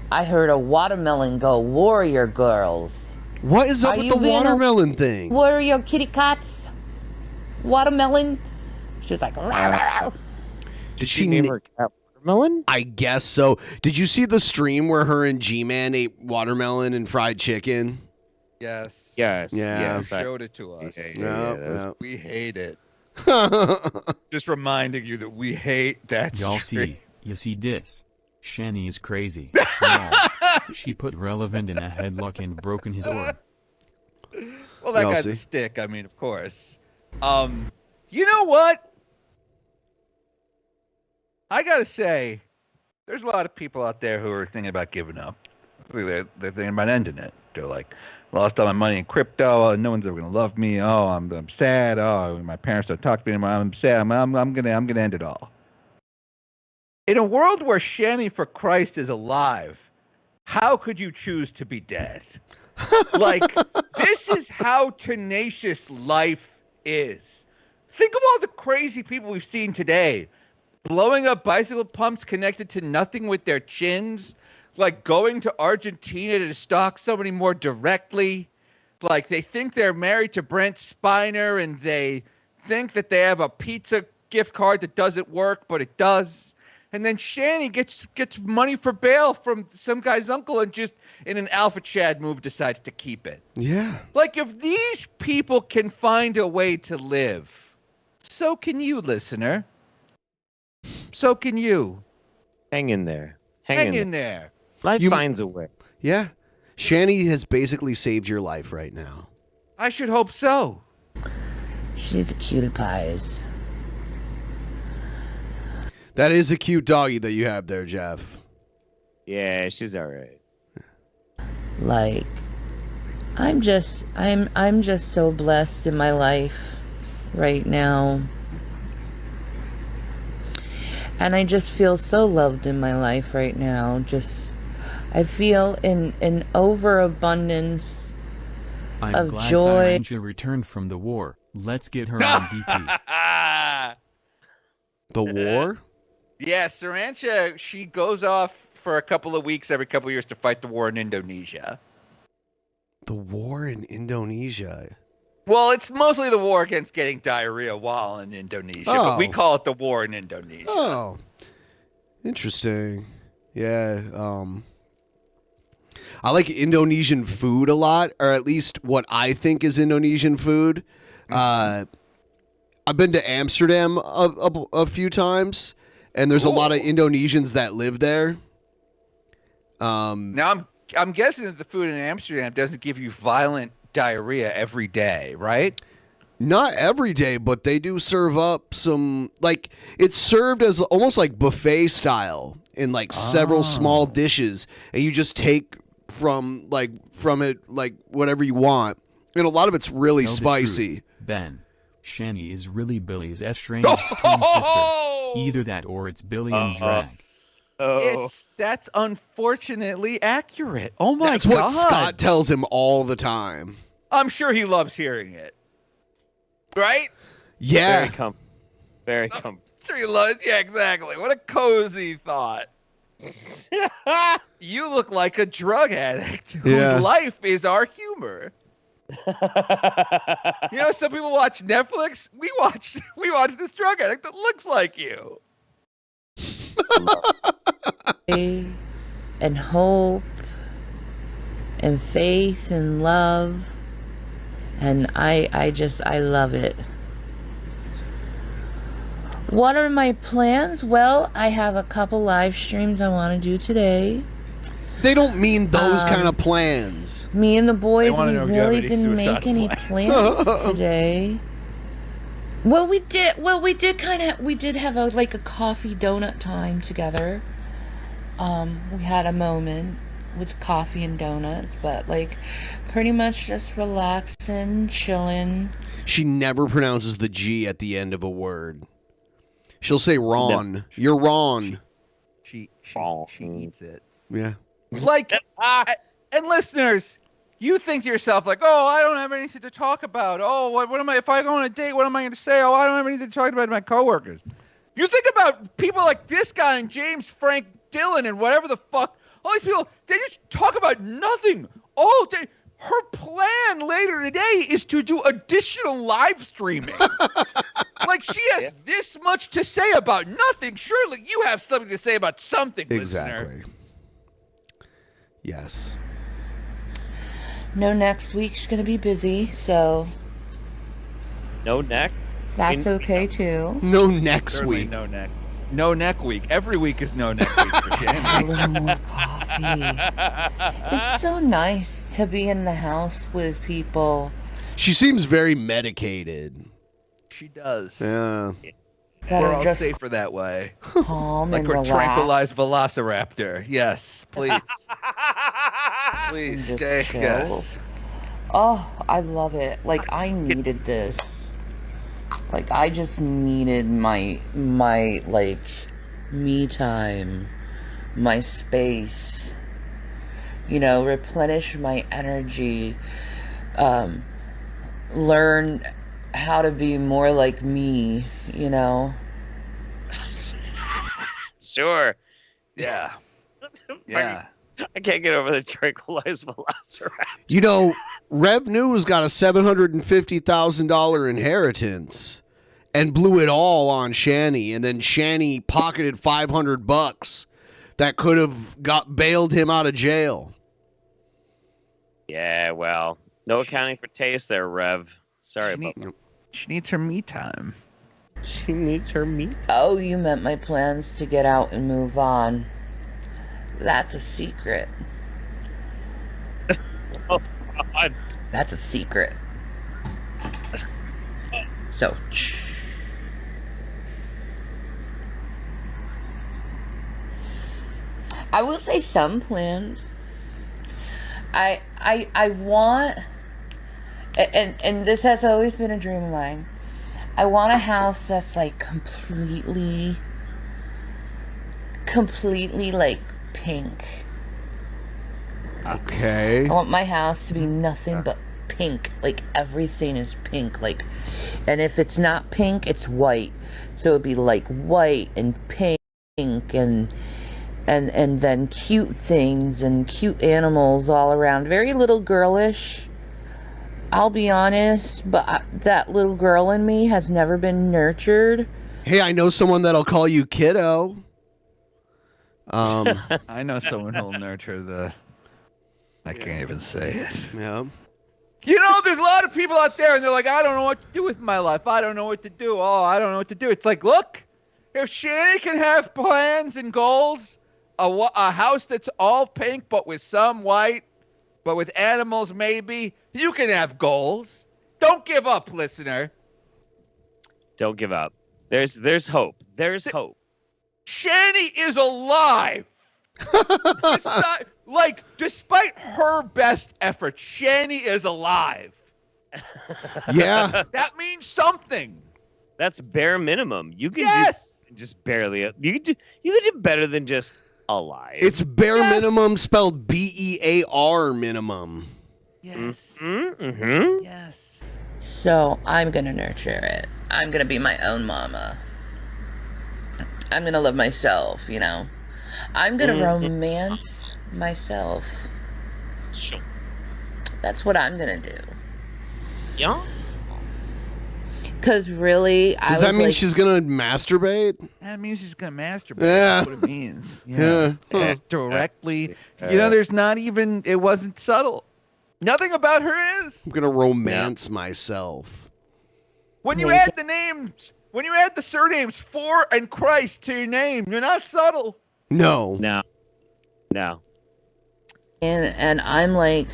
I heard a watermelon go, warrior girls. What is up Are with you the being a watermelon thing? Warrior kitty cats? Watermelon? She was like, "Rah, rah, rah." Did she name her cat watermelon? I guess so. Did you see the stream where her and G-Man ate watermelon and fried chicken? Yes. Yes. Yeah. You showed it to us. Yeah. We hate it. Just reminding you that we hate that Y'all stream. see, you see this. Shanny is crazy. Wow. She put relevant in a headlock and broken his arm. Well, that Y'all guy's see? a stick. I mean, of course. You know what? I gotta say, there's a lot of people out there who are thinking about giving up. They're thinking about ending it. They're like, lost all my money in crypto. No one's ever gonna love me. Oh, I'm sad. Oh, my parents don't talk to me anymore. I'm sad. I'm gonna end it all. In a world where Shanny for Christ is alive, how could you choose to be dead? Like, this is how tenacious life is. Think of all the crazy people we've seen today. Blowing up bicycle pumps connected to nothing with their chins. Like going to Argentina to stalk somebody more directly. Like they think they're married to Brent Spiner and they think that they have a pizza gift card that doesn't work, but it does. And then Shanny gets money for bail from some guy's uncle and just in an alpha Chad move decides to keep it. Yeah. Like if these people can find a way to live, so can you, listener. So can you. Hang in there. Hang in there. Life finds a way. Yeah. Shanny has basically saved your life right now. I should hope so. She's a cutie pies. That is a cute doggy that you have there, Jeff. Yeah, she's all right. Like, I'm just so blessed in my life right now. And I just feel so loved in my life right now. I feel in overabundance I'm of glad joy. Siranja returned from the war. Let's get her on DP. The war? Yeah, Sarancha, she goes off for a couple of weeks every couple of years to fight the war in Indonesia. The war in Indonesia? Well, it's mostly the war against getting diarrhea while in Indonesia, but we Oh. call it the war in Indonesia. Oh. Interesting. Yeah, I like Indonesian food a lot, or at least what I think is Indonesian food. I've been to Amsterdam a few times, and there's a lot of Indonesians that live there. Now I'm guessing that the food in Amsterdam doesn't give you violent diarrhea every day, right? Not every day, but they do serve up some, like, it's served as almost like buffet style in like several small dishes, and you just take from it like whatever you want, and a lot of it's really Know the spicy. truth, Ben. Shanny is really Billy's estranged twin sister. Either that or it's Billy in drag. That's unfortunately accurate. Oh my That's god. what Scott tells him all the time. I'm sure he loves hearing it. Right? Yeah. Very comfortable. Sure he loves. Yeah, exactly. What a cozy thought. You look like a drug addict whose life is our humor. You know, some people watch Netflix. We watch this drug addict that looks like you. And hope and faith and love, and I love it. What are my plans? Well, I have a couple live streams I want to do today. They don't mean those kind of plans. Me and the boys, we wanna know if you have really any didn't make suicidal any plans today. Well, we did have a coffee donut time together. We had a moment with coffee and donuts, but like pretty much just relaxing, chilling. She never pronounces the G at the end of a word. She'll say Ron. No. You're Ron. She eats it. Yeah. Like, and listeners, you think to yourself like, oh, I don't have anything to talk about. Oh, what am I, if I go on a date, what am I going to say? Oh, I don't have anything to talk about to my coworkers. You think about people like this guy and James Frank Dillon and whatever the fuck. All these people, they just talk about nothing all day. Her plan later today is to do additional live streaming. Like, she has this much to say about nothing. Surely you have something to say about something, Exactly. listener. Yes. No, next week's gonna be busy, so No neck? that's okay too. No next Certainly week. No neck. No neck week. Every week is no neck week for A Shanny. little more coffee. It's so nice to be in the house with people. She seems very medicated. She does. Yeah. That We're are all just safer that way. calm Like and we're relaxed. tranquilized velociraptor. Yes, please. Please Just stay. chill. Yes. Oh, I love it. Like, I needed this. Like, I just needed my like me time, my space. You know, replenish my energy. Learn how to be more like me, you know. Sure. Yeah. Yeah. I can't get over the tranquilized velociraptor. You know, Rev News got a $750,000 inheritance and blew it all on Shanny, and then Shanny pocketed $500 that could have bailed him out of jail. Yeah, well, no accounting for taste there, Rev. Sorry about that. She needs her me time. She needs her me time. Oh, you meant my plans to get out and move on. That's a secret. Oh, God. That's a secret. So, I will say some plans. I want, and this has always been a dream of mine. I want a house that's like completely like pink. Okay. I want my house to be nothing but pink. Like everything is pink. Like, and if it's not pink, it's white. So it'd be like white and pink and then cute things and cute animals all around. Very little girlish. I'll be honest, but that little girl in me has never been nurtured. Hey, I know someone that'll call you kiddo. I know someone who'll nurture the. I can't even say it. Yeah. You know, there's a lot of people out there, and they're like, I don't know what to do with my life. I don't know what to do. Oh, I don't know what to do. It's like, look, if Shanny can have plans and goals, a house that's all pink but with some white, but with animals maybe, you can have goals. Don't give up, listener. Don't give up. There's hope. There's hope. Shanny is alive. Despite her best efforts, Shanny is alive. Yeah. That means something. That's bare minimum. You can do just barely. You can do better than just alive. It's bare minimum spelled BEAR minimum. Yes. Mm-hmm. Yes. So I'm gonna nurture it. I'm gonna be my own mama. I'm gonna love myself, you know. I'm gonna romance myself. Sure. That's what I'm gonna do. Yeah. Cause really, Does that mean she's gonna masturbate? That means she's gonna masturbate. Yeah. That's what it means. Yeah. It's directly. You know, there's not even. It wasn't subtle. Nothing about her is. I'm gonna romance myself. When you add the names, when you add the surnames for and Christ to your name, you're not subtle. No. No. And I'm like,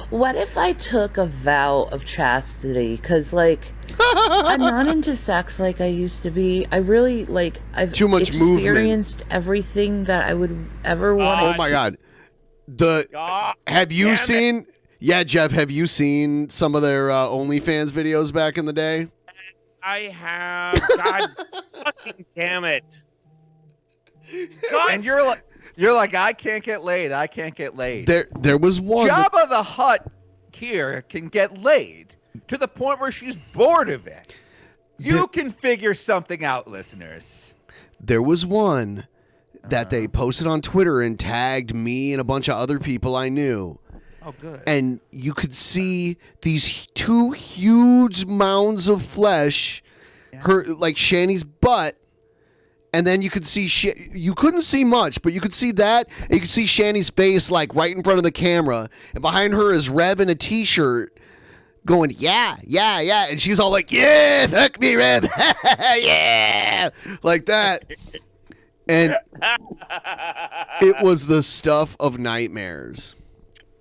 what if I took a vow of chastity? Cause like, I'm not into sex like I used to be. I really like. I've Too much experienced everything that I would ever want. Oh my God. Have you seen? Yeah, Jeff. Have you seen some of their OnlyFans videos back in the day? I have. God fucking damn it. God. And you're like, I can't get laid. I can't get laid. There was one. Jabba the Hutt here can get laid to the point where she's bored of it. You can figure something out, listeners. There was one that they posted on Twitter and tagged me and a bunch of other people I knew. Oh, good. And you could see these two huge mounds of flesh, her like Shanny's butt, and then you could see you couldn't see much, but you could see that, and you could see Shanny's face like right in front of the camera, and behind her is Rev in a t-shirt going, yeah, and she's all like, yeah, fuck me, Rev, yeah, like that. And it was the stuff of nightmares.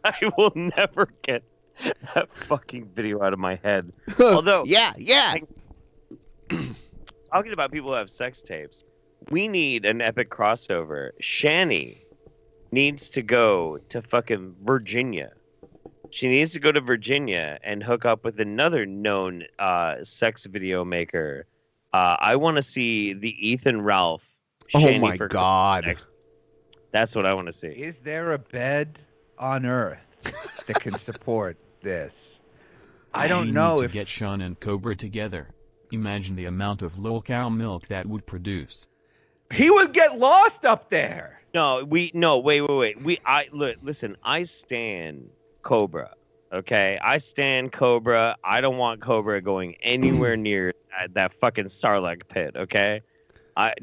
I will never get that fucking video out of my head. Although, yeah. Talking about people who have sex tapes, we need an epic crossover. Shanny needs to go to fucking Virginia. She needs to go to Virginia and hook up with another known sex video maker. I want to see the Ethan Ralph. Shanny Oh my for God. sex. That's what I want to see. Is there a bed on Earth that can support this? I don't know if get Sean and Cobra together. Imagine the amount of lol cow milk that would produce. He would get lost up there. Wait. Listen, I stan Cobra. Okay, I stan Cobra. I don't want Cobra going anywhere near that fucking Sarlacc pit. Okay, I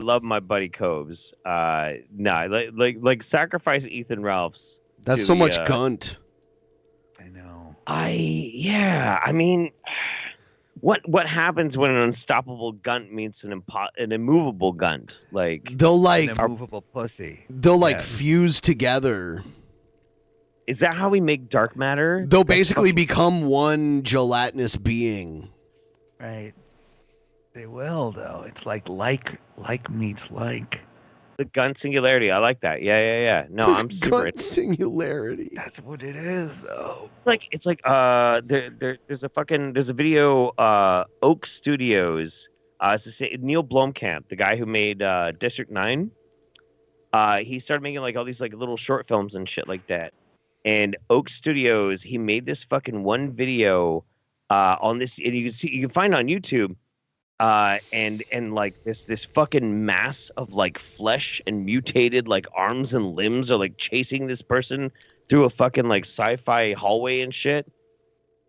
love my buddy Cobes. Like sacrifice Ethan Ralph's. That's so much gunt. I know. I mean, what happens when an unstoppable gunt meets an immovable gunt? Like they'll an immovable pussy. They'll fuse together. Is that how we make dark matter? They'll basically become one gelatinous being. Right. They will though. It's like meets like. The gun singularity. I like that. Yeah. No, I'm super. Gun singularity. That's what it is, though. It's like there's a video Oak Studios. It's Neil Blomkamp, the guy who made District 9. He started making like all these like little short films and shit like that. And Oak Studios, he made this fucking one video on this, and you can find it on YouTube. And like this fucking mass of like flesh and mutated like arms and limbs are like chasing this person through a fucking like sci-fi hallway and shit.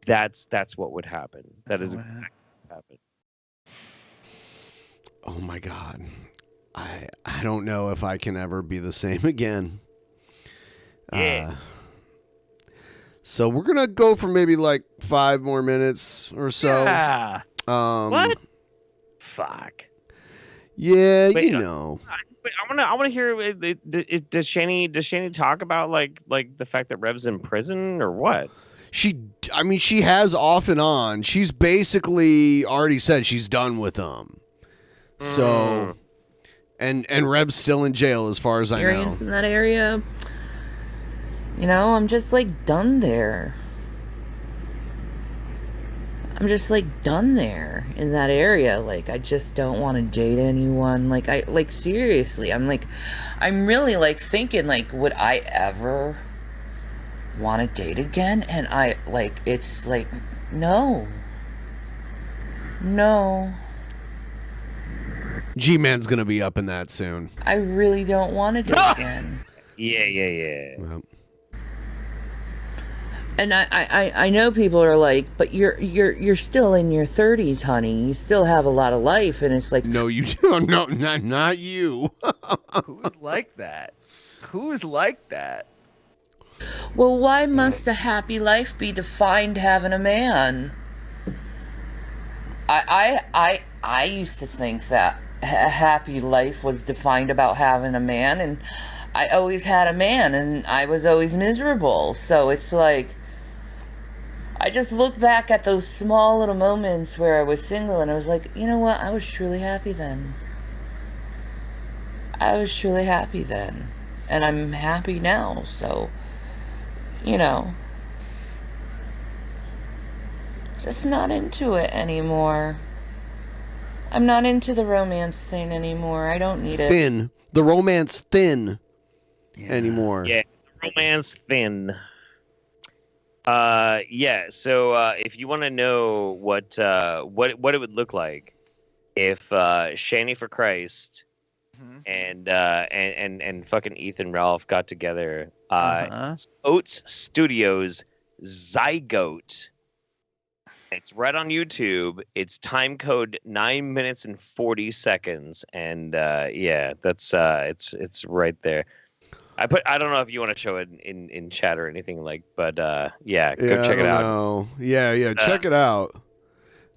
That's what would happen. That is exactly what happened. Oh my God. I don't know if I can ever be the same again. Yeah. So we're gonna go for maybe like 5 more minutes or so. Yeah. What? Fuck. Yeah, Wait, you know. I want to hear. Does Shanny talk about like the fact that Rev's in prison or what? She has off and on. She's basically already said she's done with them. So, and Rev's still in jail as far as I know. Experience in that area. You know, I'm just like done there. I'm just like done there in that area. Like, I just don't want to date anyone. Like seriously, I'm really like thinking like, would I ever want to date again? And it's like, no. G-Man's gonna be up in that soon. I really don't want to date again. Yeah. Well. And I know people are like, but you're still in your 30s, honey. You still have a lot of life, and it's like, no, you don't. No, not you. Who's like that? Who is like that? Well, why must a happy life be defined having a man? I used to think that a happy life was defined about having a man, and I always had a man, and I was always miserable. So it's like, I just look back at those small little moments where I was single, and I was like, you know what? I was truly happy then. And I'm happy now, so, you know. Just not into it anymore. I'm not into the romance thing anymore. I don't need it. The romance thin anymore. Yeah, the romance thin. Yeah. So if you want to know what it would look like if Shanny for Christ and fucking Ethan Ralph got together, Oats Studios Zygote. It's right on YouTube. It's time code 9 minutes and 40 seconds, and yeah, that's it's right there. I don't know if you want to show it in chat or anything like, but yeah, go check it out. Know. Yeah, check it out.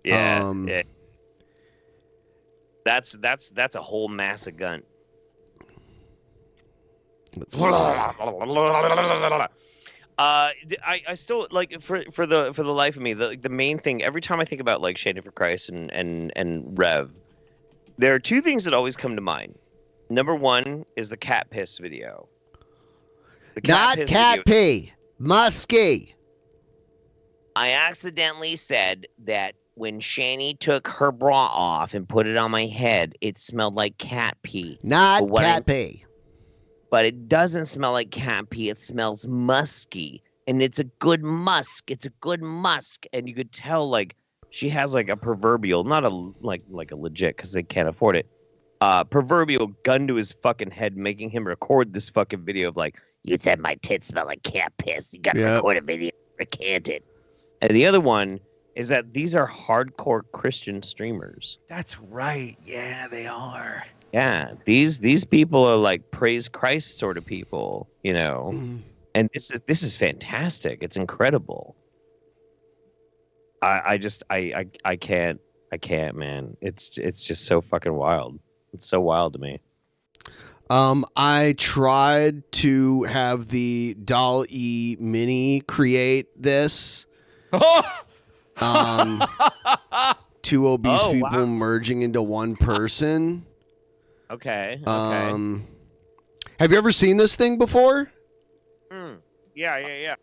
Yeah, yeah. That's a whole mass of gun. I still like for the life of me the main thing every time I think about like Shanny for Christ and Rev, there are two things that always come to mind. Number one is the cat piss video. Not cat pee, musky. I accidentally said that when Shanny took her bra off and put it on my head, it smelled like cat pee. Not cat pee. But it doesn't smell like cat pee. It smells musky. And it's a good musk. It's a good musk. And you could tell like she has like a proverbial, not a like a legit because they can't afford it. Proverbial gun to his fucking head, making him record this fucking video of like, you said my tits smell like cat piss. You gotta record a video, recant it. And the other one is that these are hardcore Christian streamers. That's right. Yeah, they are. Yeah, these people are like praise Christ sort of people, you know. And this is fantastic. It's incredible. I can't, man. It's just so fucking wild. It's so wild to me. I tried to have the Doll-E Mini create this. two obese Oh, people wow. merging into one person. Okay. Have you ever seen this thing before? Yeah.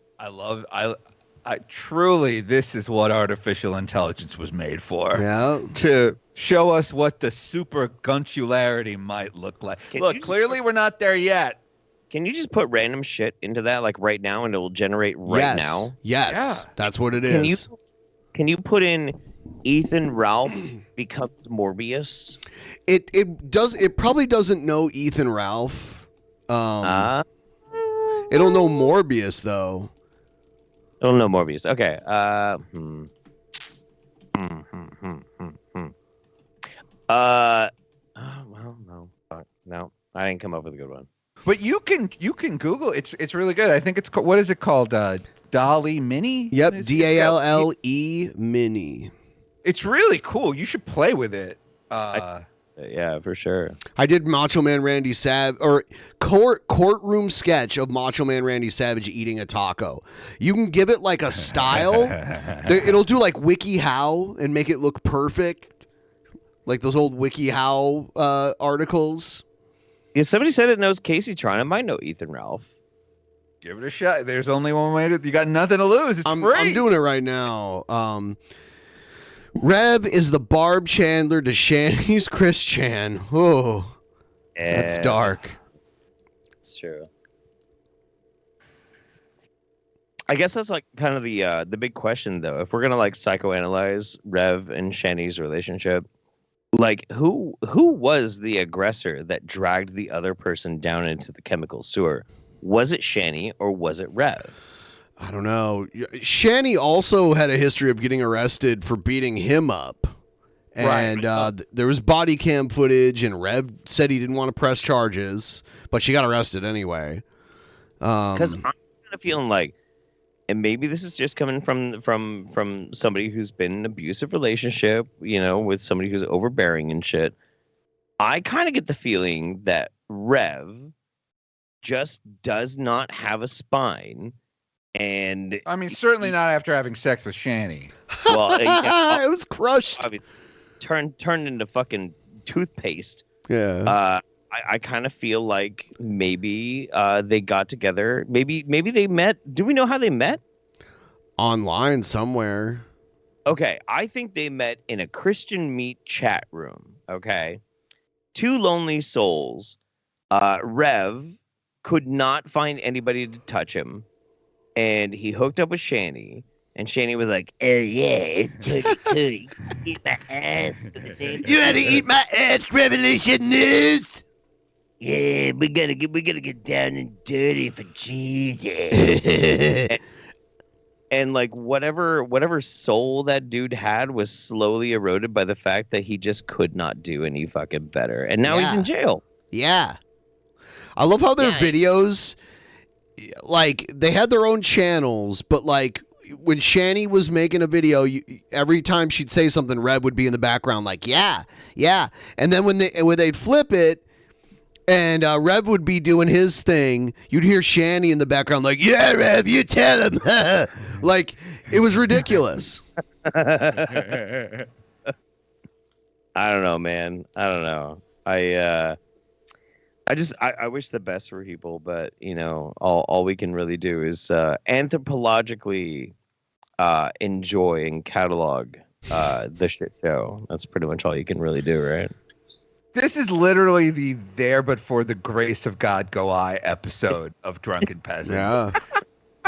I truly, this is what artificial intelligence was made for. Yeah. To show us what the super gunchularity might look like. Look, clearly we're not there yet. Can you just put random shit into that like right now and it will generate right now? Yes. Yeah. That's what it is. Can you put in Ethan Ralph becomes Morbius? It probably doesn't know Ethan Ralph. It'll know Morbius though. It'll know Morbius. Okay. Well, no. Fuck. No. I didn't come up with a good one. But you can Google. It's really good. I think it's called, what is it called? Dolly Mini. Yep, DALLE Mini. It's really cool. You should play with it. Yeah, for sure. I did Macho Man Randy Savage or courtroom sketch of Macho Man Randy Savage eating a taco. You can give it like a style. It'll do like WikiHow and make it look perfect, like those old WikiHow articles. Yeah, somebody said it knows Casey Tron. It might know Ethan Ralph. Give it a shot. There's only one way to. You got nothing to lose. It's free. I'm doing it right now. Rev is the Barb Chandler to Shanny's Chris Chan. Oh, that's dark. It's true. I guess that's like kind of the big question though. If we're gonna like psychoanalyze Rev and Shanny's relationship, like who was the aggressor that dragged the other person down into the chemical sewer? Was it Shanny or was it Rev? I don't know. Shanny also had a history of getting arrested for beating him up. And there was body cam footage, and Rev said he didn't want to press charges, but she got arrested anyway. Because I'm kind of feeling like, and maybe this is just coming from somebody who's been in an abusive relationship, you know, with somebody who's overbearing and shit. I kind of get the feeling that Rev just does not have a spine. And I mean, certainly not after having sex with Shanny. Well, it was crushed. I mean, turned into fucking toothpaste. Yeah. I kind of feel like maybe they got together. Maybe they met. Do we know how they met? Online somewhere. Okay, I think they met in a Christian Meet chat room. Okay, two lonely souls. Rev could not find anybody to touch him. And he hooked up with Shanny, and Shanny was like, "Oh yeah, it's totally cool. Eat my ass." You had to eat my ass, Revolution News. Yeah, we gotta get down and dirty for Jesus. and like whatever soul that dude had was slowly eroded by the fact that he just could not do any fucking better, and now he's in jail. Yeah, I love how their videos. Like, they had their own channels, but like when Shanny was making a video, every time she'd say something, Rev would be in the background like, yeah. And then when they'd flip it and Rev would be doing his thing, you'd hear Shanny in the background like, yeah, Rev, you tell him. Like, it was ridiculous. I don't know, man. I don't know. I wish the best for people, but you know, all we can really do is anthropologically enjoy and catalog the shit show. That's pretty much all you can really do, right? This is literally the "There But For the Grace of God Go I" episode of Drunken Peasants. Yeah.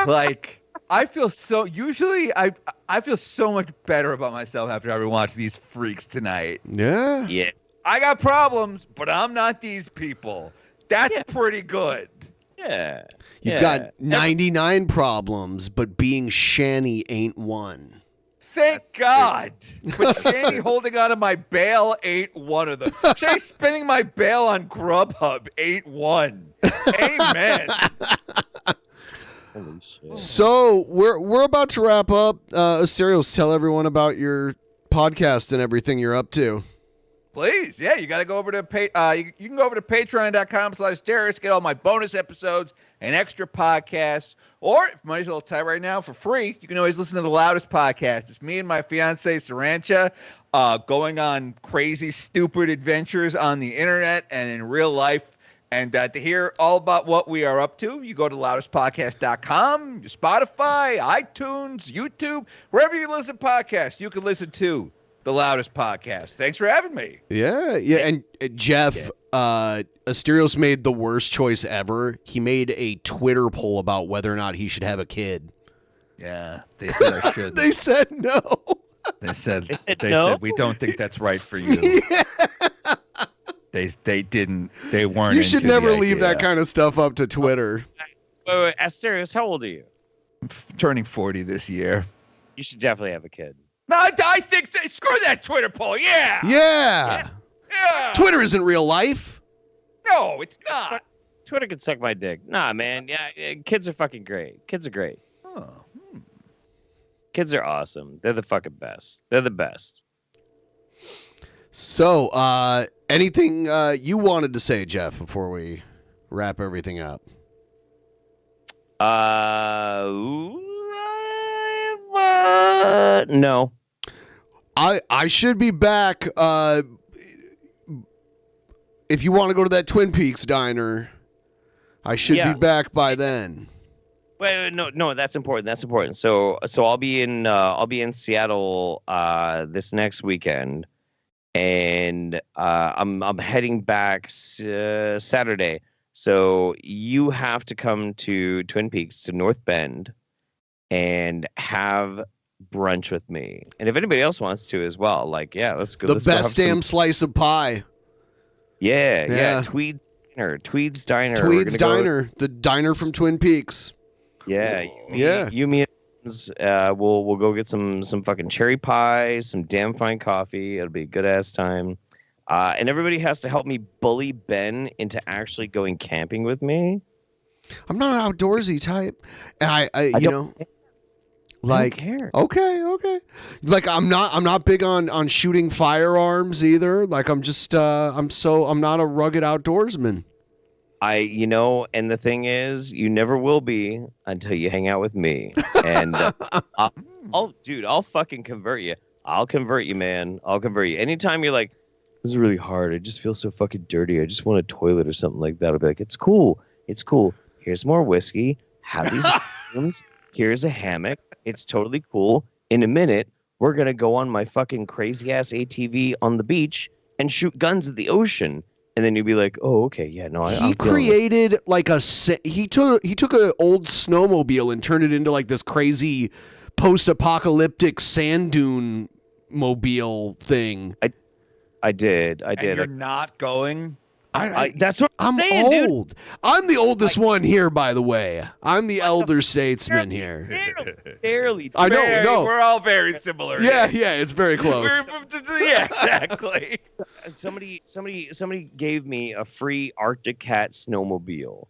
Like, I feel so. Usually, I feel so much better about myself after having watched these freaks tonight. Yeah. Yeah. I got problems, but I'm not these people. That's pretty good. Yeah. You've got 99 problems, but being Shanny ain't one. Thank God. But Shanny holding on to my bail ain't one of them. Shanny spending my bail on Grubhub ain't one. Amen. Holy shit. So we're about to wrap up. Asterios, tell everyone about your podcast and everything you're up to. Please, yeah, you got to go over to you can go over to patreon.com/Asterios, get all my bonus episodes and extra podcasts. Or if money's a little tight right now, for free, you can always listen to the Loudest podcast. It's me and my fiance Sarancha going on crazy, stupid adventures on the internet and in real life. And to hear all about what we are up to, you go to loudestpodcast.com, Spotify, iTunes, YouTube, wherever you listen to podcasts, you can listen to the Loudest Podcast. Thanks for having me. Yeah. And Jeff, Asterios made the worst choice ever. He made a Twitter poll about whether or not he should have a kid. Yeah, they said I should. They said no. They said no? we don't think that's right for you. Yeah. They didn't. They weren't. You should into never the leave idea. that kind of stuff up to Twitter. Wait, Asterios, how old are you? I'm turning 40 this year. You should definitely have a kid. No, I think screw that Twitter poll. Yeah. Yeah. Twitter isn't real life. No, it's not. Twitter can suck my dick. Nah, man. Yeah, kids are fucking great. Kids are great. Oh. Kids are awesome. They're the fucking best. They're the best. So, anything you wanted to say, Jeff, before we wrap everything up? No. I should be back. If you want to go to that Twin Peaks diner, I should be back by then. Wait, no, that's important. That's important. So I'll be in Seattle this next weekend, and I'm heading back Saturday. So you have to come to Twin Peaks to North Bend and have brunch with me. And if anybody else wants to as well, let's go. The best damn slice of pie. Yeah. Tweed's Diner. Tweed's Diner. The diner from Twin Peaks. Yeah. You, me, and we'll go get some fucking cherry pie, some damn fine coffee. It'll be a good ass time. And everybody has to help me bully Ben into actually going camping with me. I'm not an outdoorsy type, and I don't care. Okay. Like I'm not big on shooting firearms either. Like I'm not a rugged outdoorsman. And the thing is, you never will be until you hang out with me. And I'll fucking convert you. I'll convert you, man. I'll convert you. Anytime you're like, this is really hard. I just feel so fucking dirty. I just want a toilet or something like that. I'll be like, it's cool. Here's more whiskey. Have these rooms. Here's a hammock. It's totally cool. In a minute, we're going to go on my fucking crazy ass ATV on the beach and shoot guns at the ocean. And then you'd be like, oh, okay. Yeah, no, he created like he took an old snowmobile and turned it into like this crazy post-apocalyptic sand dune mobile thing. I did. And you're not going? That's what I'm saying, old. Dude. I'm the oldest one here, by the way. I'm the elder statesman here. Barely. I know. No, we're all very similar. Yeah, it's very close. Yeah, exactly. Somebody gave me a free Arctic Cat snowmobile,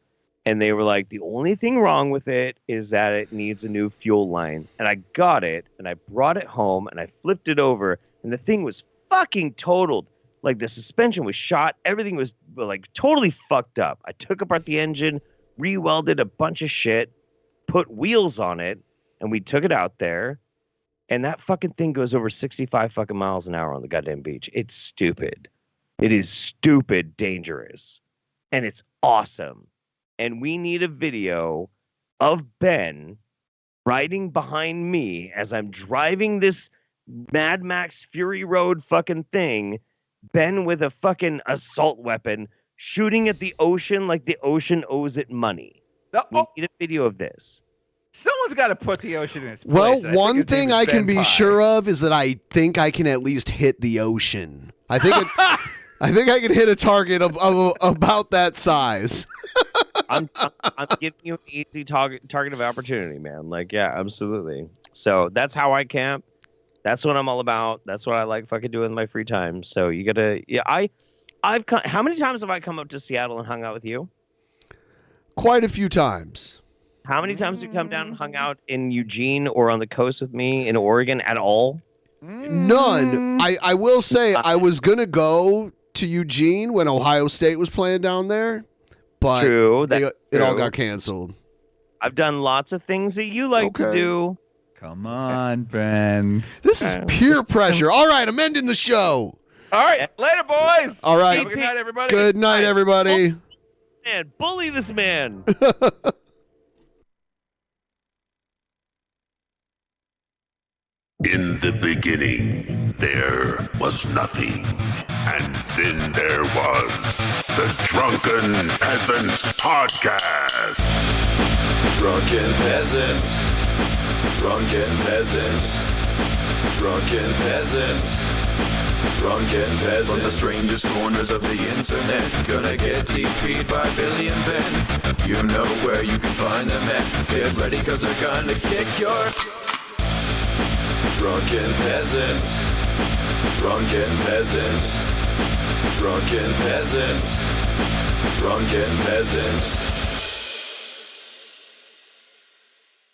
and they were like, the only thing wrong with it is that it needs a new fuel line. And I got it, and I brought it home, and I flipped it over, and the thing was fucking totaled. Like the suspension was shot. Everything was like totally fucked up. I took apart the engine, re-welded a bunch of shit, put wheels on it, and we took it out there. And that fucking thing goes over 65 fucking miles an hour on the goddamn beach. It's stupid. It is stupid dangerous. And it's awesome. And we need a video of Ben riding behind me as I'm driving this Mad Max Fury Road fucking thing. Ben with a fucking assault weapon shooting at the ocean like the ocean owes it money. We need a video of this. Someone's got to put the ocean in its place. Well, one thing I can be sure of is that I think I can at least hit the ocean. I think I can hit a target of about that size. I'm giving you an easy target of opportunity, man. Like, yeah, absolutely. So that's how I camp. That's what I'm all about. That's what I like fucking doing in my free time. So you gotta, how many times have I come up to Seattle and hung out with you? Quite a few times. How many times have you come down and hung out in Eugene or on the coast with me in Oregon at all? None. I will say I was going to go to Eugene when Ohio State was playing down there, but True, it all got canceled. I've done lots of things that you like to do. Come on, Ben. This is peer pressure. All right, I'm ending the show. All right, later, boys. All right. Have a good night, everybody. Good night, everybody. Bully this man. In the beginning, there was nothing. And then there was the Drunken Peasants Podcast. Drunken Peasants. Drunken Peasants. Drunken Peasants. Drunken Peasants. From the strangest corners of the internet. Gonna get TP'd by Billy and Ben. You know where you can find them at. Get ready, cause they're gonna kick your... Drunken Peasants. Drunken Peasants. Drunken Peasants. Drunken Peasants.